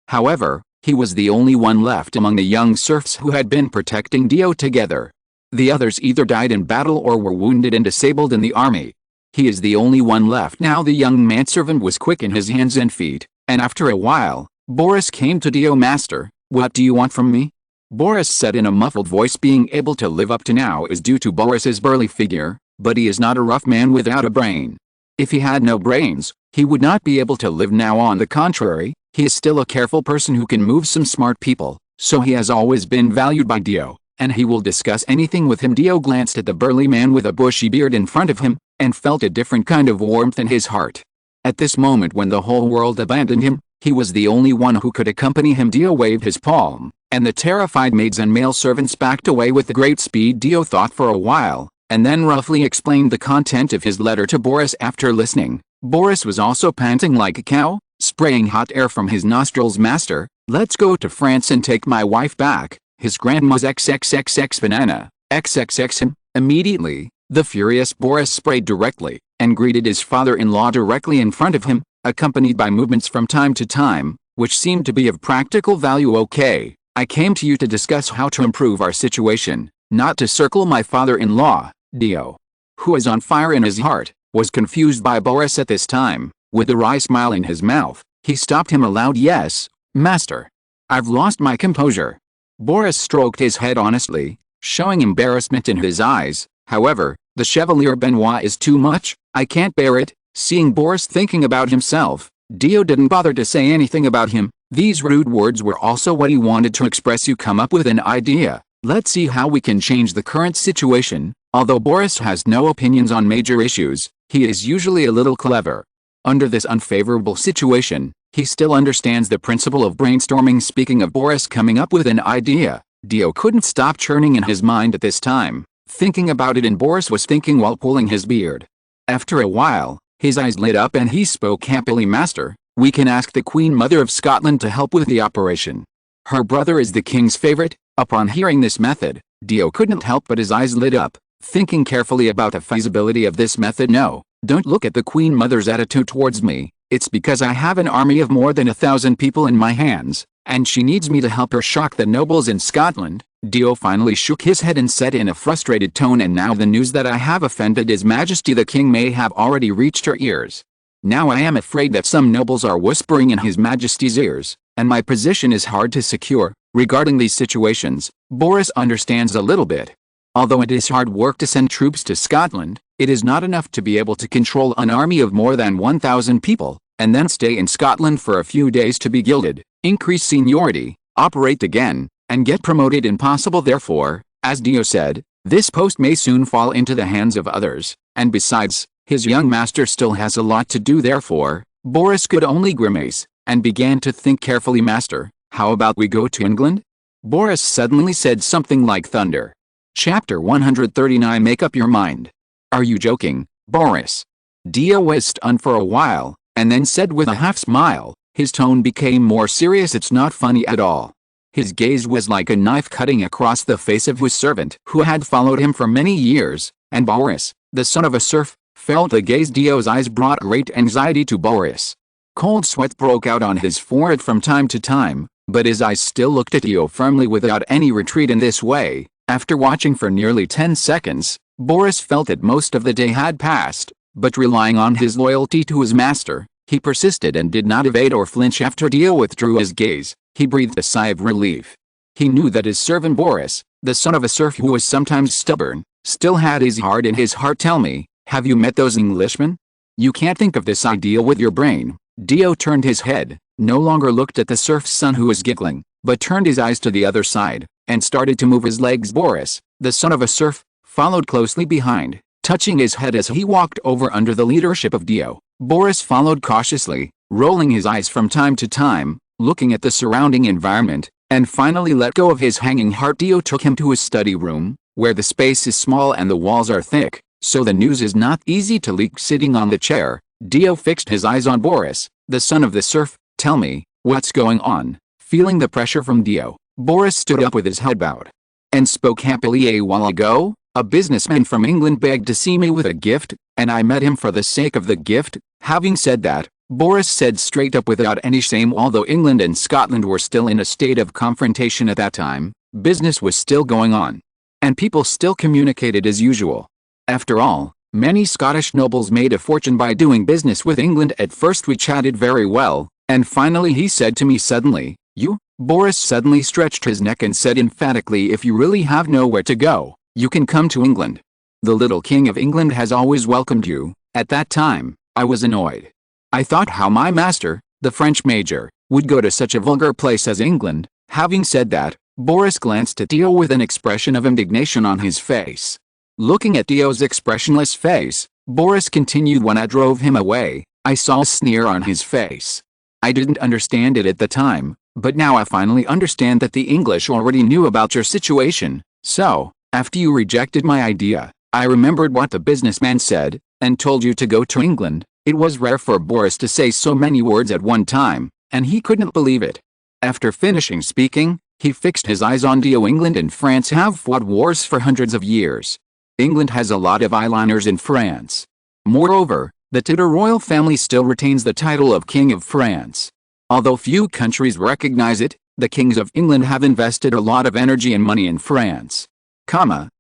However, he was the only one left among the young serfs who had been protecting Dio together. The others either died in battle or were wounded and disabled in the army. He is the only one left now. The young manservant was quick in his hands and feet, and after a while, Boris came to Dio. Master, what do you want from me? Boris said in a muffled voice. Being able to live up to now is due to Boris's burly figure, but he is not a rough man without a brain. If he had no brains, he would not be able to live now. On the contrary, he is still a careful person who can move some smart people, so he has always been valued by Dio, and he will discuss anything with him. Dio glanced at the burly man with a bushy beard in front of him, and felt a different kind of warmth in his heart. At this moment, when the whole world abandoned him, he was the only one who could accompany him. Dio waved his palm, and the terrified maids and male servants backed away with great speed. Dio thought for a while, and then roughly explained the content of his letter to Boris. After listening, Boris was also panting like a cow, spraying hot air from his nostrils. Master, let's go to France and take my wife back. His grandma's XXXX banana, XXX him. Immediately, the furious Boris sprayed directly, and greeted his father-in-law directly in front of him, accompanied by movements from time to time, which seemed to be of practical value. Okay, I came to you to discuss how to improve our situation, not to circle my father-in-law. Dio, who is on fire in his heart, was confused by Boris at this time. With a wry smile in his mouth, he stopped him aloud. Yes, master. I've lost my composure. Boris stroked his head honestly, showing embarrassment in his eyes. However, the Chevalier Benoit is too much, I can't bear it. Seeing Boris thinking about himself, Dio didn't bother to say anything about him. These rude words were also what he wanted to express. You come up with an idea. Let's see how we can change the current situation. Although Boris has no opinions on major issues, he is usually a little clever. Under this unfavorable situation, he still understands the principle of brainstorming. Speaking of Boris coming up with an idea, Dio couldn't stop churning in his mind at this time, thinking about it, and Boris was thinking while pulling his beard. After a while, his eyes lit up and he spoke happily. Master, we can ask the Queen Mother of Scotland to help with the operation. Her brother is the king's favorite. Upon hearing this method, Dio couldn't help but his eyes lit up, thinking carefully about the feasibility of this method. No, don't look at the Queen Mother's attitude towards me. It's because I have an army of more than 1,000 people in my hands, and she needs me to help her shock the nobles in Scotland. Dio finally shook his head and said in a frustrated tone, and now the news that I have offended His Majesty the King may have already reached her ears. Now I am afraid that some nobles are whispering in His Majesty's ears, and my position is hard to secure. Regarding these situations, Boris understands a little bit. Although it is hard work to send troops to Scotland, it is not enough to be able to control an army of more than 1,000 people, and then stay in Scotland for a few days to be gilded, increase seniority, operate again, and get promoted. Impossible. Therefore, as Dio said, this post may soon fall into the hands of others, and besides, his young master still has a lot to do. Therefore, Boris could only grimace, and began to think carefully. Master, how about we go to England? Boris suddenly said something like thunder. Chapter 139. Make up your mind. Are you joking, Boris? Dio was stunned for a while, and then said with a half smile. His tone became more serious. It's not funny at all. His gaze was like a knife cutting across the face of his servant who had followed him for many years, and Boris, the son of a serf, felt the gaze. Dio's eyes brought great anxiety to Boris. Cold sweat broke out on his forehead from time to time, but his eyes still looked at Dio firmly without any retreat. In this way, after watching for nearly 10 seconds, Boris felt that most of the day had passed, but relying on his loyalty to his master, he persisted and did not evade or flinch. After Dio withdrew his gaze, he breathed a sigh of relief. He knew that his servant Boris, the son of a serf who was sometimes stubborn, still had his heart in his heart. Tell me, have you met those Englishmen? You can't think of this idea with your brain. Dio turned his head, no longer looked at the serf's son who was giggling, but turned his eyes to the other side, and started to move his legs. Boris, the son of a serf, followed closely behind, touching his head as he walked over under the leadership of Dio. Boris followed cautiously, rolling his eyes from time to time, looking at the surrounding environment, and finally let go of his hanging heart. Dio took him to his study room, where the space is small and the walls are thick, so the news is not easy to leak. Sitting on the chair, Dio fixed his eyes on Boris, the son of the serf. "Tell me, what's going on?" Feeling the pressure from Dio, Boris stood up with his head bowed, and spoke happily. "A while ago, a businessman from England begged to see me with a gift, and I met him for the sake of the gift." Having said that, Boris said straight up without any shame. Although England and Scotland were still in a state of confrontation at that time, business was still going on, and people still communicated as usual. After all, many Scottish nobles made a fortune by doing business with England. At first we chatted very well, and finally he said to me suddenly, "You?" Boris suddenly stretched his neck and said emphatically, "If you really have nowhere to go, you can come to England. The little King of England has always welcomed you." At that time, I was annoyed. I thought how my master, the French major, would go to such a vulgar place as England. Having said that, Boris glanced at Dio with an expression of indignation on his face. Looking at Dio's expressionless face, Boris continued, "When I drove him away, I saw a sneer on his face. I didn't understand it at the time, but now I finally understand that the English already knew about your situation. So, after you rejected my idea, I remembered what the businessman said, and told you to go to England." It was rare for Boris to say so many words at one time, and he couldn't believe it. After finishing speaking, he fixed his eyes on Dio. "England and France have fought wars for hundreds of years. England has a lot of eyeliners in France. Moreover, the Tudor royal family still retains the title of King of France. Although few countries recognize it, the kings of England have invested a lot of energy and money in France.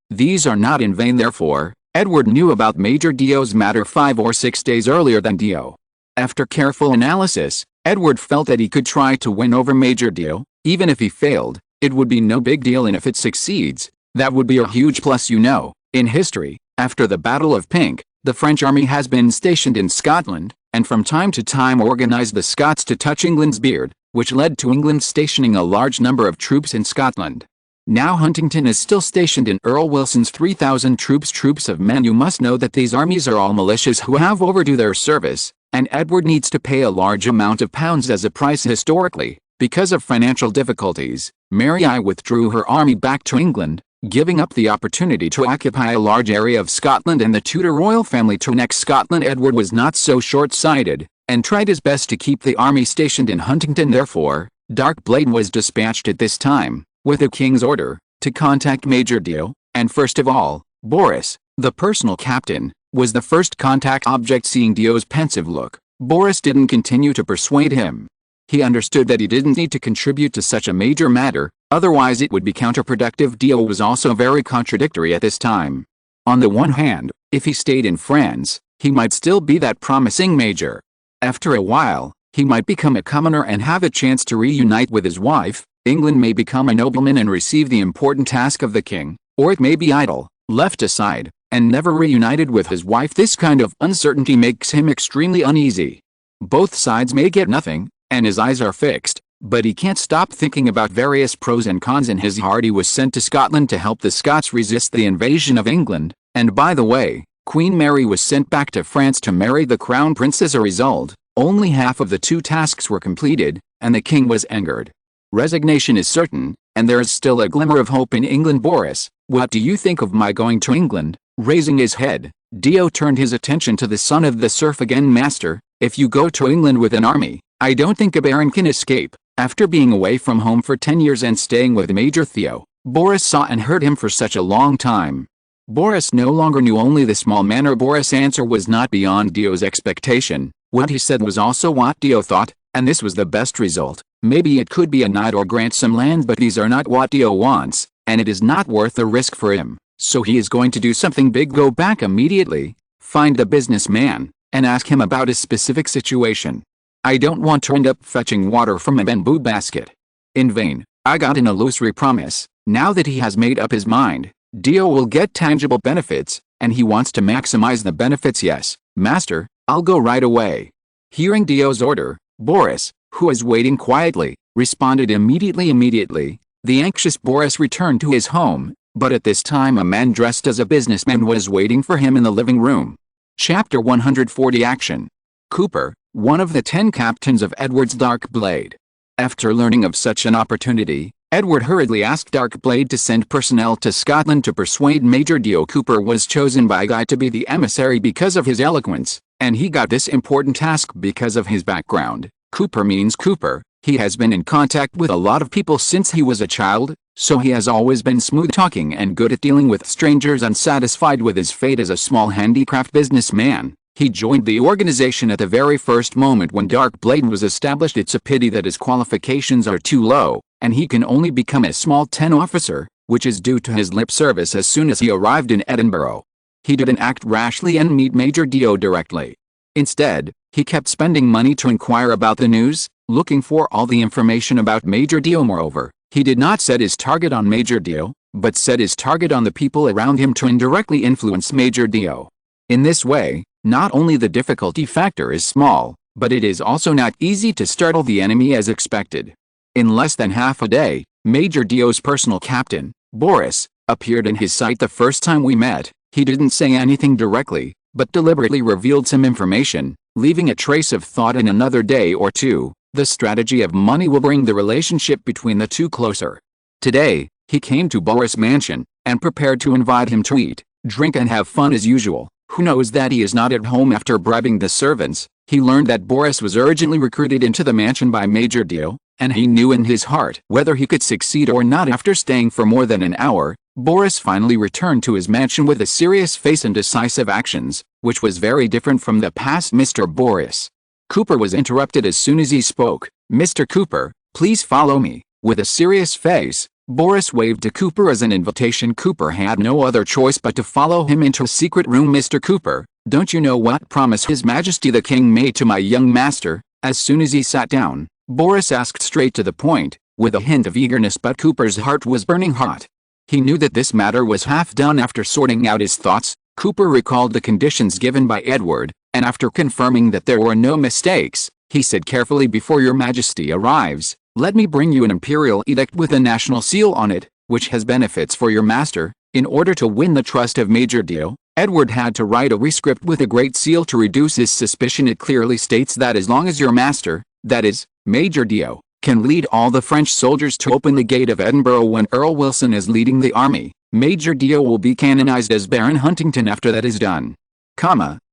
These are not in vain." Therefore, Edward knew about Major Dio's matter 5 or 6 days earlier than Dio. After careful analysis, Edward felt that he could try to win over Major Dio. Even if he failed, it would be no big deal, and if it succeeds, that would be a huge plus. In history, after the Battle of Pink, the French army has been stationed in Scotland, and from time to time organized the Scots to touch England's beard, which led to England stationing a large number of troops in Scotland. Now Huntington is still stationed in Earl Wilson's 3,000 troops of men. You must know that these armies are all militias who have overdue their service, and Edward needs to pay a large amount of pounds as a price. Historically, because of financial difficulties, Mary I withdrew her army back to England, giving up the opportunity to occupy a large area of Scotland and the Tudor royal family to annex Scotland. Edward was not so short-sighted, and tried his best to keep the army stationed in Huntington. Therefore, Dark Blade was dispatched at this time, with the king's order, to contact Major Dio, and first of all, Boris, the personal captain, was the first contact object. Seeing Dio's pensive look, Boris didn't continue to persuade him. He understood that he didn't need to contribute to such a major matter, otherwise it would be counterproductive. Dio was also very contradictory at this time. On the one hand, if he stayed in France, he might still be that promising major. After a while, he might become a commoner and have a chance to reunite with his wife. England may become a nobleman and receive the important task of the king, or it may be idle, left aside, and never reunited with his wife. This kind of uncertainty makes him extremely uneasy. Both sides may get nothing, and his eyes are fixed, but he can't stop thinking about various pros and cons. In his heart he was sent to Scotland to help the Scots resist the invasion of England, and by the way, Queen Mary was sent back to France to marry the crown prince. As a result, only half of the 2 tasks were completed, and the king was angered. Resignation is certain, and there is still a glimmer of hope in England. "Boris, what do you think of my going to England?" Raising his head, Dio turned his attention to the son of the serf again. "Master, if you go to England with an army, I don't think a baron can escape." After being away from home for 10 years and staying with Major Theo, Boris saw and heard him for such a long time. Boris no longer knew only the small manner. Boris' answer was not beyond Dio's expectation. What he said was also what Dio thought, and this was the best result. Maybe it could be a knight or grant some land, but these are not what Dio wants, and it is not worth the risk for him. So he is going to do something big. Go back immediately, find the businessman, and ask him about his specific situation. I don't want to end up fetching water from a bamboo basket. In vain, I got an illusory promise. Now that he has made up his mind, Dio will get tangible benefits, and he wants to maximize the benefits. "Yes, master, I'll go right away." Hearing Dio's order, Boris, who was waiting quietly, responded immediately. The anxious Boris returned to his home, But at this time a man dressed as a businessman was waiting for him in the living room. Chapter 140 Action. Cooper, one of the 10 captains of Edward's Dark Blade. After learning of such an opportunity, Edward hurriedly asked Dark Blade to send personnel to Scotland to persuade Major Dio. Cooper was chosen by Guy to be the emissary because of his eloquence, and he got this important task because of his background. Cooper means Cooper. He has been in contact with a lot of people since he was a child, so he has always been smooth-talking and good at dealing with strangers. Unsatisfied with his fate as a small handicraft businessman, he joined the organization at the very first moment when Dark Blade was established. It's a pity that his qualifications are too low, and he can only become a small 10 officer, which is due to his lip service as soon as he arrived in Edinburgh. He didn't act rashly and meet Major Dio directly. Instead, he kept spending money to inquire about the news, looking for all the information about Major Dio. Moreover, he did not set his target on Major Dio, but set his target on the people around him to indirectly influence Major Dio. In this way, not only the difficulty factor is small, but it is also not easy to startle the enemy as expected. In less than half a day, Major Dio's personal captain, Boris, appeared in his sight the first time we met. He didn't say anything directly, but deliberately revealed some information, leaving a trace of thought. In another day or two, the strategy of money will bring the relationship between the two closer. Today, he came to Boris' mansion, and prepared to invite him to eat, drink and have fun as usual. Who knows that he is not at home? After bribing the servants, he learned that Boris was urgently recruited into the mansion by Major Dio, and he knew in his heart whether he could succeed or not. After staying for more than an hour, Boris finally returned to his mansion with a serious face and decisive actions, which was very different from the past. Mr. Boris. Cooper was interrupted as soon as he spoke. Mr. Cooper, please follow me. With a serious face, Boris waved to Cooper as an invitation. Cooper had no other choice but to follow him into a secret room. Mr. Cooper, don't you know what promise His Majesty the King made to my young master? As soon as he sat down, Boris asked straight to the point, with a hint of eagerness, but Cooper's heart was burning hot. He knew that this matter was half done. After sorting out his thoughts, Cooper recalled the conditions given by Edward, and after confirming that there were no mistakes, he said carefully, before your Majesty arrives, let me bring you an imperial edict with a national seal on it, which has benefits for your master. In order to win the trust of Major Dio, Edward had to write a rescript with a great seal to reduce his suspicion. It clearly states that as long as your master, that is, Major Dio, can lead all the French soldiers to open the gate of Edinburgh when Earl Wilson is leading the army, Major Dio will be canonized as Baron Huntington after that is done.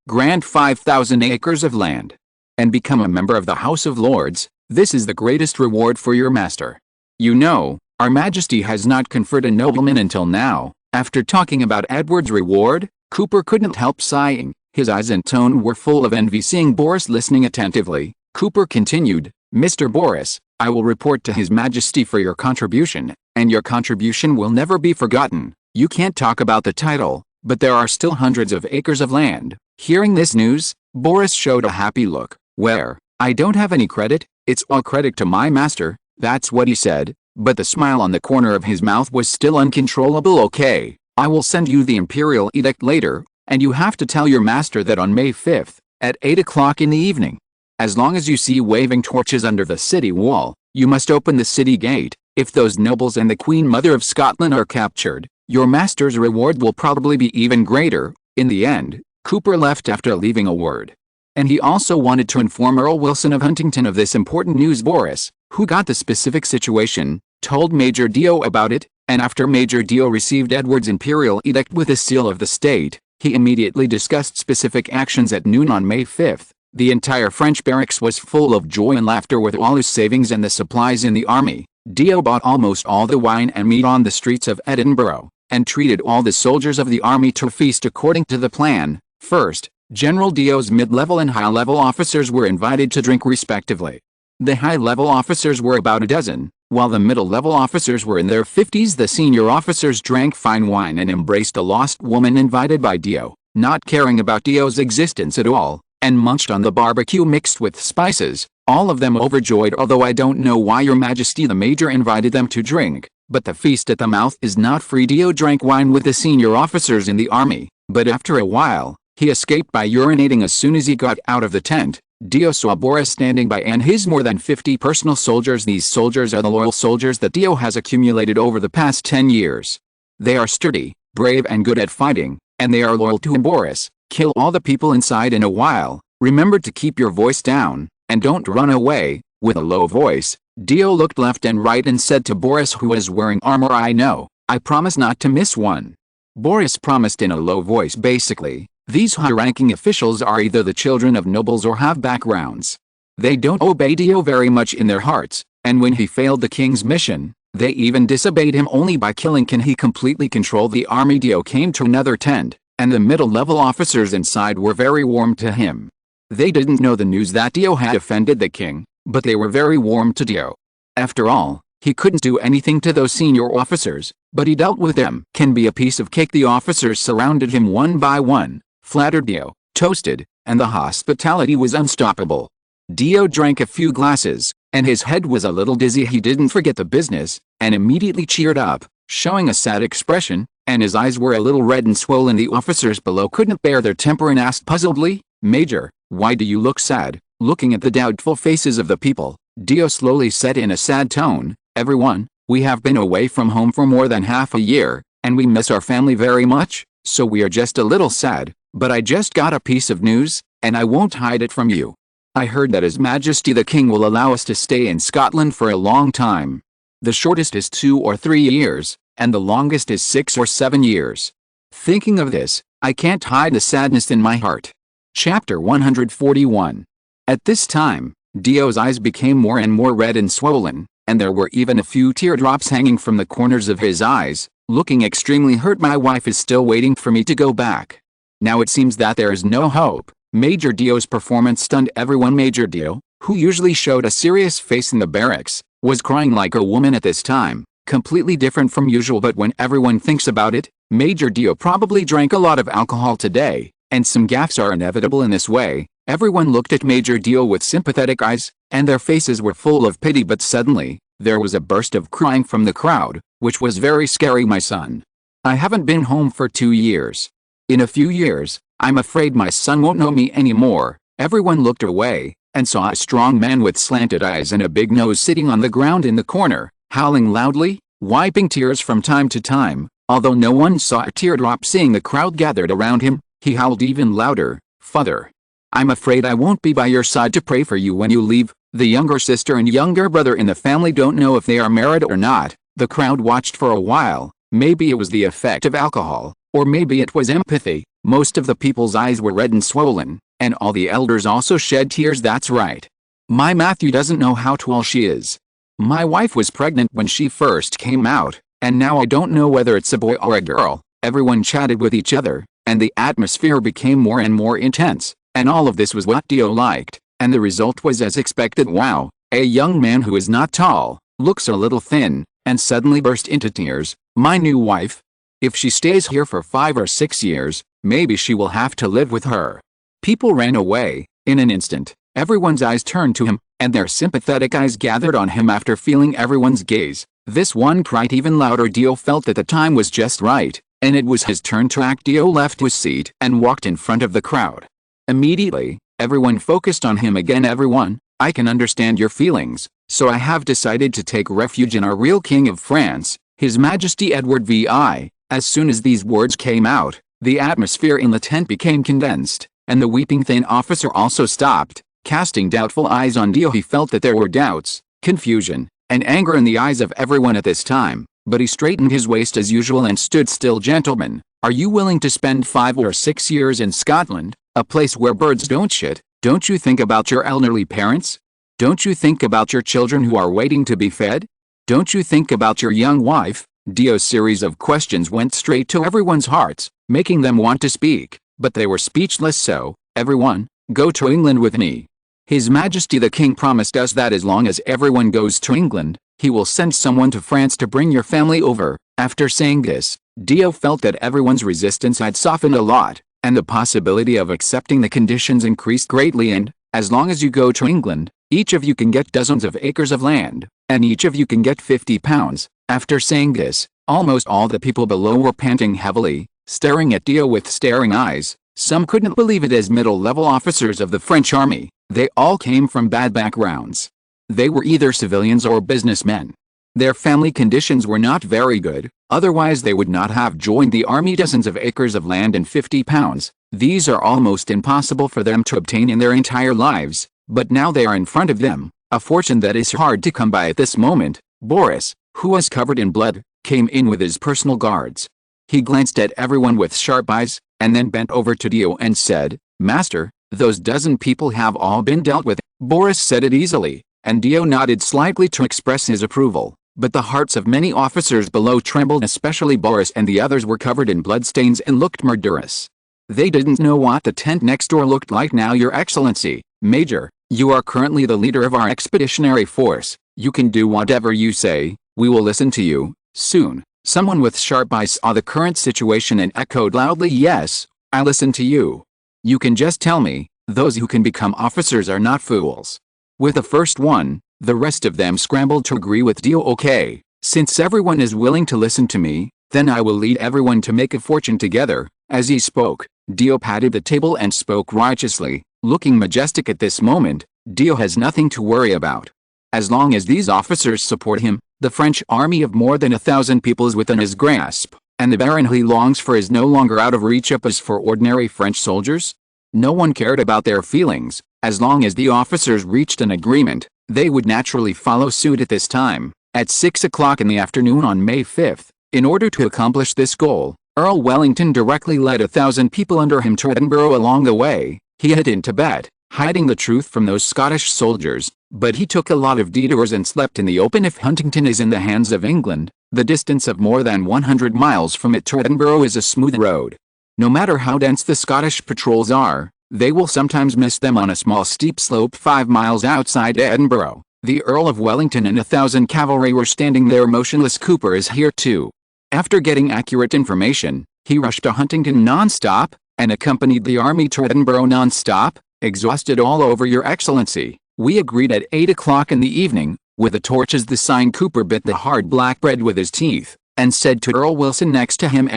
Grant 5,000 acres of land. And become a member of the House of Lords. This is the greatest reward for your master. You know, Our Majesty has not conferred a nobleman until now. After talking about Edward's reward, Cooper couldn't help sighing. His eyes and tone were full of envy. Seeing Boris listening attentively, Cooper continued, Mr. Boris, I will report to His Majesty for your contribution, and your contribution will never be forgotten. You can't talk about the title, but there are still hundreds of acres of land. Hearing this news, Boris showed a happy look. Where? I don't have any credit, it's all credit to my master, that's what he said, but the smile on the corner of his mouth was still uncontrollable. Okay, I will send you the imperial edict later, and you have to tell your master that on May 5th, at 8 o'clock in the evening, as long as you see waving torches under the city wall, you must open the city gate. If those nobles and the Queen Mother of Scotland are captured, your master's reward will probably be even greater. In the end, Cooper left after leaving a word. And he also wanted to inform Earl Wilson of Huntington of this important news. Boris, who got the specific situation, told Major Dio about it, and after Major Dio received Edward's imperial edict with the seal of the state, he immediately discussed specific actions. At noon on May 5th, the entire French barracks was full of joy and laughter. With all his savings and the supplies in the army, Dio bought almost all the wine and meat on the streets of Edinburgh, and treated all the soldiers of the army to a feast according to the plan. First, General Dio's mid-level and high-level officers were invited to drink respectively. The high-level officers were about a dozen, while the middle-level officers were in their 50s. The senior officers drank fine wine and embraced a lost woman invited by Dio, not caring about Dio's existence at all, and munched on the barbecue mixed with spices, all of them overjoyed. Although I don't know why your Majesty the Major invited them to drink, but the feast at the mouth is not free. Dio drank wine with the senior officers in the army, but after a while, he escaped by urinating. As soon as he got out of the tent, Dio saw Boris standing by and his more than 50 personal soldiers. These soldiers are the loyal soldiers that Dio has accumulated over the past 10 years. They are sturdy, brave and good at fighting, and they are loyal to him. Boris, kill all the people inside in a while. Remember to keep your voice down, and don't run away. With a low voice, Dio looked left and right and said to Boris, who was wearing armor, I know, I promise not to miss one. Boris promised in a low voice. Basically, these high-ranking officials are either the children of nobles or have backgrounds. They don't obey Dio very much in their hearts, and when he failed the king's mission, they even disobeyed him only by killing. Can he completely control the army? Dio came to another tent, and the middle-level officers inside were very warm to him. They didn't know the news that Dio had offended the king, but they were very warm to Dio. After all, he couldn't do anything to those senior officers, but he dealt with them. Can be a piece of cake. The officers surrounded him one by one, flattered Dio, toasted, and the hospitality was unstoppable. Dio drank a few glasses, and his head was a little dizzy. He didn't forget the business, and immediately cheered up, showing a sad expression, and his eyes were a little red and swollen. The officers below couldn't bear their temper and asked puzzledly, Major, why do you look sad? Looking at the doubtful faces of the people, Dio slowly said in a sad tone, Everyone, we have been away from home for more than half a year, and we miss our family very much, so we are just a little sad, but I just got a piece of news, and I won't hide it from you. I heard that His Majesty the King will allow us to stay in Scotland for a long time. The shortest is 2 or 3 years, and the longest is 6 or 7 years. Thinking of this, I can't hide the sadness in my heart. Chapter 141. At this time, Dio's eyes became more and more red and swollen, and there were even a few teardrops hanging from the corners of his eyes, looking extremely hurt. My wife is still waiting for me to go back. Now it seems that there is no hope. Major Dio's performance stunned everyone. Major Dio, who usually showed a serious face in the barracks, was crying like a woman at this time, completely different from usual. But when everyone thinks about it, Major Dio probably drank a lot of alcohol today, and some gaffes are inevitable in this way. Everyone looked at Major Dio with sympathetic eyes, and their faces were full of pity. But suddenly, there was a burst of crying from the crowd, which was very scary. My son, I haven't been home for 2 years. In a few years, I'm afraid my son won't know me anymore. Everyone looked away, and saw a strong man with slanted eyes and a big nose sitting on the ground in the corner, howling loudly, wiping tears from time to time. Although no one saw a teardrop, seeing the crowd gathered around him, he howled even louder, Father, I'm afraid I won't be by your side to pray for you when you leave. The younger sister and younger brother in the family don't know if they are married or not. The crowd watched for a while. Maybe it was the effect of alcohol, or maybe it was empathy. Most of the people's eyes were red and swollen, and all the elders also shed tears. That's right. My Matthew doesn't know how tall she is. My wife was pregnant when she first came out, and now I don't know whether it's a boy or a girl. Everyone chatted with each other, and the atmosphere became more and more intense. And all of this was what Dio liked, and the result was as expected. Wow, a young man who is not tall, looks a little thin, and suddenly burst into tears. My new wife? If she stays here for 5 or 6 years, maybe she will have to live with her. People ran away. In an instant, everyone's eyes turned to him, and their sympathetic eyes gathered on him. After feeling everyone's gaze, this one cried even louder. Dio felt that the time was just right, and it was his turn to act. Dio left his seat and walked in front of the crowd. Immediately, everyone focused on him again. Everyone, I can understand your feelings, so I have decided to take refuge in our real King of France, His Majesty Edward VI. As soon as these words came out, the atmosphere in the tent became condensed, and the weeping thin officer also stopped, casting doubtful eyes on Dio. He felt that there were doubts, confusion, and anger in the eyes of everyone at this time, but he straightened his waist as usual and stood still. Gentlemen, are you willing to spend 5 or 6 years in Scotland? A place where birds don't shit? Don't you think about your elderly parents? Don't you think about your children who are waiting to be fed? Don't you think about your young wife? Dio's series of questions went straight to everyone's hearts, making them want to speak, but they were speechless. So, everyone, go to England with me. His Majesty the King promised us that as long as everyone goes to England, he will send someone to France to bring your family over. After saying this, Dio felt that everyone's resistance had softened a lot, and the possibility of accepting the conditions increased greatly. And, as long as you go to England, each of you can get dozens of acres of land, and each of you can get 50 pounds. After saying this, almost all the people below were panting heavily, staring at Dio with staring eyes. Some couldn't believe it. As middle-level officers of the French army, they all came from bad backgrounds. They were either civilians or businessmen. Their family conditions were not very good, otherwise they would not have joined the army. Dozens of acres of land and £50. These are almost impossible for them to obtain in their entire lives, but now they are in front of them, a fortune that is hard to come by at this moment. Boris, who was covered in blood, came in with his personal guards. He glanced at everyone with sharp eyes, and then bent over to Dio and said, "Master, those dozen people have all been dealt with." Boris said it easily, and Dio nodded slightly to express his approval, but the hearts of many officers below trembled, especially Boris, and the others were covered in bloodstains and looked murderous. They didn't know what the tent next door looked like. "Now, Your Excellency, Major, you are currently the leader of our expeditionary force. You can do whatever you say, we will listen to you." Soon, someone with sharp eyes saw the current situation and echoed loudly, "Yes, I listen to you. You can just tell me, those who can become officers are not fools." With the first one, the rest of them scrambled to agree with Dio. "Okay, since everyone is willing to listen to me, then I will lead everyone to make a fortune together." As he spoke, Dio patted the table and spoke righteously, looking majestic at this moment. Dio has nothing to worry about. As long as these officers support him, the French army of more than 1,000 people is within his grasp, and the baron he longs for is no longer out of reach. Up as for ordinary French soldiers, no one cared about their feelings. As long as the officers reached an agreement, they would naturally follow suit at this time. At 6 o'clock in the afternoon on May 5th, in order to accomplish this goal, Earl Wellington directly led 1,000 people under him to Edinburgh. Along the way, he hid in Tibet, hiding the truth from those Scottish soldiers, but he took a lot of detours and slept in the open. If Huntington is in the hands of England, the distance of more than 100 miles from it to Edinburgh is a smooth road. No matter how dense the Scottish patrols are, they will sometimes miss them on a small steep slope 5 miles outside Edinburgh. The Earl of Wellington and 1,000 cavalry were standing there motionless. "Cooper is here too." After getting accurate information, he rushed to Huntington non-stop, and accompanied the army to Edinburgh non-stop. "Exhausted all over, Your Excellency. We agreed at 8 o'clock in the evening." With the torches the sign, Cooper bit the hard black bread with his teeth, and said to Earl Wilson next to him,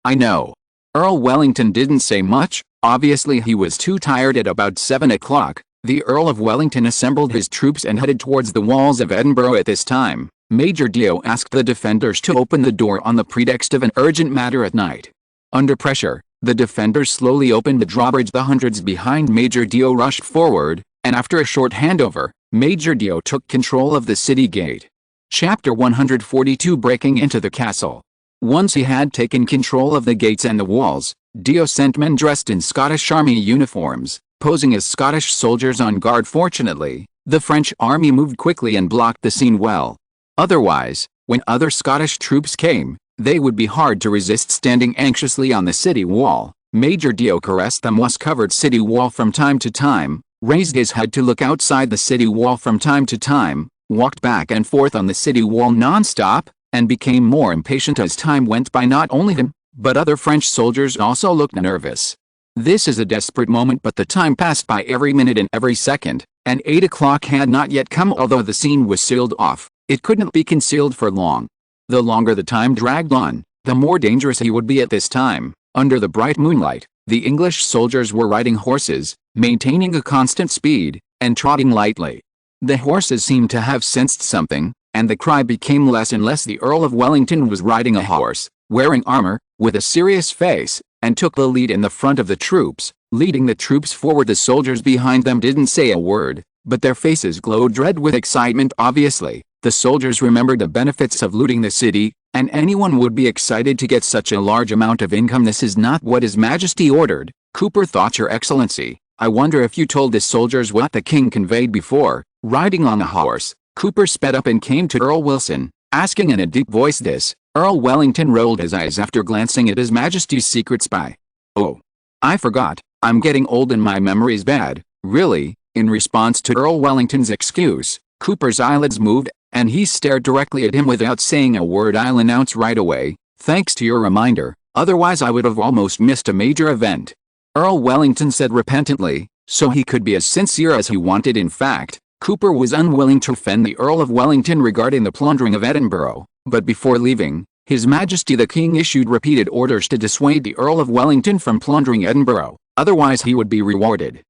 "I know." Earl Wellington didn't say much. Obviously he was too tired. At about 7 o'clock, the Earl of Wellington assembled his troops and headed towards the walls of Edinburgh. At this time, Major Dio asked the defenders to open the door on the pretext of an urgent matter at night. Under pressure, the defenders slowly opened the drawbridge. The hundreds behind Major Dio rushed forward, and after a short handover, Major Dio took control of the city gate. Chapter 142: Breaking into the castle. Once he had taken control of the gates and the walls, Dio sent men dressed in Scottish army uniforms, posing as Scottish soldiers on guard. Fortunately, the French army moved quickly and blocked the scene well. Otherwise, when other Scottish troops came, they would be hard to resist. Standing anxiously on the city wall, Major Dio caressed the moss-covered city wall from time to time, raised his head to look outside the city wall from time to time, walked back and forth on the city wall non-stop, and became more impatient as time went by. Not only him, but other French soldiers also looked nervous. This is a desperate moment, but the time passed by every minute and every second, and 8 o'clock had not yet come. Although the scene was sealed off, it couldn't be concealed for long. The longer the time dragged on, the more dangerous he would be. At this time, under the bright moonlight, the English soldiers were riding horses, maintaining a constant speed, and trotting lightly. The horses seemed to have sensed something, and the cry became less and less. The Earl of Wellington was riding a horse, wearing armor, with a serious face, and took the lead in the front of the troops, leading the troops forward. The soldiers behind them didn't say a word, but their faces glowed red with excitement. Obviously, the soldiers remembered the benefits of looting the city, and anyone would be excited to get such a large amount of income. "This is not what His Majesty ordered," Cooper thought. "Your Excellency, I wonder if you told the soldiers what the king conveyed before riding on a horse." Cooper sped up and came to Earl Wilson, asking in a deep voice this. Earl Wellington rolled his eyes after glancing at His Majesty's secret spy. "Oh, I forgot, I'm getting old and my memory's bad." "Really?" In response to Earl Wellington's excuse, Cooper's eyelids moved, and he stared directly at him without saying a word. "I'll announce right away, thanks to your reminder, otherwise I would have almost missed a major event," Earl Wellington said repentantly, so he could be as sincere as he wanted. In fact, Cooper was unwilling to offend the Earl of Wellington regarding the plundering of Edinburgh, but before leaving, His Majesty the King issued repeated orders to dissuade the Earl of Wellington from plundering Edinburgh, otherwise he would be rewarded.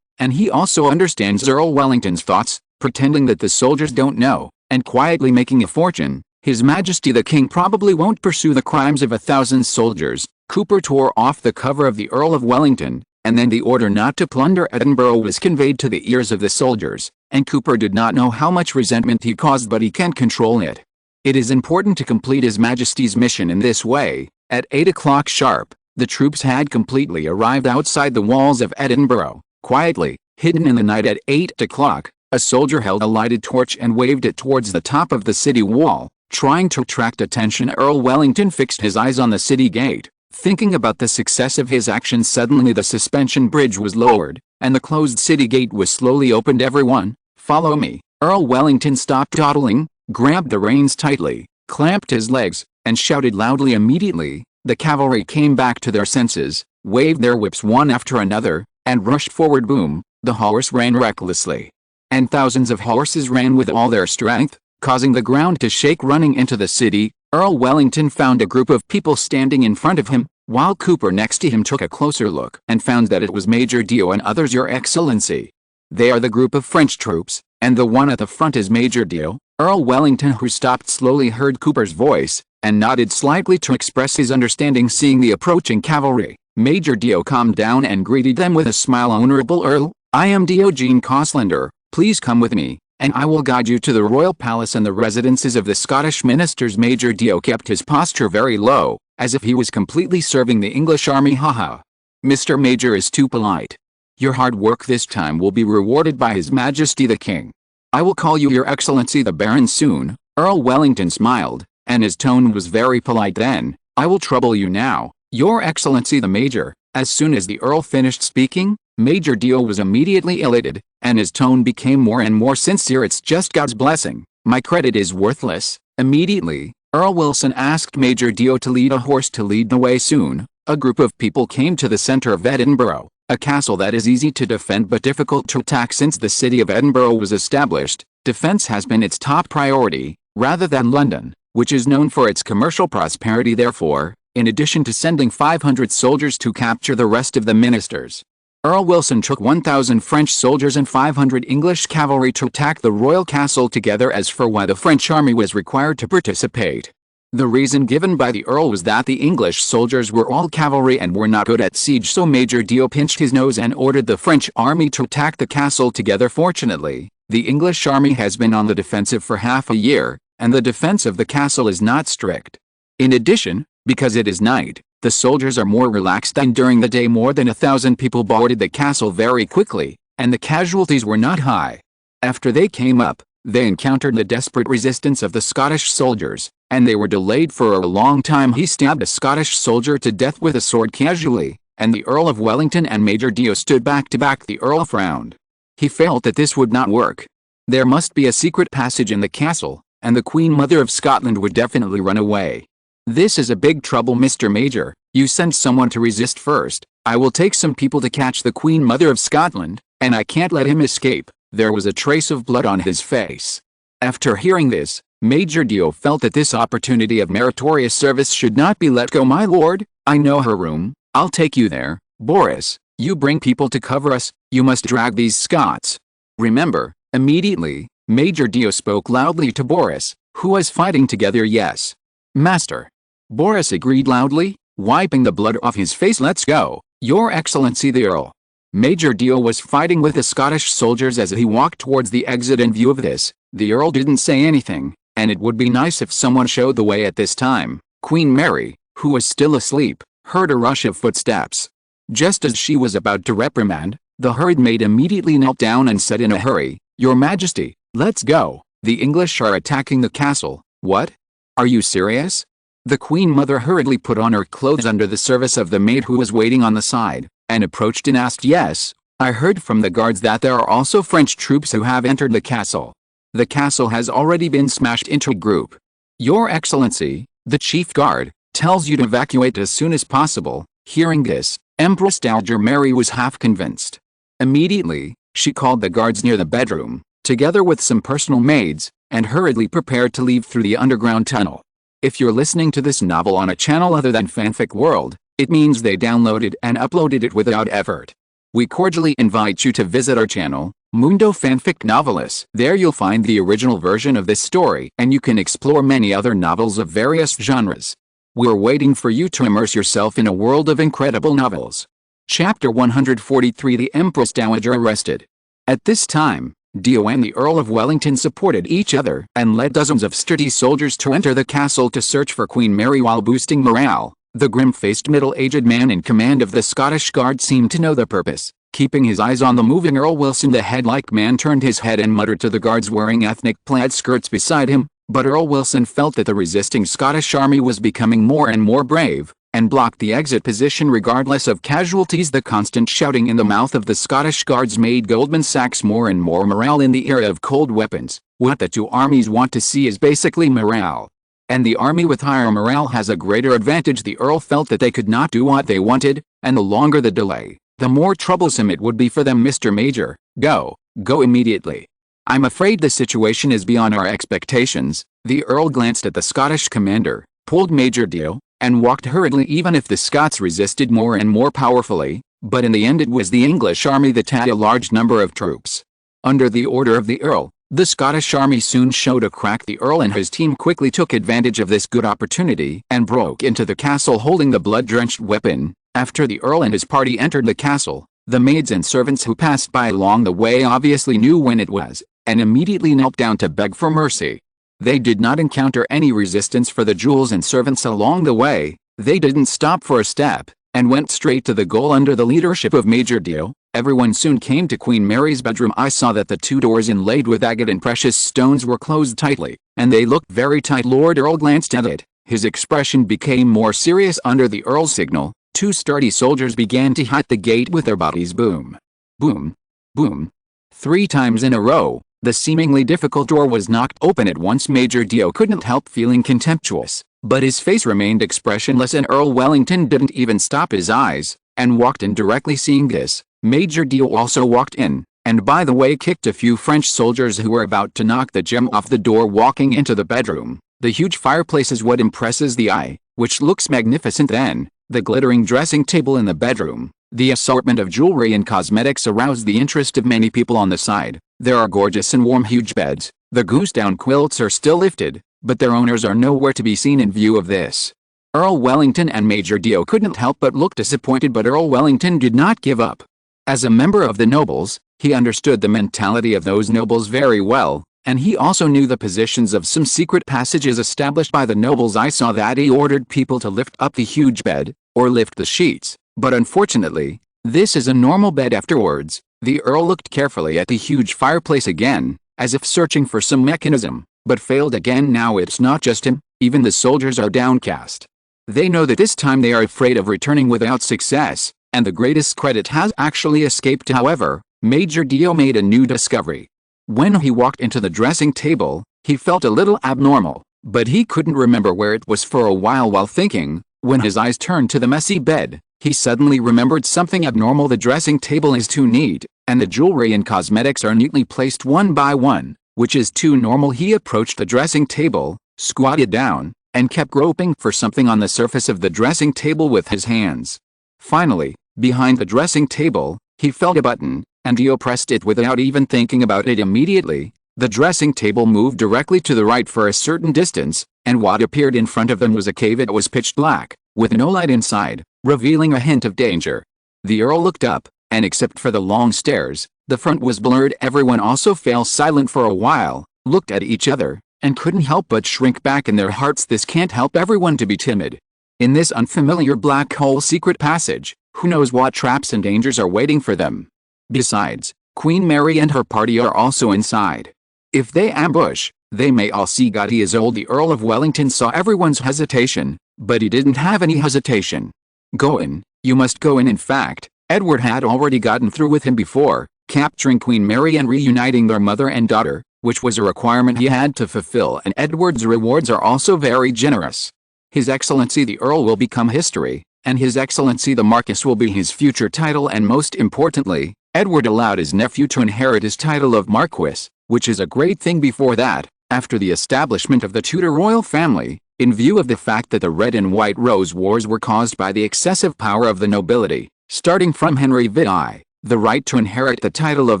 And he also understands Earl Wellington's thoughts, pretending that the soldiers don't know. and quietly making a fortune. His Majesty the King probably won't pursue the crimes of 1,000 soldiers. Cooper tore off the cover of the Earl of Wellington, and then the order not to plunder Edinburgh was conveyed to the ears of the soldiers, and Cooper did not know how much resentment he caused, but he can't control it. It is important to complete His Majesty's mission in this way. At 8 o'clock sharp, the troops had completely arrived outside the walls of Edinburgh. Quietly, hidden in the night at 8 o'clock, a soldier held a lighted torch and waved it towards the top of the city wall, trying to attract attention. Earl Wellington fixed his eyes on the city gate. Thinking about the success of his action, suddenly the suspension bridge was lowered, and the closed city gate was slowly opened. "Everyone, follow me." Earl Wellington stopped dawdling, grabbed the reins tightly, clamped his legs, and shouted loudly. Immediately, the cavalry came back to their senses, waved their whips one after another, and rushed forward. Boom! The horse ran recklessly, and thousands of horses ran with all their strength, causing the ground to shake. Running into the city, Earl Wellington found a group of people standing in front of him, while Cooper next to him took a closer look and found that it was Major Dio and others. "Your Excellency, they are the group of French troops, and the one at the front is Major Dio." Earl Wellington, who stopped slowly, heard Cooper's voice, and nodded slightly to express his understanding. Seeing the approaching cavalry, Major Dio calmed down and greeted them with a smile. "Honorable Earl, I am Diogenes Coslander. Please come with me, and I will guide you to the royal palace and the residences of the Scottish ministers." Major Dio kept his posture very low, as if he was completely serving the English army. "Haha. Mr. Major is too polite. Your hard work this time will be rewarded by His Majesty the King. I will call you Your Excellency the Baron soon." Earl Wellington smiled, and his tone was very polite then. "I will trouble you now, Your Excellency the Major." As soon as the Earl finished speaking, Major Dio was immediately elated, and his tone became more and more sincere. "It's just God's blessing. My credit is worthless." Immediately, Earl Wilson asked Major Dio to lead a horse to lead the way. Soon, a group of people came to the center of Edinburgh, a castle that is easy to defend but difficult to attack. Since the city of Edinburgh was established, defense has been its top priority, rather than London, which is known for its commercial prosperity. Therefore, in addition to sending 500 soldiers to capture the rest of the ministers, Earl Wilson took 1,000 French soldiers and 500 English cavalry to attack the royal castle together. As for why the French army was required to participate, the reason given by the Earl was that the English soldiers were all cavalry and were not good at siege. So Major Dio pinched his nose and ordered the French army to attack the castle together. Fortunately, the English army has been on the defensive for half a year, and the defense of the castle is not strict. In addition, because it is night, the soldiers are more relaxed than during the day. More than 1,000 people boarded the castle very quickly, and the casualties were not high. After they came up, they encountered the desperate resistance of the Scottish soldiers, and they were delayed for a long time. He stabbed a Scottish soldier to death with a sword casually, and the Earl of Wellington and Major Dio stood back to back. The Earl frowned. He felt that this would not work. There must be a secret passage in the castle, and the Queen Mother of Scotland would definitely run away. "This is a big trouble, Mr. Major. You send someone to resist first. I will take some people to catch the Queen Mother of Scotland, and I can't let him escape." There was a trace of blood on his face. After hearing this, Major Dio felt that this opportunity of meritorious service should not be let go. "My lord, I know her room. I'll take you there. Boris, you bring people to cover us. You must drag these Scots. Remember." Immediately, Major Dio spoke loudly to Boris, who was fighting together. "Yes, Master." Boris agreed loudly, wiping the blood off his face. "Let's go, Your Excellency the Earl." Major Dio was fighting with the Scottish soldiers as he walked towards the exit. In view of this, the Earl didn't say anything, and it would be nice if someone showed the way at this time. Queen Mary, who was still asleep, heard a rush of footsteps. Just as she was about to reprimand, the hurried maid immediately knelt down and said in a hurry, "Your Majesty, let's go. The English are attacking the castle." "What? Are you serious?" The Queen Mother hurriedly put on her clothes under the service of the maid who was waiting on the side, and approached and asked, "Yes, I heard from the guards that there are also French troops who have entered the castle. The castle has already been smashed into a group. Your Excellency, the chief guard, tells you to evacuate as soon as possible." Hearing this, Empress Dowager Mary was half convinced. Immediately, she called the guards near the bedroom, together with some personal maids, and hurriedly prepared to leave through the underground tunnel. If you're listening to this novel on a channel other than Fanfic World, it means they downloaded and uploaded it without effort. We cordially invite you to visit our channel, Mundo Fanfic Novelis. There you'll find the original version of this story, and you can explore many other novels of various genres. We're waiting for you to immerse yourself in a world of incredible novels. Chapter 143. The Empress Dowager arrested. At this time, Dio and the Earl of Wellington supported each other and led dozens of sturdy soldiers to enter the castle to search for Queen Mary while boosting morale. The grim-faced middle-aged man in command of the Scottish Guard seemed to know the purpose. Keeping his eyes on the moving Earl Wilson, the head-like man turned his head and muttered to the guards wearing ethnic plaid skirts beside him, but Earl Wilson felt that the resisting Scottish army was becoming more and more brave, and blocked the exit position regardless of casualties. The constant shouting in the mouth of the Scottish Guards made Goldman Sachs more and more morale in the era of cold weapons. What the two armies want to see is basically morale. And the army with higher morale has a greater advantage. The Earl felt that they could not do what they wanted, and the longer the delay, the more troublesome it would be for them. Mr. Major, go immediately. I'm afraid the situation is beyond our expectations. The Earl glanced at the Scottish commander, pulled Major Dio, and walked hurriedly. Even if the Scots resisted more and more powerfully, but in the end it was the English army that had a large number of troops. Under the order of the Earl, the Scottish army soon showed a crack. The Earl and his team quickly took advantage of this good opportunity and broke into the castle holding the blood-drenched weapon. After the Earl and his party entered the castle, the maids and servants who passed by along the way obviously knew when it was, and immediately knelt down to beg for mercy. They did not encounter any resistance for the jewels and servants along the way. They didn't stop for a step, and went straight to the goal under the leadership of Major Dio. Everyone soon came to Queen Mary's bedroom. I saw that the two doors inlaid with agate and precious stones were closed tightly, and they looked very tight. Lord Earl glanced at it. His expression became more serious. Under the Earl's signal, two sturdy soldiers began to hit the gate with their bodies. Boom, boom, boom. 3 times in a row, the seemingly difficult door was knocked open at once. Major Dio couldn't help feeling contemptuous, but his face remained expressionless, and Earl Wellington didn't even stop his eyes, and walked in directly. Seeing this, Major Dio also walked in, and by the way kicked a few French soldiers who were about to knock the gem off the door. Walking into the bedroom, the huge fireplace is what impresses the eye, which looks magnificent. Then, the glittering dressing table in the bedroom, the assortment of jewelry and cosmetics aroused the interest of many people on the side. There are gorgeous and warm huge beds. The goose-down quilts are still lifted, but their owners are nowhere to be seen in view of this. Earl Wellington and Major Dio couldn't help but look disappointed, but Earl Wellington did not give up. As a member of the nobles, he understood the mentality of those nobles very well, and he also knew the positions of some secret passages established by the nobles. I saw that he ordered people to lift up the huge bed, or lift the sheets, but unfortunately, this is a normal bed. Afterwards, the Earl looked carefully at the huge fireplace again, as if searching for some mechanism, but failed again. Now it's not just him, even the soldiers are downcast. They know that this time they are afraid of returning without success, and the greatest credit has actually escaped. However, Major Dio made a new discovery. When he walked into the dressing table, he felt a little abnormal, but he couldn't remember where it was for a while. While thinking, when his eyes turned to the messy bed, he suddenly remembered something abnormal. The dressing table is too neat, and the jewelry and cosmetics are neatly placed one by one, which is too normal. He approached the dressing table, squatted down, and kept groping for something on the surface of the dressing table with his hands. Finally, behind the dressing table, he felt a button, and Dio pressed it without even thinking about it. Immediately, the dressing table moved directly to the right for a certain distance, and what appeared in front of them was a cave. It was pitch black, with no light inside, revealing a hint of danger. The Earl looked up, and except for the long stairs, the front was blurred. Everyone also fell silent for a while, looked at each other, and couldn't help but shrink back in their hearts. This can't help everyone to be timid. In this unfamiliar black hole secret passage, who knows what traps and dangers are waiting for them? Besides, Queen Mary and her party are also inside. If they ambush, they may all see God he is old. The Earl of Wellington saw everyone's hesitation, but he didn't have any hesitation. Go in, you must go in. In fact, Edward had already gotten through with him before, capturing Queen Mary and reuniting their mother and daughter, which was a requirement he had to fulfill, and Edward's rewards are also very generous. His Excellency the Earl will become history, and His Excellency the Marquess will be his future title, and most importantly, Edward allowed his nephew to inherit his title of Marquess, which is a great thing. Before that, after the establishment of the Tudor royal family, in view of the fact that the Red and White Rose Wars were caused by the excessive power of the nobility, starting from Henry VIII, The right to inherit the title of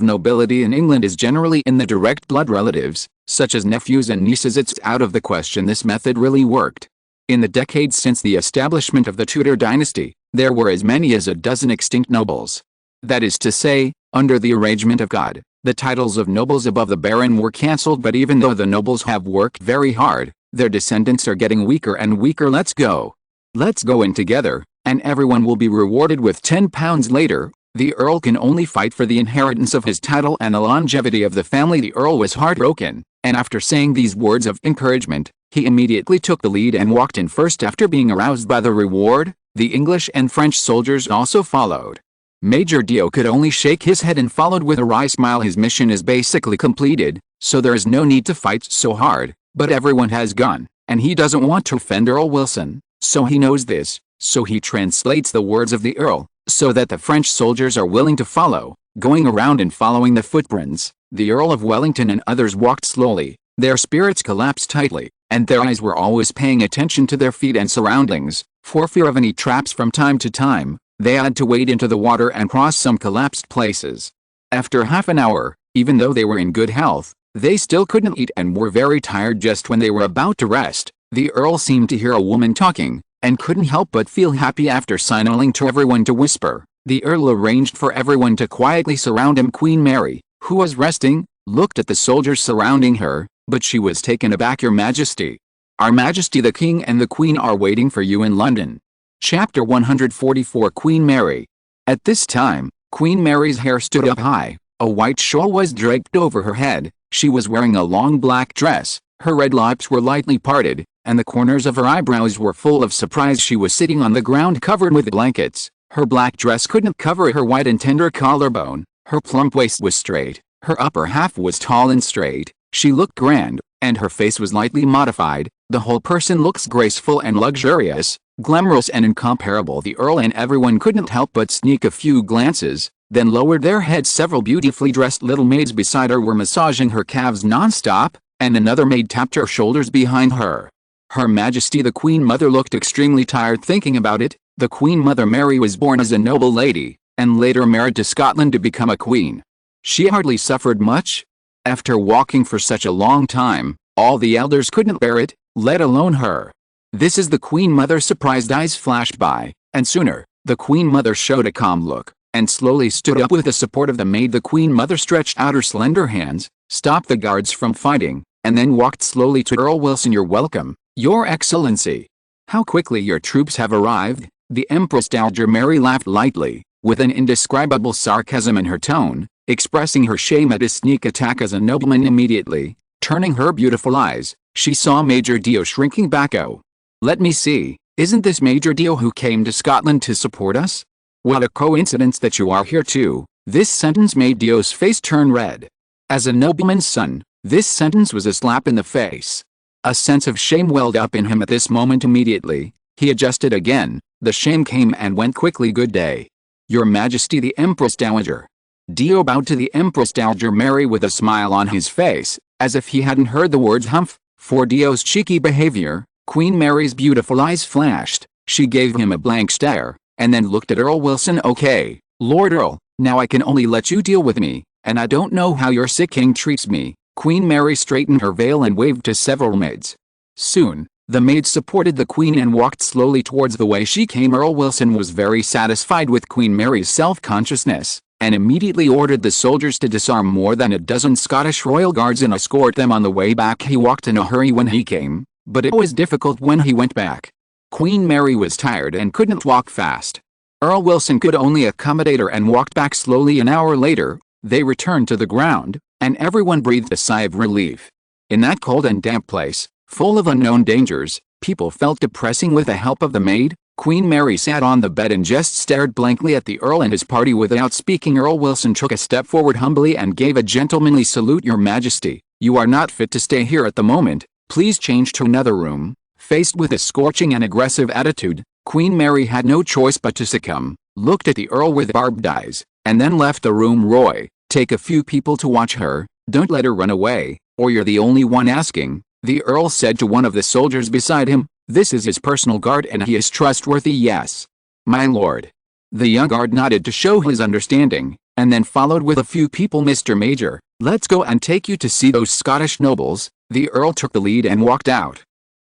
nobility in England is generally in the direct blood relatives, such as nephews and nieces. It's out of the question this method really worked. In the decades since the establishment of the Tudor dynasty, there were as many as a dozen extinct nobles. That is to say, under the arrangement of God, the titles of nobles above the baron were cancelled, but even though the nobles have worked very hard, their descendants are getting weaker and weaker. Let's go in together, and everyone will be rewarded with £10 later. The Earl can only fight for the inheritance of his title and the longevity of the family. The Earl was heartbroken, and after saying these words of encouragement, he immediately took the lead and walked in first. After being aroused by the reward, the English and French soldiers also followed. Major Dio could only shake his head and followed with a wry smile. His mission is basically completed, so there is no need to fight so hard, but everyone has gone, and he doesn't want to offend Earl Wilson, so he knows this, so he translates the words of the Earl, so that the French soldiers are willing to follow. Going around and following the footprints, the Earl of Wellington and others walked slowly, their spirits collapsed tightly, and their eyes were always paying attention to their feet and surroundings, for fear of any traps. From time to time, they had to wade into the water and cross some collapsed places. After half an hour, even though they were in good health, they still couldn't eat and were very tired. Just when they were about to rest, the Earl seemed to hear a woman talking, and couldn't help but feel happy. After signaling to everyone to whisper, the Earl arranged for everyone to quietly surround him. Queen Mary, who was resting, looked at the soldiers surrounding her, but she was taken aback. Your Majesty. Our Majesty the King and the Queen are waiting for you in London. Chapter 144. Queen Mary. At this time, Queen Mary's hair stood up high, a white shawl was draped over her head, she was wearing a long black dress, her red lips were lightly parted, and the corners of her eyebrows were full of surprise. She was sitting on the ground covered with blankets, her black dress couldn't cover her white and tender collarbone, her plump waist was straight, her upper half was tall and straight, she looked grand, and her face was lightly modified. The whole person looks graceful and luxurious, glamorous and incomparable. The Earl and everyone couldn't help but sneak a few glances, then lowered their heads. Several beautifully dressed little maids beside her were massaging her calves non-stop, and another maid tapped her shoulders behind her. Her Majesty the Queen Mother looked extremely tired thinking about it. The Queen Mother Mary was born as a noble lady, and later married to Scotland to become a queen. She hardly suffered much. After walking for such a long time, all the elders couldn't bear it, let alone her. This is the Queen Mother. Surprised eyes flashed by, and sooner, the Queen Mother showed a calm look, and slowly stood up with the support of the maid. The Queen Mother stretched out her slender hands, stopped the guards from fighting, and then walked slowly to Earl Wilson. You're welcome, Your Excellency. How quickly your troops have arrived. The Empress Dowager Mary laughed lightly, with an indescribable sarcasm in her tone, expressing her shame at his sneak attack as a nobleman. Immediately, turning her beautiful eyes, she saw Major Dio shrinking back. Oh, let me see, isn't this Major Dio who came to Scotland to support us? What a coincidence that you are here too. This sentence made Dio's face turn red. As a nobleman's son, this sentence was a slap in the face. A sense of shame welled up in him at this moment. Immediately, he adjusted again. The shame came and went quickly. Good day, Your Majesty the Empress Dowager. Dio bowed to the Empress Dowager Mary with a smile on his face, as if he hadn't heard the words humph. For Dio's cheeky behavior, Queen Mary's beautiful eyes flashed. She gave him a blank stare, and then looked at Earl Wilson. Okay, Lord Earl, now I can only let you deal with me, and I don't know how your sick king treats me. Queen Mary straightened her veil and waved to several maids. Soon, the maids supported the Queen and walked slowly towards the way she came. Earl Wilson was very satisfied with Queen Mary's self-consciousness, and immediately ordered the soldiers to disarm more than a dozen Scottish royal guards and escort them on the way back. He walked in a hurry when he came, but it was difficult when he went back. Queen Mary was tired and couldn't walk fast. Earl Wilson could only accommodate her and walked back slowly. An hour later, they returned to the ground, and everyone breathed a sigh of relief. In that cold and damp place, full of unknown dangers, people felt depressing. With the help of the maid, Queen Mary sat on the bed and just stared blankly at the Earl and his party without speaking. Earl Wilson took a step forward humbly and gave a gentlemanly salute. Your Majesty, you are not fit to stay here at the moment, please change to another room. Faced with a scorching and aggressive attitude, Queen Mary had no choice but to succumb, looked at the Earl with barbed eyes, and then left the room. Roy, take a few people to watch her, don't let her run away, or you're the only one asking, the Earl said to one of the soldiers beside him. This is his personal guard and he is trustworthy. Yes, my lord. The young guard nodded to show his understanding, and then followed with a few people. "Mr. Major, let's go and take you to see those Scottish nobles." The Earl took the lead and walked out.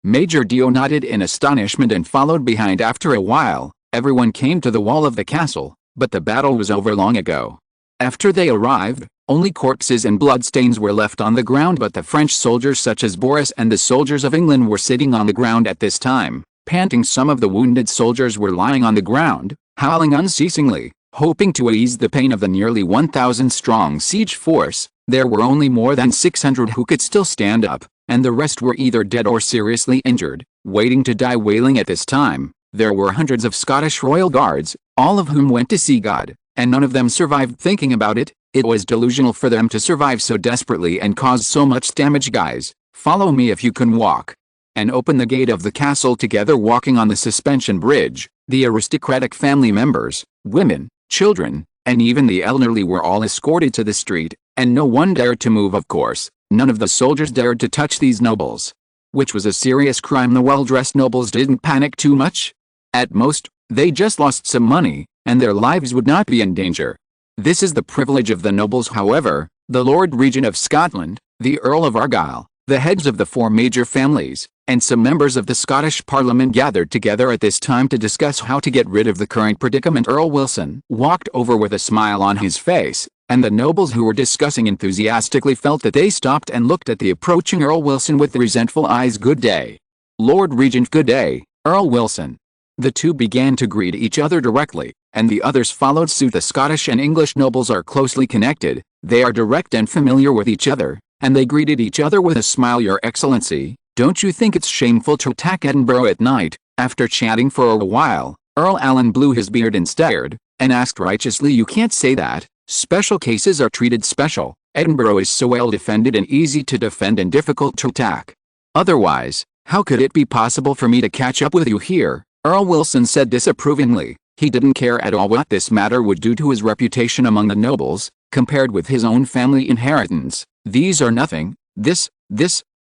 Major Dio nodded in astonishment and followed behind. After a while, everyone came to the wall of the castle, but the battle was over long ago. After they arrived, only corpses and bloodstains were left on the ground, but the French soldiers such as Boris and the soldiers of England were sitting on the ground at this time, panting. Some of the wounded soldiers were lying on the ground, howling unceasingly, hoping to ease the pain of the nearly 1,000 strong siege force. There were only more than 600 who could still stand up, and the rest were either dead or seriously injured, waiting to die wailing. At this time, there were hundreds of Scottish royal guards, all of whom went to see God, and none of them survived. Thinking about it, it was delusional for them to survive so desperately and cause so much damage. "Guys, follow me if you can walk," and open the gate of the castle. Together, walking on the suspension bridge, the aristocratic family members, women, children, and even the elderly were all escorted to the street, and no one dared to move. Of course, none of the soldiers dared to touch these nobles, which was a serious crime. The well-dressed nobles didn't panic too much. At most, they just lost some money, and their lives would not be in danger. This is the privilege of the nobles. However, the Lord Regent of Scotland, the Earl of Argyll, the heads of the 4 major families, and some members of the Scottish Parliament gathered together at this time to discuss how to get rid of the current predicament. Earl Wilson walked over with a smile on his face, and the nobles who were discussing enthusiastically felt that they stopped and looked at the approaching Earl Wilson with resentful eyes. "Good day, Lord Regent." "Good day, Earl Wilson." The two began to greet each other directly, and the others followed suit. The Scottish and English nobles are closely connected, they are direct and familiar with each other, and they greeted each other with a smile. "Your Excellency, don't you think it's shameful to attack Edinburgh at night?" After chatting for a while, Earl Allen blew his beard and stared, and asked righteously, "You can't say that. Special cases are treated special. Edinburgh is so well defended and easy to defend and difficult to attack. Otherwise, how could it be possible for me to catch up with you here?" Earl Wilson said disapprovingly. He didn't care at all what this matter would do to his reputation among the nobles, compared with his own family inheritance. "These are nothing. This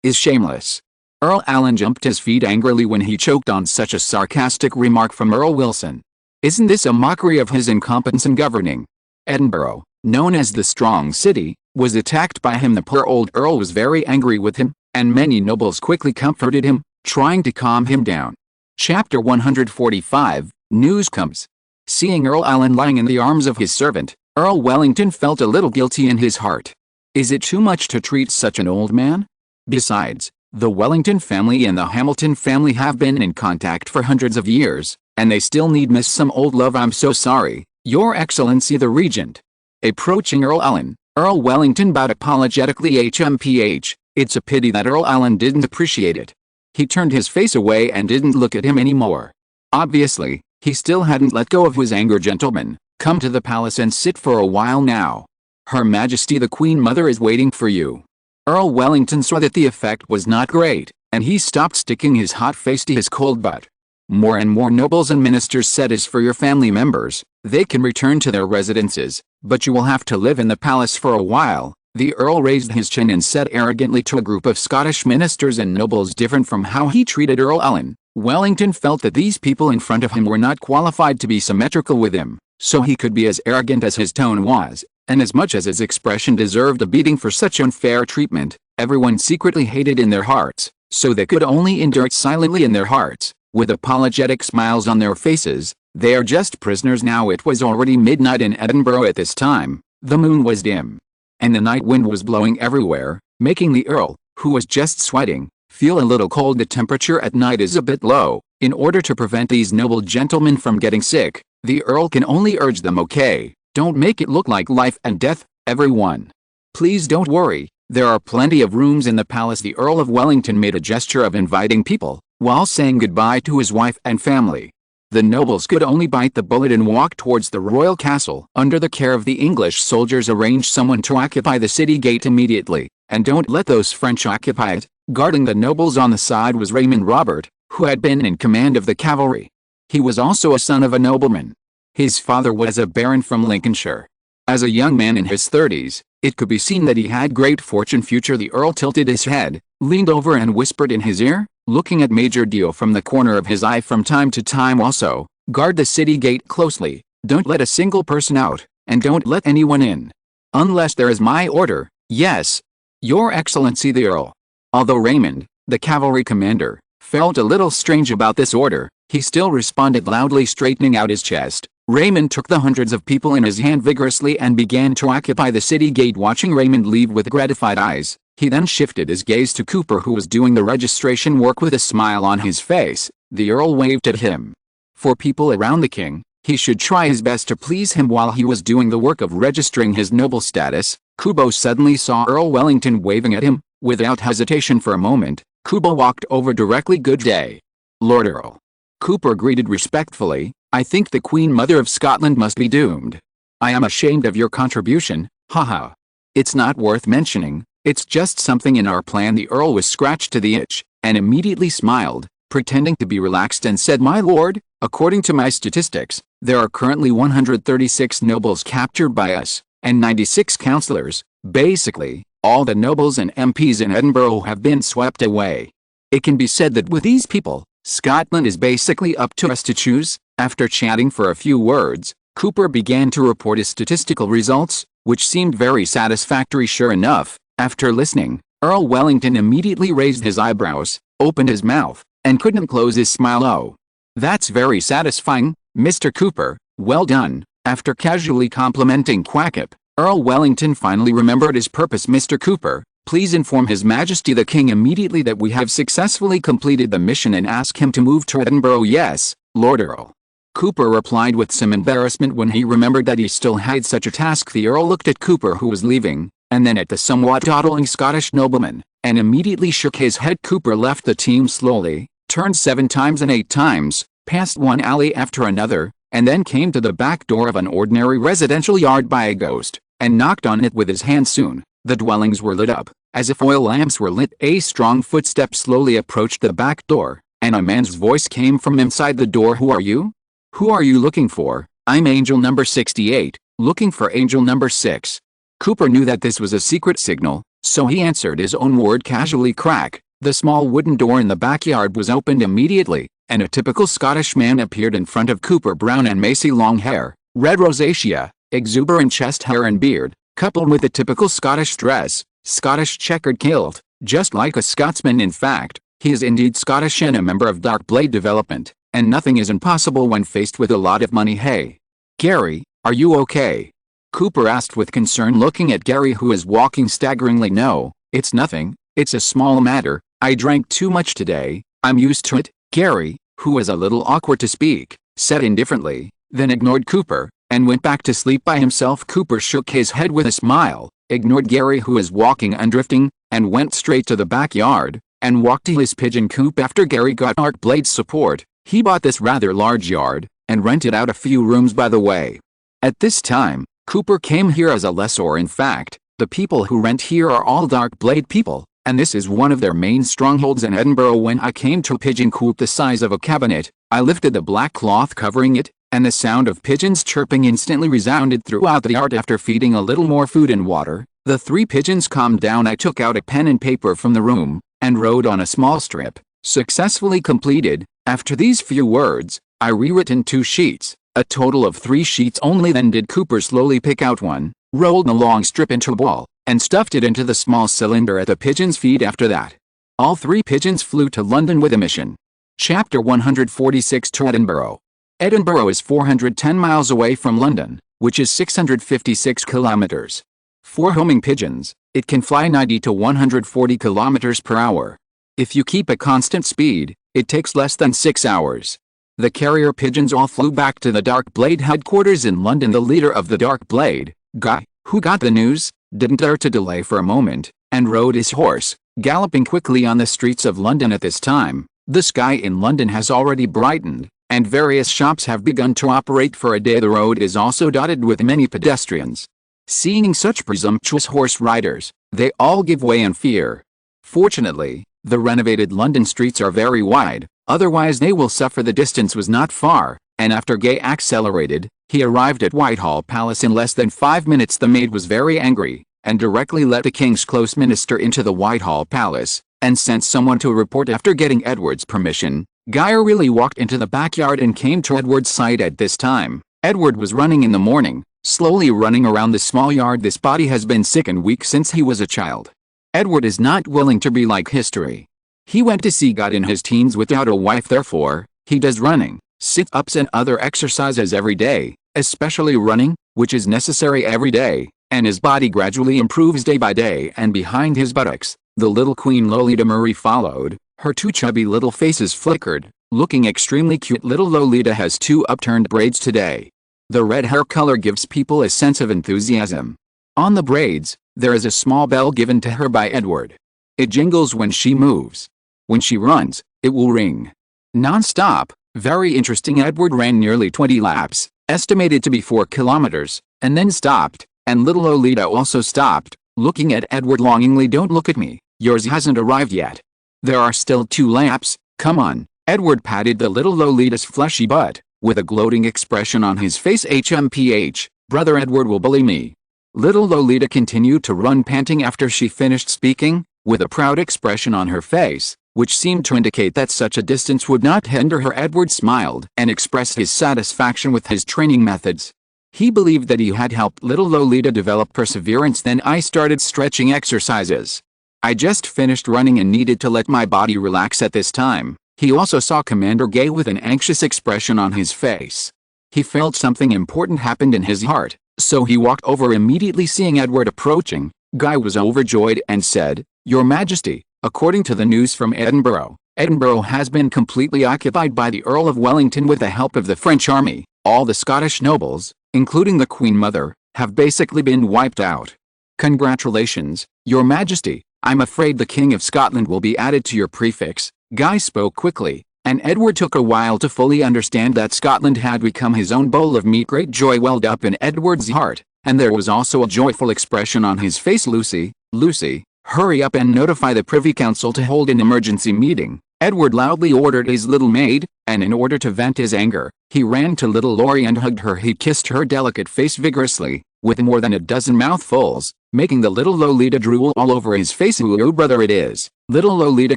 is shameless." Earl Allen jumped to his feet angrily when he choked on such a sarcastic remark from Earl Wilson. Isn't this a mockery of his incompetence in governing? Edinburgh, known as the strong city, was attacked by him. The poor old Earl was very angry with him, and many nobles quickly comforted him, trying to calm him down. Chapter 145, News comes. Seeing Earl Allen lying in the arms of his servant, Earl Wellington felt a little guilty in his heart. Is it too much to treat such an old man? Besides, the Wellington family and the Hamilton family have been in contact for hundreds of years, and they still need miss some old love. "I'm so sorry, Your Excellency the Regent." Approaching Earl Allen, Earl Wellington bowed apologetically. "HMPH, it's a pity that Earl Allen didn't appreciate it." He turned his face away and didn't look at him anymore. Obviously, he still hadn't let go of his anger. "Gentlemen, come to the palace and sit for a while now. Her Majesty the Queen Mother is waiting for you." Earl Wellington saw that the effect was not great, and he stopped sticking his hot face to his cold butt. More and more nobles and ministers said, "As for your family members, they can return to their residences, but you will have to live in the palace for a while." The Earl raised his chin and said arrogantly to a group of Scottish ministers and nobles. Different from how he treated Earl Allen, Wellington felt that these people in front of him were not qualified to be symmetrical with him, so he could be as arrogant as his tone was, and as much as his expression deserved a beating for such unfair treatment. Everyone secretly hated in their hearts, so they could only endure it silently in their hearts, with apologetic smiles on their faces. They are just prisoners now. It was already midnight in Edinburgh at this time, the moon was dim, and the night wind was blowing everywhere, making the Earl, who was just sweating, feel a little cold. The temperature at night is a bit low. In order to prevent these noble gentlemen from getting sick, the Earl can only urge them, "Okay, don't make it look like life and death, everyone. Please don't worry, there are plenty of rooms in the palace." The Earl of Wellington made a gesture of inviting people, while saying goodbye to his wife and family. The nobles could only bite the bullet and walk towards the royal castle. Under the care of the English soldiers, arrange someone to occupy the city gate immediately, and don't let those French occupy it. Guarding the nobles on the side was Raymond Robert, who had been in command of the cavalry. He was also a son of a nobleman. His father was a baron from Lincolnshire. As a young man in his 30s, it could be seen that he had great fortune. The Earl tilted his head, leaned over and whispered in his ear, looking at Major Dio from the corner of his eye from time to time. "Also, guard the city gate closely, don't let a single person out, and don't let anyone in. Unless there is my order, yes. Your Excellency the Earl. Although Raymond, the cavalry commander, felt a little strange about this order, he still responded loudly, straightening out his chest. Raymond took the hundreds of people in his hand vigorously and began to occupy the city gate, watching Raymond leave with gratified eyes. He then shifted his gaze to Cooper, who was doing the registration work with a smile on his face. The Earl waved at him. For people around the king, he should try his best to please him while he was doing the work of registering his noble status. Kubo suddenly saw Earl Wellington waving at him. Without hesitation for a moment, Kubo walked over directly. "Good day, Lord Earl." Cooper greeted respectfully. "I think the Queen Mother of Scotland must be doomed. I am ashamed of your contribution, haha. It's not worth mentioning, it's just something in our plan." The Earl was scratched to the itch, and immediately smiled, pretending to be relaxed, and said, "My lord, according to my statistics, there are currently 136 nobles captured by us, and 96 councillors. Basically, all the nobles and MPs in Edinburgh have been swept away. It can be said that with these people, Scotland is basically up to us to choose." After chatting for a few words, Cooper began to report his statistical results, which seemed very satisfactory. Sure enough, after listening, Earl Wellington immediately raised his eyebrows, opened his mouth, and couldn't close his smile. "Oh, that's very satisfying, Mr. Cooper, well done." After casually complimenting Quackip, Earl Wellington finally remembered his purpose. "Mr. Cooper, please inform His Majesty the King immediately that we have successfully completed the mission and ask him to move to Edinburgh." "Yes, Lord Earl." Cooper replied with some embarrassment when he remembered that he still had such a task. The Earl looked at Cooper, who was leaving, and then at the somewhat dawdling Scottish nobleman, and immediately shook his head. Cooper left the team slowly, turned 7 times and 8 times, passed one alley after another, and then came to the back door of an ordinary residential yard by a ghost, and knocked on it with his hand. Soon, the dwellings were lit up, as if oil lamps were lit. A strong footstep slowly approached the back door, and a man's voice came from inside the door. "Who are you? Who are you looking for?" "I'm angel number 68, looking for angel number 6. Cooper knew that this was a secret signal, so he answered his own word casually. Crack! The small wooden door in the backyard was opened immediately, and a typical Scottish man appeared in front of Cooper. Brown and macy long hair, red rosacea, exuberant chest hair and beard, coupled with a typical Scottish dress, Scottish checkered kilt, just like a Scotsman. In fact, he is indeed Scottish and a member of Dark Blade Development, and nothing is impossible when faced with a lot of money. "Hey, Gary, are you okay?" Cooper asked with concern, looking at Gary, who was walking staggeringly. "No, it's nothing, it's a small matter. I drank too much today, I'm used to it." Gary, who was a little awkward to speak, said indifferently, then ignored Cooper, and went back to sleep by himself. Cooper shook his head with a smile, ignored Gary, who was walking undrifting, and went straight to the backyard, and walked to his pigeon coop. After Gary got Dark Blade's support, he bought this rather large yard, and rented out a few rooms by the way. At this time, Cooper came here as a lessor. In fact, the people who rent here are all Dark Blade people, and this is one of their main strongholds in Edinburgh. When I came to a pigeon coop the size of a cabinet, I lifted the black cloth covering it, and the sound of pigeons chirping instantly resounded throughout the yard. After feeding a little more food and water, the 3 pigeons calmed down. I took out a pen and paper from the room, and wrote on a small strip, "Successfully completed." After these few words, I rewritten 2 sheets, a total of 3 sheets only. Then did Cooper slowly pick out one, rolled the long strip into a ball, and stuffed it into the small cylinder at the pigeon's feet. After that, all 3 pigeons flew to London with a mission. Chapter 146. To Edinburgh. Edinburgh is 410 miles away from London, which is 656 kilometers. For homing pigeons, it can fly 90 to 140 kilometers per hour. If you keep a constant speed, it takes less than 6 hours. The carrier pigeons all flew back to the Dark Blade headquarters in London. The leader of the Dark Blade, Guy, who got the news, didn't dare to delay for a moment, and rode his horse, galloping quickly on the streets of London. At this time, the sky in London has already brightened, and various shops have begun to operate for a day. The road is also dotted with many pedestrians. Seeing such presumptuous horse riders, they all give way in fear. Fortunately, the renovated London streets are very wide, otherwise they will suffer. The distance was not far, and after Gay accelerated, he arrived at Whitehall Palace in less than 5 minutes. The maid was very angry, and directly let the king's close minister into the Whitehall Palace, and sent someone to report. After getting Edward's permission, Guy really walked into the backyard and came to Edward's side. At this time, Edward was running in the morning, slowly running around the small yard. This body has been sick and weak since he was a child. Edward is not willing to be like history. He went to see God in his teens without a wife, therefore, he does running, sit-ups and other exercises every day, especially running, which is necessary every day, and his body gradually improves day by day. And behind his buttocks, the little Queen Lolita Marie followed, her two chubby little faces flickered, looking extremely cute. Little Lolita has two upturned braids today. The red hair color gives people a sense of enthusiasm. On the braids, there is a small bell given to her by Edward. It jingles when she moves. When she runs, it will ring. Non-stop. Very interesting. Edward ran nearly 20 laps, estimated to be 4 kilometers, and then stopped, and little Lolita also stopped, looking at Edward longingly. Don't look at me, yours hasn't arrived yet. There are still 2 laps, come on. Edward patted the little Lolita's fleshy butt, with a gloating expression on his face. HMPH, brother Edward will bully me. Little Lolita continued to run, panting after she finished speaking, with a proud expression on her face, which seemed to indicate that such a distance would not hinder her. Edward smiled and expressed his satisfaction with his training methods. He believed that he had helped little Lolita develop perseverance. Then I started stretching exercises. I just finished running and needed to let my body relax at this time. He also saw Commander Gay with an anxious expression on his face. He felt something important happened in his heart, so he walked over immediately. Seeing Edward approaching, Guy was overjoyed and said, "Your Majesty, according to the news from Edinburgh, Edinburgh has been completely occupied by the Earl of Wellington with the help of the French army. All the Scottish nobles, including the Queen Mother, have basically been wiped out. Congratulations, Your Majesty. I'm afraid the King of Scotland will be added to your prefix." Guy spoke quickly, and Edward took a while to fully understand that Scotland had become his own bowl of meat. Great joy welled up in Edward's heart, and there was also a joyful expression on his face. Lucy, hurry up and notify the Privy Council to hold an emergency meeting. Edward loudly ordered his little maid, and in order to vent his anger, he ran to little Laurie and hugged her. He kissed her delicate face vigorously, with more than a dozen mouthfuls, making the little Lolita drool all over his face. "Ooh, brother it is." Little Lolita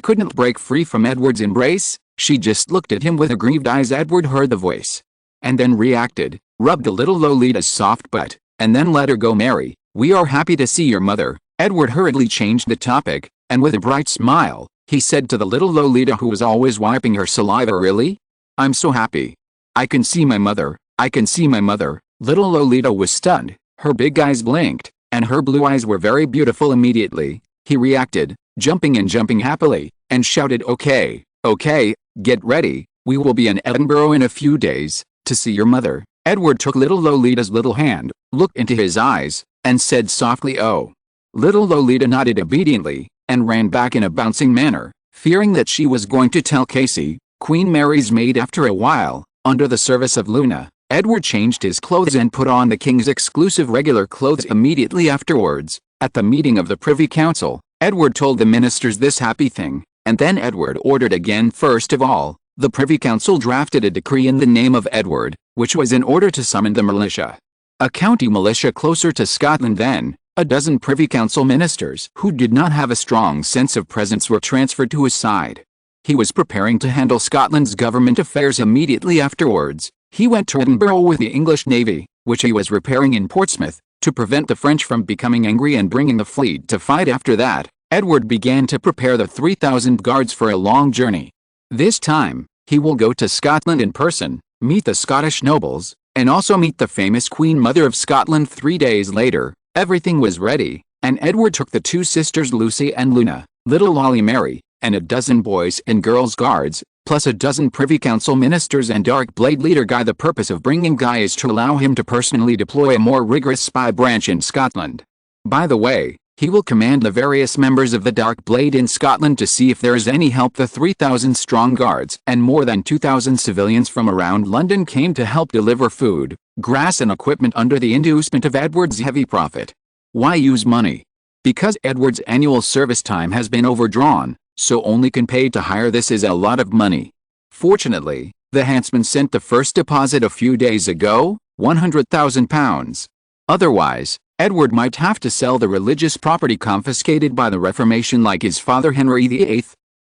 couldn't break free from Edward's embrace. She just looked at him with aggrieved eyes. Edward heard the voice, and then reacted, rubbed the little Lolita's soft butt, and then let her go. "Mary, we are happy to see your mother." Edward hurriedly changed the topic, and with a bright smile, he said to the little Lolita, who was always wiping her saliva, "Really? I'm so happy. I can see my mother. I can see my mother." Little Lolita was stunned. Her big eyes blinked, and her blue eyes were very beautiful. Immediately, he reacted, jumping happily, and shouted, Okay, get ready, we will be in Edinburgh in a few days, to see your mother." Edward took little Lolita's little hand, looked into his eyes, and said softly, "Oh." Little Lolita nodded obediently, and ran back in a bouncing manner, fearing that she was going to tell Casey, Queen Mary's maid. After a while, under the service of Luna, Edward changed his clothes and put on the king's exclusive regular clothes. Immediately afterwards, at the meeting of the Privy Council, Edward told the ministers this happy thing, and then Edward ordered again. First of all, the Privy Council drafted a decree in the name of Edward, which was in order to summon the militia. A county militia closer to Scotland. Then, a dozen Privy Council ministers who did not have a strong sense of presence were transferred to his side. He was preparing to handle Scotland's government affairs. Immediately afterwards, he went to Edinburgh with the English Navy, which he was repairing in Portsmouth, to prevent the French from becoming angry and bringing the fleet to fight. After that, Edward began to prepare the 3,000 guards for a long journey. This time, he will go to Scotland in person, meet the Scottish nobles, and also meet the famous Queen Mother of Scotland. 3 days later, everything was ready, and Edward took the 2 sisters Lucy and Luna, little Lolly Mary, and a dozen boys and girls guards, plus a dozen Privy Council ministers and Dark Blade leader Guy. The purpose of bringing Guy is to allow him to personally deploy a more rigorous spy branch in Scotland. By the way, he will command the various members of the Dark Blade in Scotland to see if there is any help. The 3,000 strong guards and more than 2,000 civilians from around London came to help deliver food, grass and equipment under the inducement of Edward's heavy profit. Why use money? Because Edward's annual service time has been overdrawn, so only can pay to hire. This is a lot of money. Fortunately, the Huntsman sent the first deposit a few days ago, £100,000. Otherwise, Edward might have to sell the religious property confiscated by the Reformation like his father Henry VIII.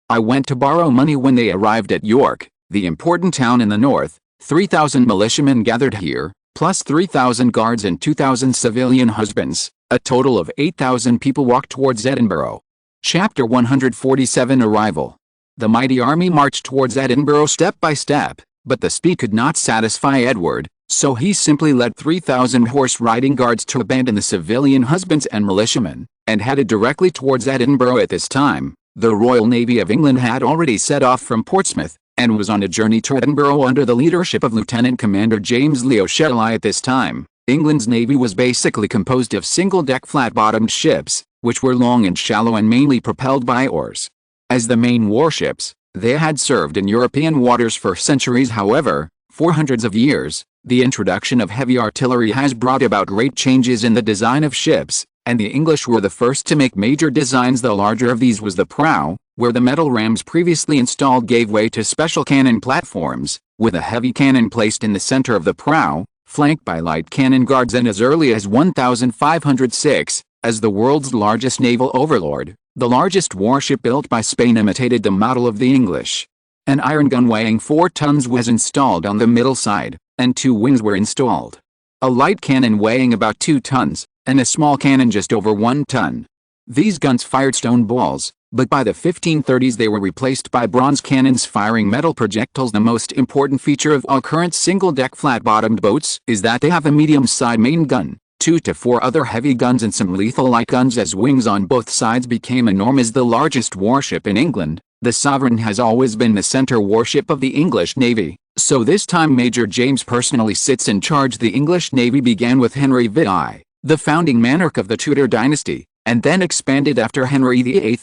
I went to borrow money when they arrived at York, the important town in the north. 3,000 militiamen gathered here, plus 3,000 guards and 2,000 civilian husbands. A total of 8,000 people walked towards Edinburgh. Chapter 147 Arrival. The mighty army marched towards Edinburgh step by step, but the speed could not satisfy Edward, so he simply led 3,000 horse-riding guards to abandon the civilian husbands and militiamen, and headed directly towards Edinburgh. At this time, the Royal Navy of England had already set off from Portsmouth, and was on a journey to Edinburgh under the leadership of Lieutenant Commander James Leo Shelley. At this time, England's navy was basically composed of single-deck flat-bottomed ships, which were long and shallow and mainly propelled by oars. As the main warships, they had served in European waters for centuries. However, for hundreds of years, the introduction of heavy artillery has brought about great changes in the design of ships, and the English were the first to make major designs. The larger of these was the prow, where the metal rams previously installed gave way to special cannon platforms, with a heavy cannon placed in the center of the prow, flanked by light cannon guards. And as early as 1506, as the world's largest naval overlord, the largest warship built by Spain imitated the model of the English. An iron gun weighing 4 tons was installed on the middle side, and 2 wings were installed. A light cannon weighing about 2 tons, and a small cannon just over 1 ton. These guns fired stone balls, but by the 1530s they were replaced by bronze cannons firing metal projectiles. The most important feature of all current single-deck flat-bottomed boats is that they have a medium-side main gun, 2 to 4 other heavy guns and some lethal light guns as wings on both sides became a norm. As the largest warship in England, the Sovereign has always been the center warship of the English Navy, so this time Major James personally sits in charge. The English Navy began with Henry VIII, the founding monarch of the Tudor dynasty, and then expanded after Henry VIII.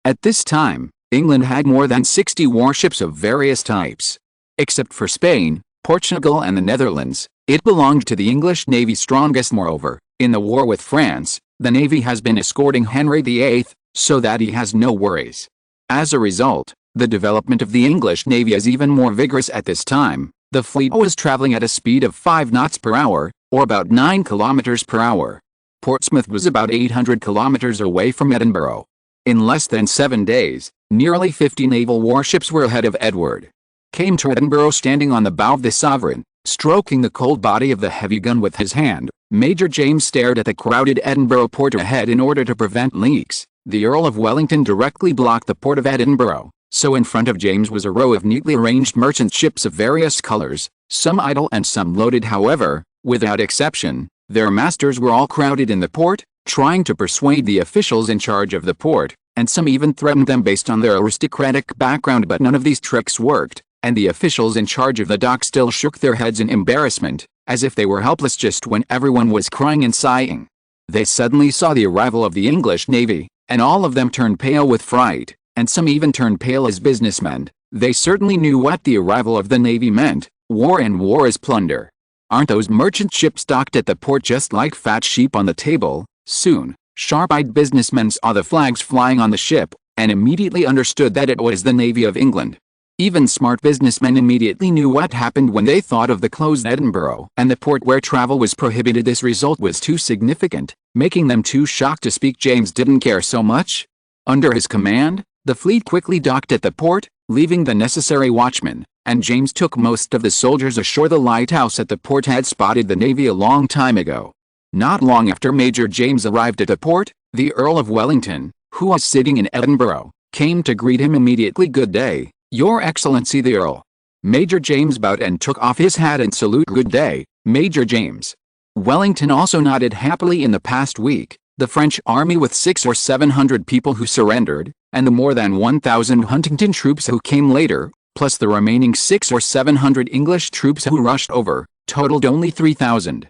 At this time, England had more than 60 warships of various types. Except for Spain, Portugal and the Netherlands, it belonged to the English Navy strongest. Moreover, in the war with France, the Navy has been escorting Henry VIII, so that he has no worries. As a result, the development of the English Navy is even more vigorous at this time. The fleet was traveling at a speed of 5 knots per hour, or about 9 kilometers per hour. Portsmouth was about 800 kilometers away from Edinburgh. In less than 7 days, nearly 50 naval warships were ahead of Edward. Came to Edinburgh standing on the bow of the Sovereign, stroking the cold body of the heavy gun with his hand. Major James stared at the crowded Edinburgh port ahead in order to prevent leaks. The Earl of Wellington directly blocked the port of Edinburgh, so in front of James was a row of neatly arranged merchant ships of various colors, some idle and some loaded. However, without exception, their masters were all crowded in the port, trying to persuade the officials in charge of the port, and some even threatened them based on their aristocratic background. But none of these tricks worked, and the officials in charge of the dock still shook their heads in embarrassment, as if they were helpless just when everyone was crying and sighing. They suddenly saw the arrival of the English Navy, and all of them turned pale with fright, and some even turned pale as businessmen. They certainly knew what the arrival of the Navy meant: war, and war is plunder. Aren't those merchant ships docked at the port just like fat sheep on the table? Soon, sharp-eyed businessmen saw the flags flying on the ship, and immediately understood that it was the Navy of England. Even smart businessmen immediately knew what happened when they thought of the closed Edinburgh and the port where travel was prohibited. This result was too significant, making them too shocked to speak. James didn't care so much. Under his command, the fleet quickly docked at the port, leaving the necessary watchmen, and James took most of the soldiers ashore. The lighthouse at the port had spotted the Navy a long time ago. Not long after Major James arrived at the port, the Earl of Wellington, who was sitting in Edinburgh, came to greet him immediately. "Good day, Your Excellency the Earl." Major James bowed and took off his hat and salute. "Good day, Major James." Wellington also nodded happily. In the past week, the French army with 600 or 700 people who surrendered, and the more than 1,000 Huntington troops who came later, plus the remaining 600 or 700 English troops who rushed over, totaled only 3,000.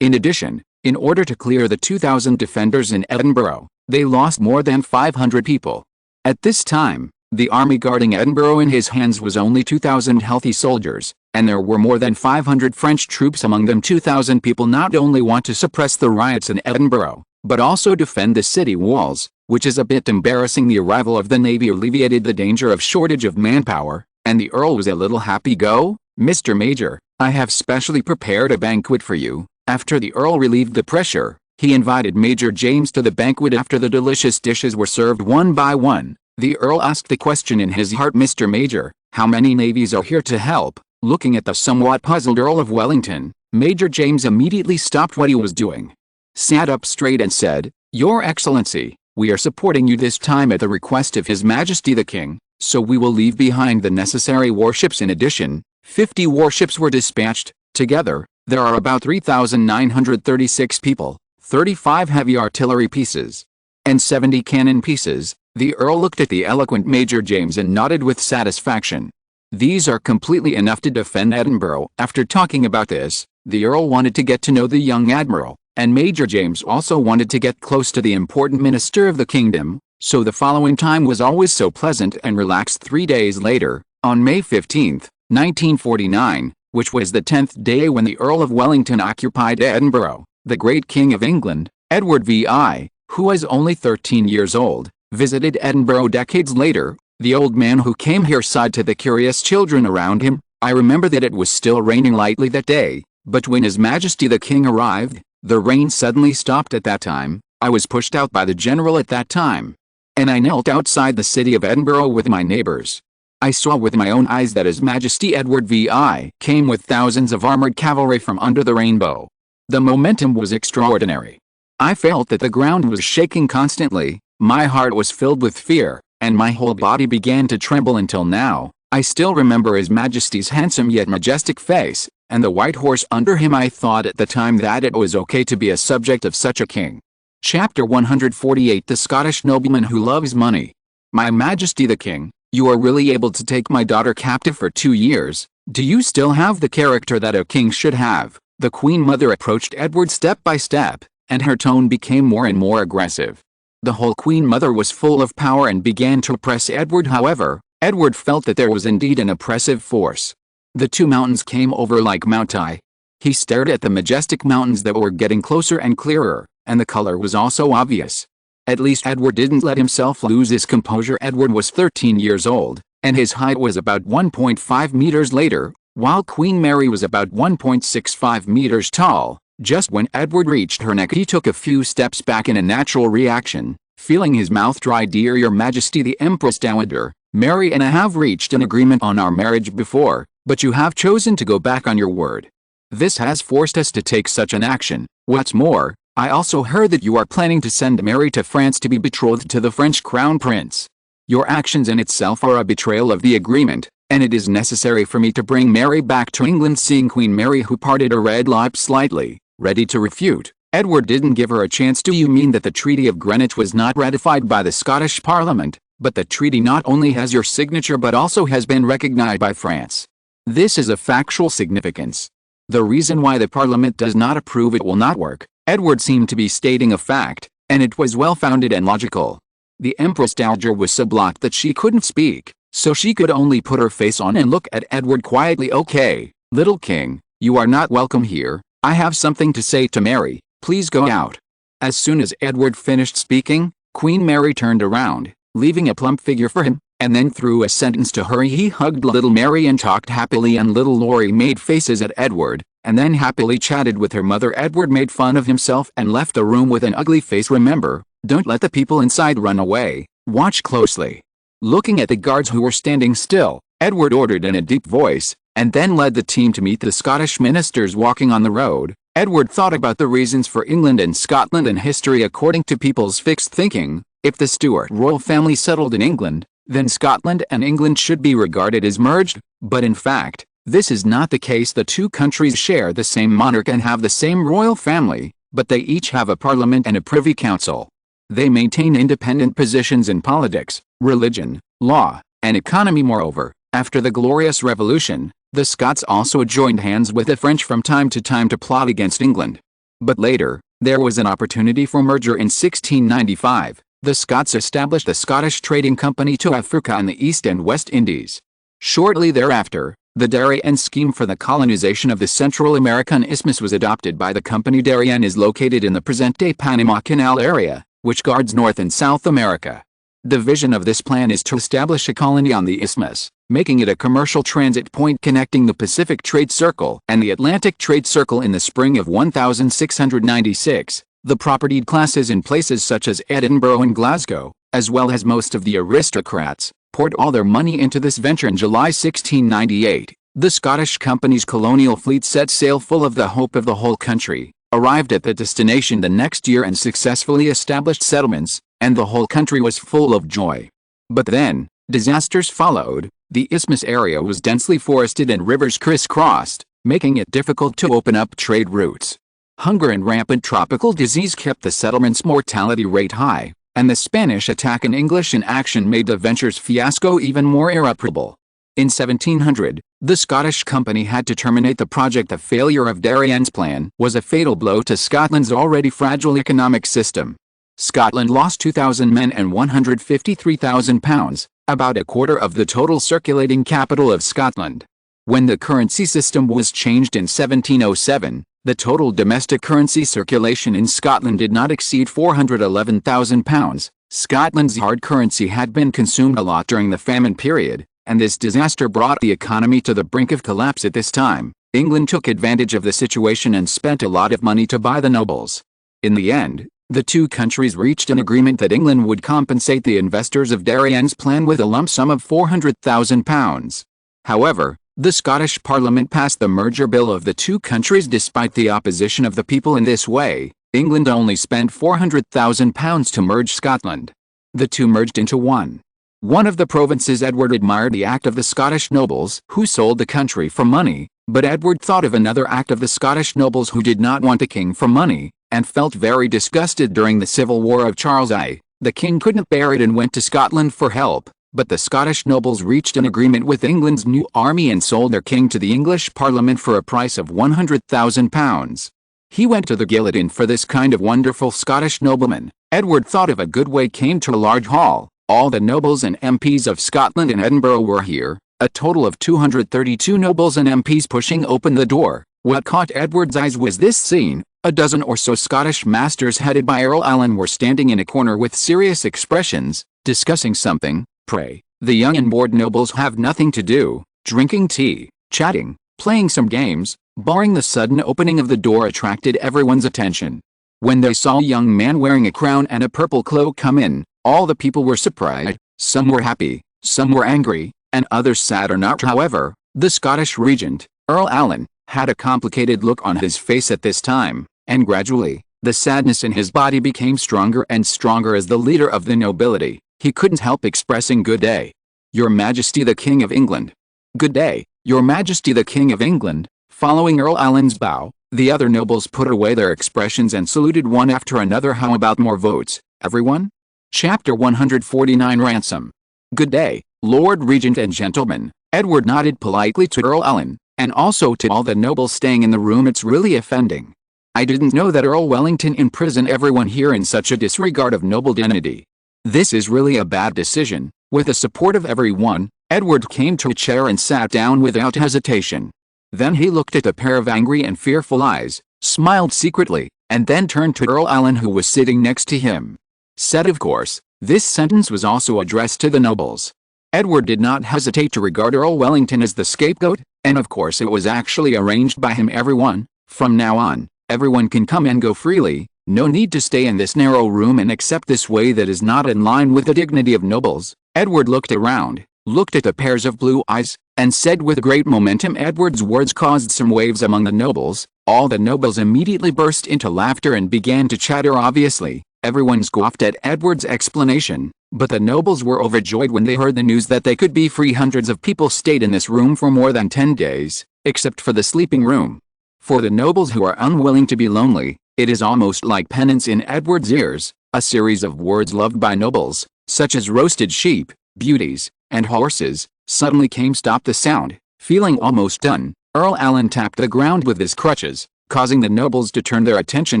In addition, in order to clear the 2,000 defenders in Edinburgh, they lost more than 500 people. At this time, the army guarding Edinburgh in his hands was only 2,000 healthy soldiers, and there were more than 500 French troops among them. 2,000 people not only want to suppress the riots in Edinburgh, but also defend the city walls, which is a bit embarrassing. The arrival of the Navy alleviated the danger of shortage of manpower, and the Earl was a little happy. "Go, Mr. Major, I have specially prepared a banquet for you." After the Earl relieved the pressure, he invited Major James to the banquet. After the delicious dishes were served one by one, the Earl asked the question in his heart, "Mr. Major, how many navies are here to help?" Looking at the somewhat puzzled Earl of Wellington, Major James immediately stopped what he was doing, sat up straight and said, "Your Excellency, we are supporting you this time at the request of His Majesty the King, so we will leave behind the necessary warships." In addition, 50 warships were dispatched. Together, there are about 3,936 people, 35 heavy artillery pieces, and 70 cannon pieces. The Earl looked at the eloquent Major James and nodded with satisfaction. These are completely enough to defend Edinburgh. After talking about this, the Earl wanted to get to know the young Admiral, and Major James also wanted to get close to the important minister of the kingdom, so the following time was always so pleasant and relaxed. 3 days later, on May 15, 1949, which was the 10th day when the Earl of Wellington occupied Edinburgh, the great King of England, Edward VI, who was only 13 years old, visited Edinburgh. Decades later, the old man who came here sighed to the curious children around him. "I remember that it was still raining lightly that day, but when His Majesty the King arrived, the rain suddenly stopped at that time. I was pushed out by the general at that time, and I knelt outside the city of Edinburgh with my neighbors. I saw with my own eyes that His Majesty Edward VI came with thousands of armored cavalry from under the rainbow. The momentum was extraordinary. I felt that the ground was shaking constantly, my heart was filled with fear, and my whole body began to tremble. Until now, I still remember His Majesty's handsome yet majestic face, and the white horse under him. I thought at the time that it was okay to be a subject of such a king." Chapter 148. The Scottish Nobleman Who Loves Money. "My Majesty the King, you are really able to take my daughter captive for 2 years. Do you still have the character that a king should have?" The Queen Mother approached Edward step by step, and her tone became more and more aggressive. The whole Queen Mother was full of power and began to oppress Edward. However, Edward felt that there was indeed an oppressive force. The two mountains came over like Mount I. He stared at the majestic mountains that were getting closer and clearer, and the color was also obvious. At least Edward didn't let himself lose his composure. Edward was 13 years old, and his height was about 1.5 meters later, while Queen Mary was about 1.65 meters tall. Just when Edward reached her neck, he took a few steps back in a natural reaction, feeling his mouth dry. "Dear Your Majesty the Empress Dowager, Mary and I have reached an agreement on our marriage before, but you have chosen to go back on your word. This has forced us to take such an action. What's more, I also heard that you are planning to send Mary to France to be betrothed to the French Crown Prince. Your actions in itself are a betrayal of the agreement, and it is necessary for me to bring Mary back to England." Seeing Queen Mary, who parted her red lips slightly, ready to refute, Edward didn't give her a chance. "Do you mean that the Treaty of Greenwich was not ratified by the Scottish Parliament, but the treaty not only has your signature but also has been recognized by France? This is of factual significance. The reason why the Parliament does not approve it will not work." Edward seemed to be stating a fact, and it was well-founded and logical. The Empress Dowager was so blocked that she couldn't speak, so she could only put her face on and look at Edward quietly. "Okay, little king, you are not welcome here. I have something to say to Mary. Please go out." As soon as Edward finished speaking, Queen Mary turned around, leaving a plump figure for him, and then threw a sentence to her. He hugged little Mary and talked happily, and little Laurie made faces at Edward, and then happily chatted with her mother. Edward made fun of himself and left the room with an ugly face. "Remember, don't let the people inside run away. Watch closely." Looking at the guards who were standing still, Edward ordered in a deep voice, and then led the team to meet the Scottish ministers walking on the road. Edward thought about the reasons for England and Scotland and history. According to people's fixed thinking, if the Stuart royal family settled in England, then Scotland and England should be regarded as merged, but in fact, this is not the case. The two countries share the same monarch and have the same royal family, but they each have a parliament and a privy council. They maintain independent positions in politics, religion, law, and economy. Moreover, after the Glorious Revolution, the Scots also joined hands with the French from time to time to plot against England. But later, there was an opportunity for merger. In 1695, the Scots established the Scottish Trading Company to Africa and the East and West Indies. Shortly thereafter, the Darien scheme for the colonization of the Central American Isthmus was adopted by the company. Darien is located in the present-day Panama Canal area, which guards North and South America. The vision of this plan is to establish a colony on the isthmus, making it a commercial transit point connecting the Pacific Trade Circle and the Atlantic Trade Circle. In the spring of 1696, the propertied classes in places such as Edinburgh and Glasgow, as well as most of the aristocrats, poured all their money into this venture. In July 1698, The Scottish Company's colonial fleet set sail full of the hope of the whole country, arrived at the destination the next year and successfully established settlements, and the whole country was full of joy. But then, disasters followed. The isthmus area was densely forested and rivers crisscrossed, making it difficult to open up trade routes. Hunger and rampant tropical disease kept the settlement's mortality rate high, and the Spanish attack and English inaction made the venture's fiasco even more irreparable. In 1700, the Scottish Company had to terminate the project. The failure of Darien's plan was a fatal blow to Scotland's already fragile economic system. Scotland lost 2,000 men and £153,000, about a quarter of the total circulating capital of Scotland. When the currency system was changed in 1707, the total domestic currency circulation in Scotland did not exceed £411,000. Scotland's hard currency had been consumed a lot during the famine period, and this disaster brought the economy to the brink of collapse at this time. England took advantage of the situation and spent a lot of money to buy the nobles. In the end, the two countries reached an agreement that England would compensate the investors of Darien's plan with a lump sum of £400,000. However, the Scottish Parliament passed the merger bill of the two countries despite the opposition of the people. In this way, England only spent £400,000 to merge Scotland. The two merged into one. One of the provinces. Edward admired the act of the Scottish nobles who sold the country for money, but Edward thought of another act of the Scottish nobles who did not want the king for money, and felt very disgusted. During the Civil War of Charles I, the king couldn't bear it and went to Scotland for help, but the Scottish nobles reached an agreement with England's new army and sold their king to the English Parliament for a price of £100,000. He went to the guillotine for this kind of wonderful Scottish nobleman. Edward thought of a good way. Came to a large hall. All the nobles and MPs of Scotland and Edinburgh were here, a total of 232 nobles and MPs pushing open the door. What caught Edward's eyes was this scene. A dozen or so Scottish masters headed by Earl Allen were standing in a corner with serious expressions, discussing something. Pray, the young and bored nobles have nothing to do, drinking tea, chatting, playing some games. Barring the sudden opening of the door attracted everyone's attention. When they saw a young man wearing a crown and a purple cloak come in, all the people were surprised. Some were happy, some were angry, and others sad or not. However, the Scottish regent, Earl Allen, had a complicated look on his face at this time, and gradually, the sadness in his body became stronger and stronger. As the leader of the nobility, he couldn't help expressing, "Good day, Your Majesty the King of England." "Good day, Your Majesty the King of England." Following Earl Allen's bow, the other nobles put away their expressions and saluted one after another. "How about more votes, everyone?" Chapter 149 Ransom. "Good day, Lord Regent and gentlemen." Edward nodded politely to Earl Allen, and also to all the nobles staying in the room. "It's really offending. I didn't know that Earl Wellington imprisoned everyone here in such a disregard of noble dignity. This is really a bad decision." With the support of everyone, Edward came to a chair and sat down without hesitation. Then he looked at a pair of angry and fearful eyes, smiled secretly, and then turned to Earl Allen, who was sitting next to him. Said, "Of course, this sentence was also addressed to the nobles." Edward did not hesitate to regard Earl Wellington as the scapegoat, and of course it was actually arranged by him. "Everyone, from now on, everyone can come and go freely. No need to stay in this narrow room and accept this way that is not in line with the dignity of nobles." Edward looked around, looked at the pairs of blue eyes, and said with great momentum. Edward's words caused some waves among the nobles. All the nobles immediately burst into laughter and began to chatter. Obviously, everyone scoffed at Edward's explanation, but the nobles were overjoyed when they heard the news that they could be free. Hundreds of people stayed in this room for more than 10 days, except for the sleeping room. For the nobles who are unwilling to be lonely, it is almost like penance in Edward's ears. A series of words loved by nobles, such as roasted sheep, beauties, and horses, suddenly came. "Stop the sound." Feeling almost done, Earl Allen tapped the ground with his crutches, causing the nobles to turn their attention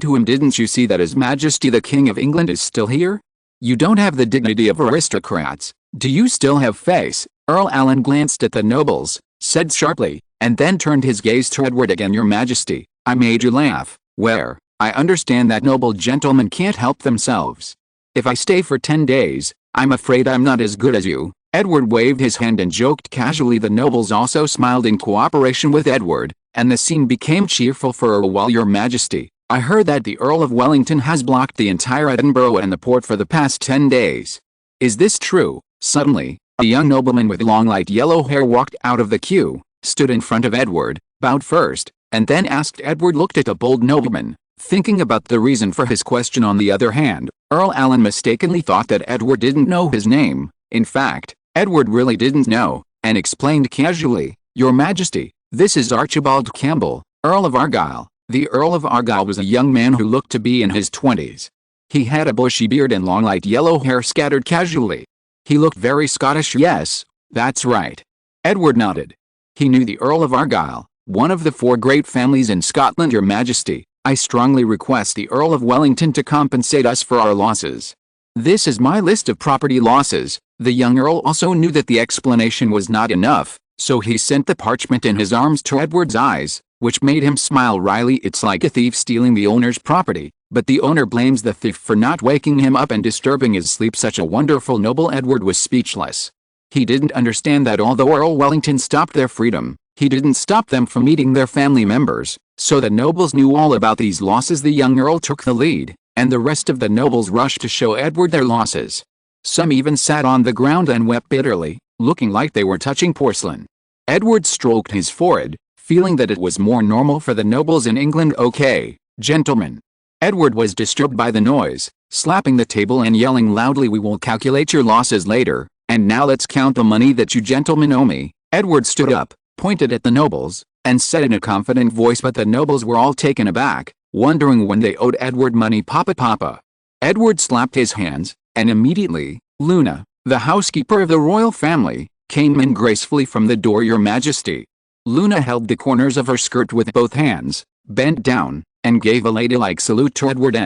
to him. "Didn't you see that His Majesty the King of England is still here? You don't have the dignity of aristocrats. Do you still have face?" Earl Allen glanced at the nobles, said sharply, and then turned his gaze to Edward again. "Your Majesty, I made you laugh. Where? I understand that noble gentlemen can't help themselves. If I stay for 10 days, I'm afraid I'm not as good as you." Edward waved his hand and joked casually. The nobles also smiled in cooperation with Edward, and the scene became cheerful for a while. "Your Majesty, I heard that the Earl of Wellington has blocked the entire Edinburgh and the port for the past 10 days. Is this true?" Suddenly, a young nobleman with long light yellow hair walked out of the queue, stood in front of Edward, bowed first, and then asked. Edward looked at the bold nobleman, thinking about the reason for his question. On the other hand, Earl Alan mistakenly thought that Edward didn't know his name. In fact, Edward really didn't know, and explained casually, "Your Majesty, this is Archibald Campbell, Earl of Argyll." The Earl of Argyll was a young man who looked to be in his 20s. He had a bushy beard and long light yellow hair scattered casually. He looked very Scottish. "Yes, that's right." Edward nodded. He knew the Earl of Argyll, one of the 4 great families in Scotland. "Your Majesty, I strongly request the Earl of Wellington to compensate us for our losses. This is my list of property losses." The young Earl also knew that the explanation was not enough, so he sent the parchment in his arms to Edward's eyes, which made him smile wryly. "It's like a thief stealing the owner's property, but the owner blames the thief for not waking him up and disturbing his sleep." Such a wonderful noble. Edward was speechless. He didn't understand that although Earl Wellington stopped their freedom, he didn't stop them from meeting their family members, so the nobles knew all about these losses. The young Earl took the lead, and the rest of the nobles rushed to show Edward their losses. Some even sat on the ground and wept bitterly, looking like they were touching porcelain. Edward stroked his forehead, feeling that it was more normal for the nobles in England. "Okay, gentlemen." Edward was disturbed by the noise, slapping the table and yelling loudly, "We will calculate your losses later, and now let's count the money that you gentlemen owe me." Edward stood up, pointed at the nobles, and said in a confident voice, but the nobles were all taken aback, wondering when they owed Edward money. Papa." Edward slapped his hands, and immediately, Luna, the housekeeper of the royal family, came in gracefully from the door. "Your Majesty." Luna held the corners of her skirt with both hands, bent down, and gave a ladylike salute to Edward.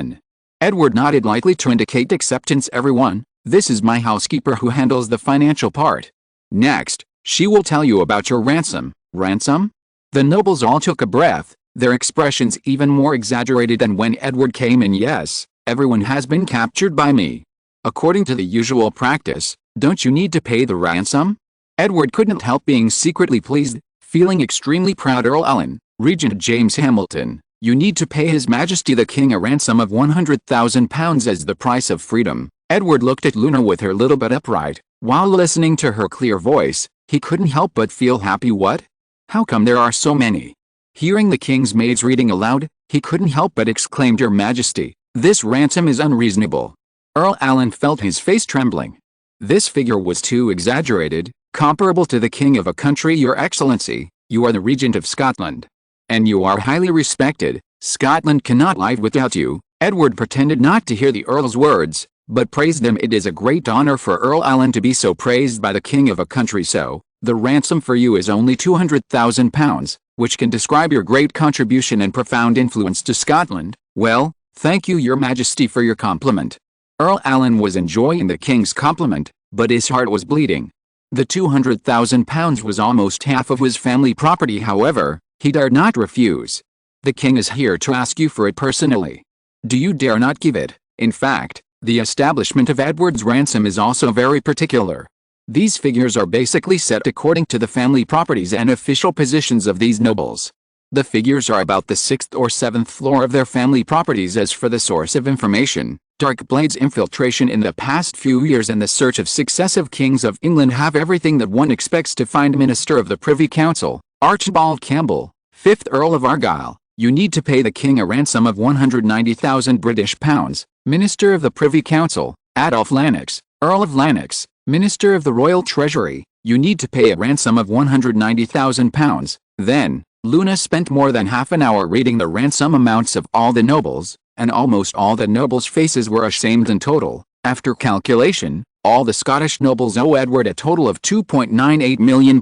Edward nodded lightly to indicate acceptance. "Everyone, this is my housekeeper who handles the financial part. Next, she will tell you about your ransom." "Ransom?" The nobles all took a breath, their expressions even more exaggerated than when Edward came in. "Yes, everyone has been captured by me. According to the usual practice, don't you need to pay the ransom?" Edward couldn't help being secretly pleased, feeling extremely proud. "Earl Alan, Regent James Hamilton, you need to pay His Majesty the King a ransom of £100,000 as the price of freedom." Edward looked at Luna with her little but upright. While listening to her clear voice, he couldn't help but feel happy. "What? How come there are so many?" Hearing the king's maids reading aloud, he couldn't help but exclaim, "Your Majesty, this ransom is unreasonable." Earl Alan felt his face trembling. This figure was too exaggerated, comparable to the king of a country. "Your Excellency, you are the Regent of Scotland. And you are highly respected. Scotland cannot live without you." Edward pretended not to hear the Earl's words, but praised them. "It is a great honor for Earl Alan to be so praised by the king of a country. So, the ransom for you is only £200,000, which can describe your great contribution and profound influence to Scotland." "Well, thank you, Your Majesty, for your compliment." Earl Alan was enjoying the king's compliment, but his heart was bleeding. The £200,000 was almost half of his family property. However, he dared not refuse. "The king is here to ask you for it personally. Do you dare not give it?" In fact, the establishment of Edward's ransom is also very particular. These figures are basically set according to the family properties and official positions of these nobles. The figures are about the 6th or 7th floor of their family properties. As for the source of information, Darkblade's infiltration in the past few years and the search of successive kings of England have everything that one expects to find. Minister of the Privy Council, Archibald Campbell, 5th Earl of Argyll, you need to pay the king a ransom of £190,000 Minister of the Privy Council, Adolph Lennox, Earl of Lennox, Minister of the Royal Treasury, you need to pay a ransom of £190,000. Then, Luna spent more than half an hour reading the ransom amounts of all the nobles, and almost all the nobles' faces were ashamed. In total, after calculation, all the Scottish nobles owe Edward a total of £2.98 million,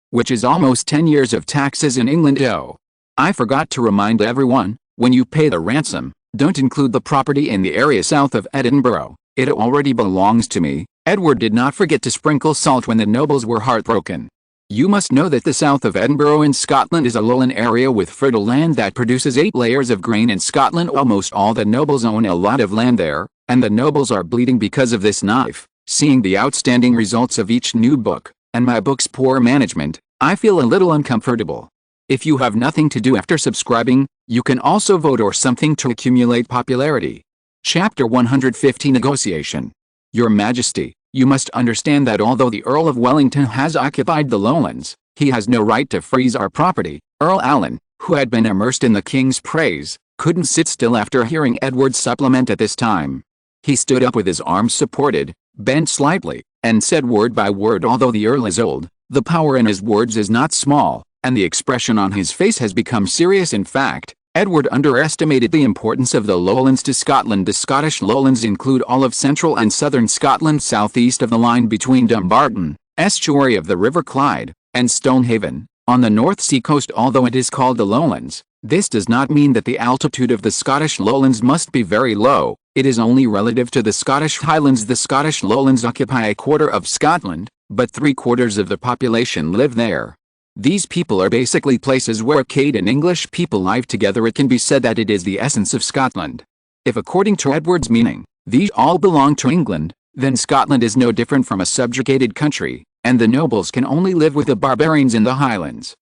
which is almost 10 years of taxes in England. Oh, I forgot to remind everyone, when you pay the ransom, don't include the property in the area south of Edinburgh. It already belongs to me. Edward did not forget to sprinkle salt when the nobles were heartbroken. You must know that the south of Edinburgh in Scotland is a lowland area with fertile land that produces 8 layers of grain. In Scotland, almost all the nobles own a lot of land there, and the nobles are bleeding because of this knife. Seeing the outstanding results of each new book, and my book's poor management, I feel a little uncomfortable. If you have nothing to do after subscribing, you can also vote or something to accumulate popularity. Chapter 150 Negotiation. Your Majesty, you must understand that although the Earl of Wellington has occupied the lowlands, He has no right to freeze our property. Earl Alan, who had been immersed in the king's praise, couldn't sit still after hearing Edward's supplement at this time. He stood up with his arms supported, bent slightly, and said word by word, although the Earl is old, the power in his words is not small, and the expression on his face has become serious. In fact, Edward underestimated the importance of the lowlands to Scotland. The Scottish lowlands include all of central and southern Scotland southeast of the line between Dumbarton, estuary of the River Clyde, and Stonehaven, on the North Sea coast. Although it is called the lowlands, this does not mean that the altitude of the Scottish lowlands must be very low. It is only relative to the Scottish Highlands. The Scottish lowlands occupy a quarter of Scotland, but 3/4 of the population live there. These people are basically places where Cade and English people live together. It can be said that it is the essence of Scotland. If, according to Edward's meaning, these all belong to England, then Scotland is no different from a subjugated country, and the nobles can only live with the barbarians in the Highlands.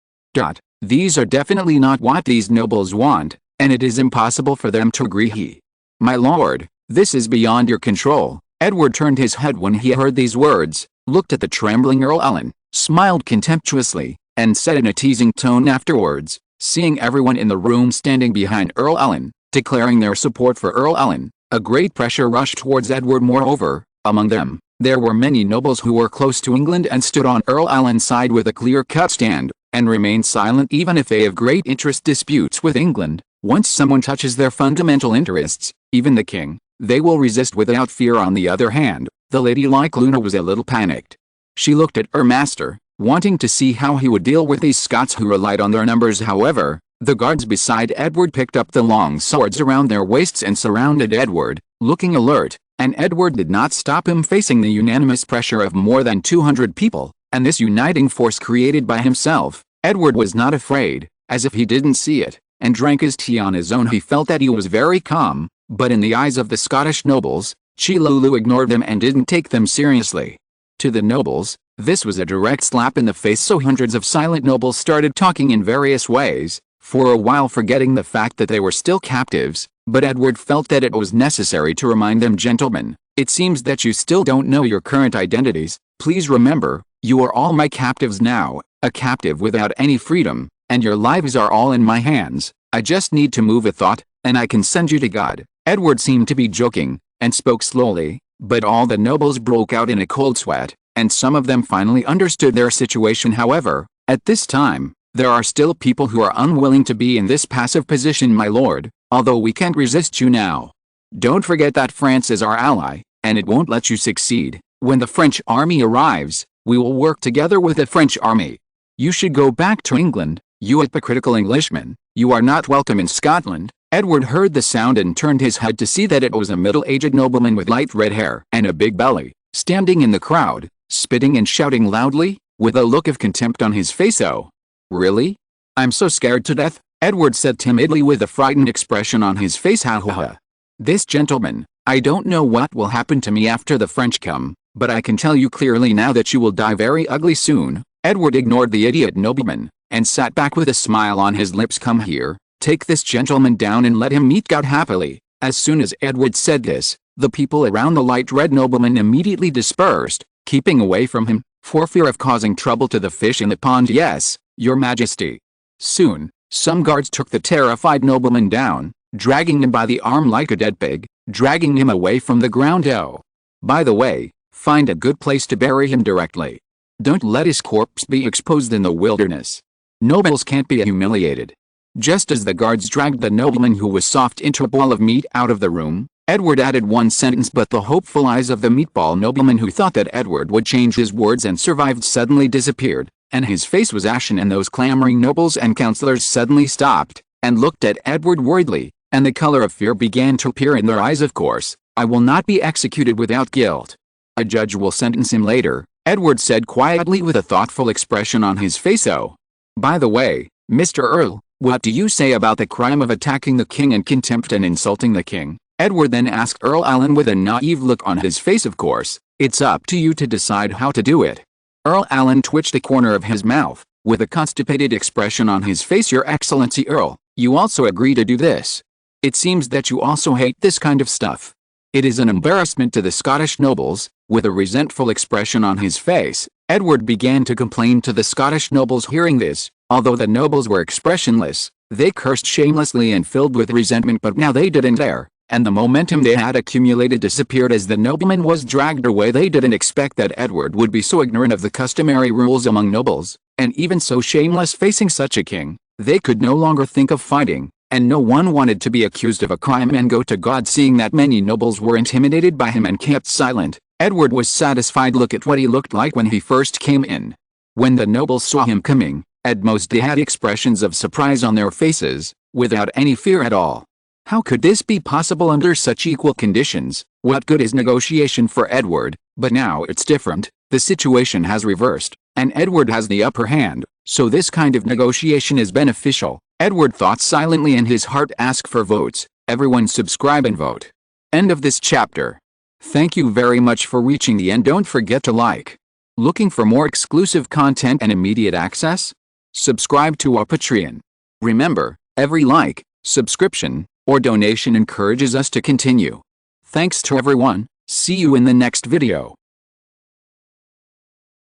These are definitely not what these nobles want, and it is impossible for them to agree. My lord, this is beyond your control. Edward turned his head when he heard these words, looked at the trembling Earl Alan, smiled contemptuously, and said in a teasing tone afterwards, seeing everyone in the room standing behind Earl Alan, declaring their support for Earl Alan, a great pressure rushed towards Edward. Moreover, among them, there were many nobles who were close to England and stood on Earl Alan's side with a clear-cut stand, and remained silent even if they have great interest disputes with England. Once someone touches their fundamental interests, even the king, they will resist without fear. On the other hand, the ladylike Luna was a little panicked. She looked at her master, wanting to see how he would deal with these Scots who relied on their numbers. However, the guards beside Edward picked up the long swords around their waists and surrounded Edward, looking alert, and Edward did not stop him. Facing the unanimous pressure of more than 200 people, and this uniting force created by himself, Edward was not afraid, as if he didn't see it, and drank his tea on his own. He felt that he was very calm, but in the eyes of the Scottish nobles, Chilulu ignored them and didn't take them seriously. To the nobles, this was a direct slap in the face, so hundreds of silent nobles started talking in various ways, for a while forgetting the fact that they were still captives. But Edward felt that it was necessary to remind them, gentlemen, it seems that you still don't know your current identities. Please remember, you are all my captives now, a captive without any freedom, and your lives are all in my hands. I just need to move a thought, and I can send you to God. Edward seemed to be joking, and spoke slowly, but all the nobles broke out in a cold sweat, and some of them finally understood their situation. However, at this time, there are still people who are unwilling to be in this passive position. My lord, although we can't resist you now, don't forget that France is our ally, and it won't let you succeed. When the French army arrives, we will work together with the French army. You should go back to England, you hypocritical Englishman. You are not welcome in Scotland. Edward heard the sound and turned his head to see that it was a middle-aged nobleman with light red hair and a big belly, standing in the crowd, spitting and shouting loudly, with a look of contempt on his face. Oh, really? I'm so scared to death, Edward said timidly with a frightened expression on his face. Ha ha ha. This gentleman, I don't know what will happen to me after the French come, but I can tell you clearly now that you will die very ugly soon. Edward ignored the idiot nobleman, and sat back with a smile on his lips. Come here, take this gentleman down and let him meet God happily. As soon as Edward said this, the people around the light red nobleman immediately dispersed, keeping away from him, for fear of causing trouble to the fish in the pond. Yes, your majesty. Soon, some guards took the terrified nobleman down, dragging him by the arm like a dead pig, dragging him away from the ground. Oh, by the way, find a good place to bury him directly. Don't let his corpse be exposed in the wilderness. Nobles can't be humiliated. Just as the guards dragged the nobleman who was soft into a ball of meat out of the room, Edward added one sentence, but the hopeful eyes of the meatball nobleman, who thought that Edward would change his words and survive, suddenly disappeared, and his face was ashen. And those clamoring nobles and councillors suddenly stopped, and looked at Edward worriedly, and the color of fear began to appear in their eyes. Of course, I will not be executed without guilt. A judge will sentence him later, Edward said quietly with a thoughtful expression on his face. Oh, by the way, Mr. Earl, what do you say about the crime of attacking the king and contempt and insulting the king? Edward then asked Earl Alan with a naive look on his face. Of course, it's up to you to decide how to do it. Earl Alan twitched a corner of his mouth, with a constipated expression on his face. Your Excellency Earl, you also agree to do this. It seems that you also hate this kind of stuff. It is an embarrassment to the Scottish nobles. With a resentful expression on his face, Edward began to complain to the Scottish nobles. Hearing this, although the nobles were expressionless, they cursed shamelessly and filled with resentment. But now they didn't dare, and the momentum they had accumulated disappeared as the nobleman was dragged away. They didn't expect that Edward would be so ignorant of the customary rules among nobles, and even so shameless. Facing such a king, they could no longer think of fighting, and no one wanted to be accused of a crime and go to God. Seeing that many nobles were intimidated by him and kept silent, Edward was satisfied. Look at what he looked like when he first came in. When the nobles saw him coming, at most they had expressions of surprise on their faces, without any fear at all. How could this be possible under such equal conditions? What good is negotiation for Edward? But now it's different. The situation has reversed, and Edward has the upper hand, so this kind of negotiation is beneficial. Edward thought silently in his heart. Ask for votes. Everyone subscribe and vote. End of this chapter. Thank you very much for reaching the end. Don't forget to like. Looking for more exclusive content and immediate access? Subscribe to our Patreon. Remember, every like, subscription, or donation encourages us to continue. Thanks to everyone. See you in the next video.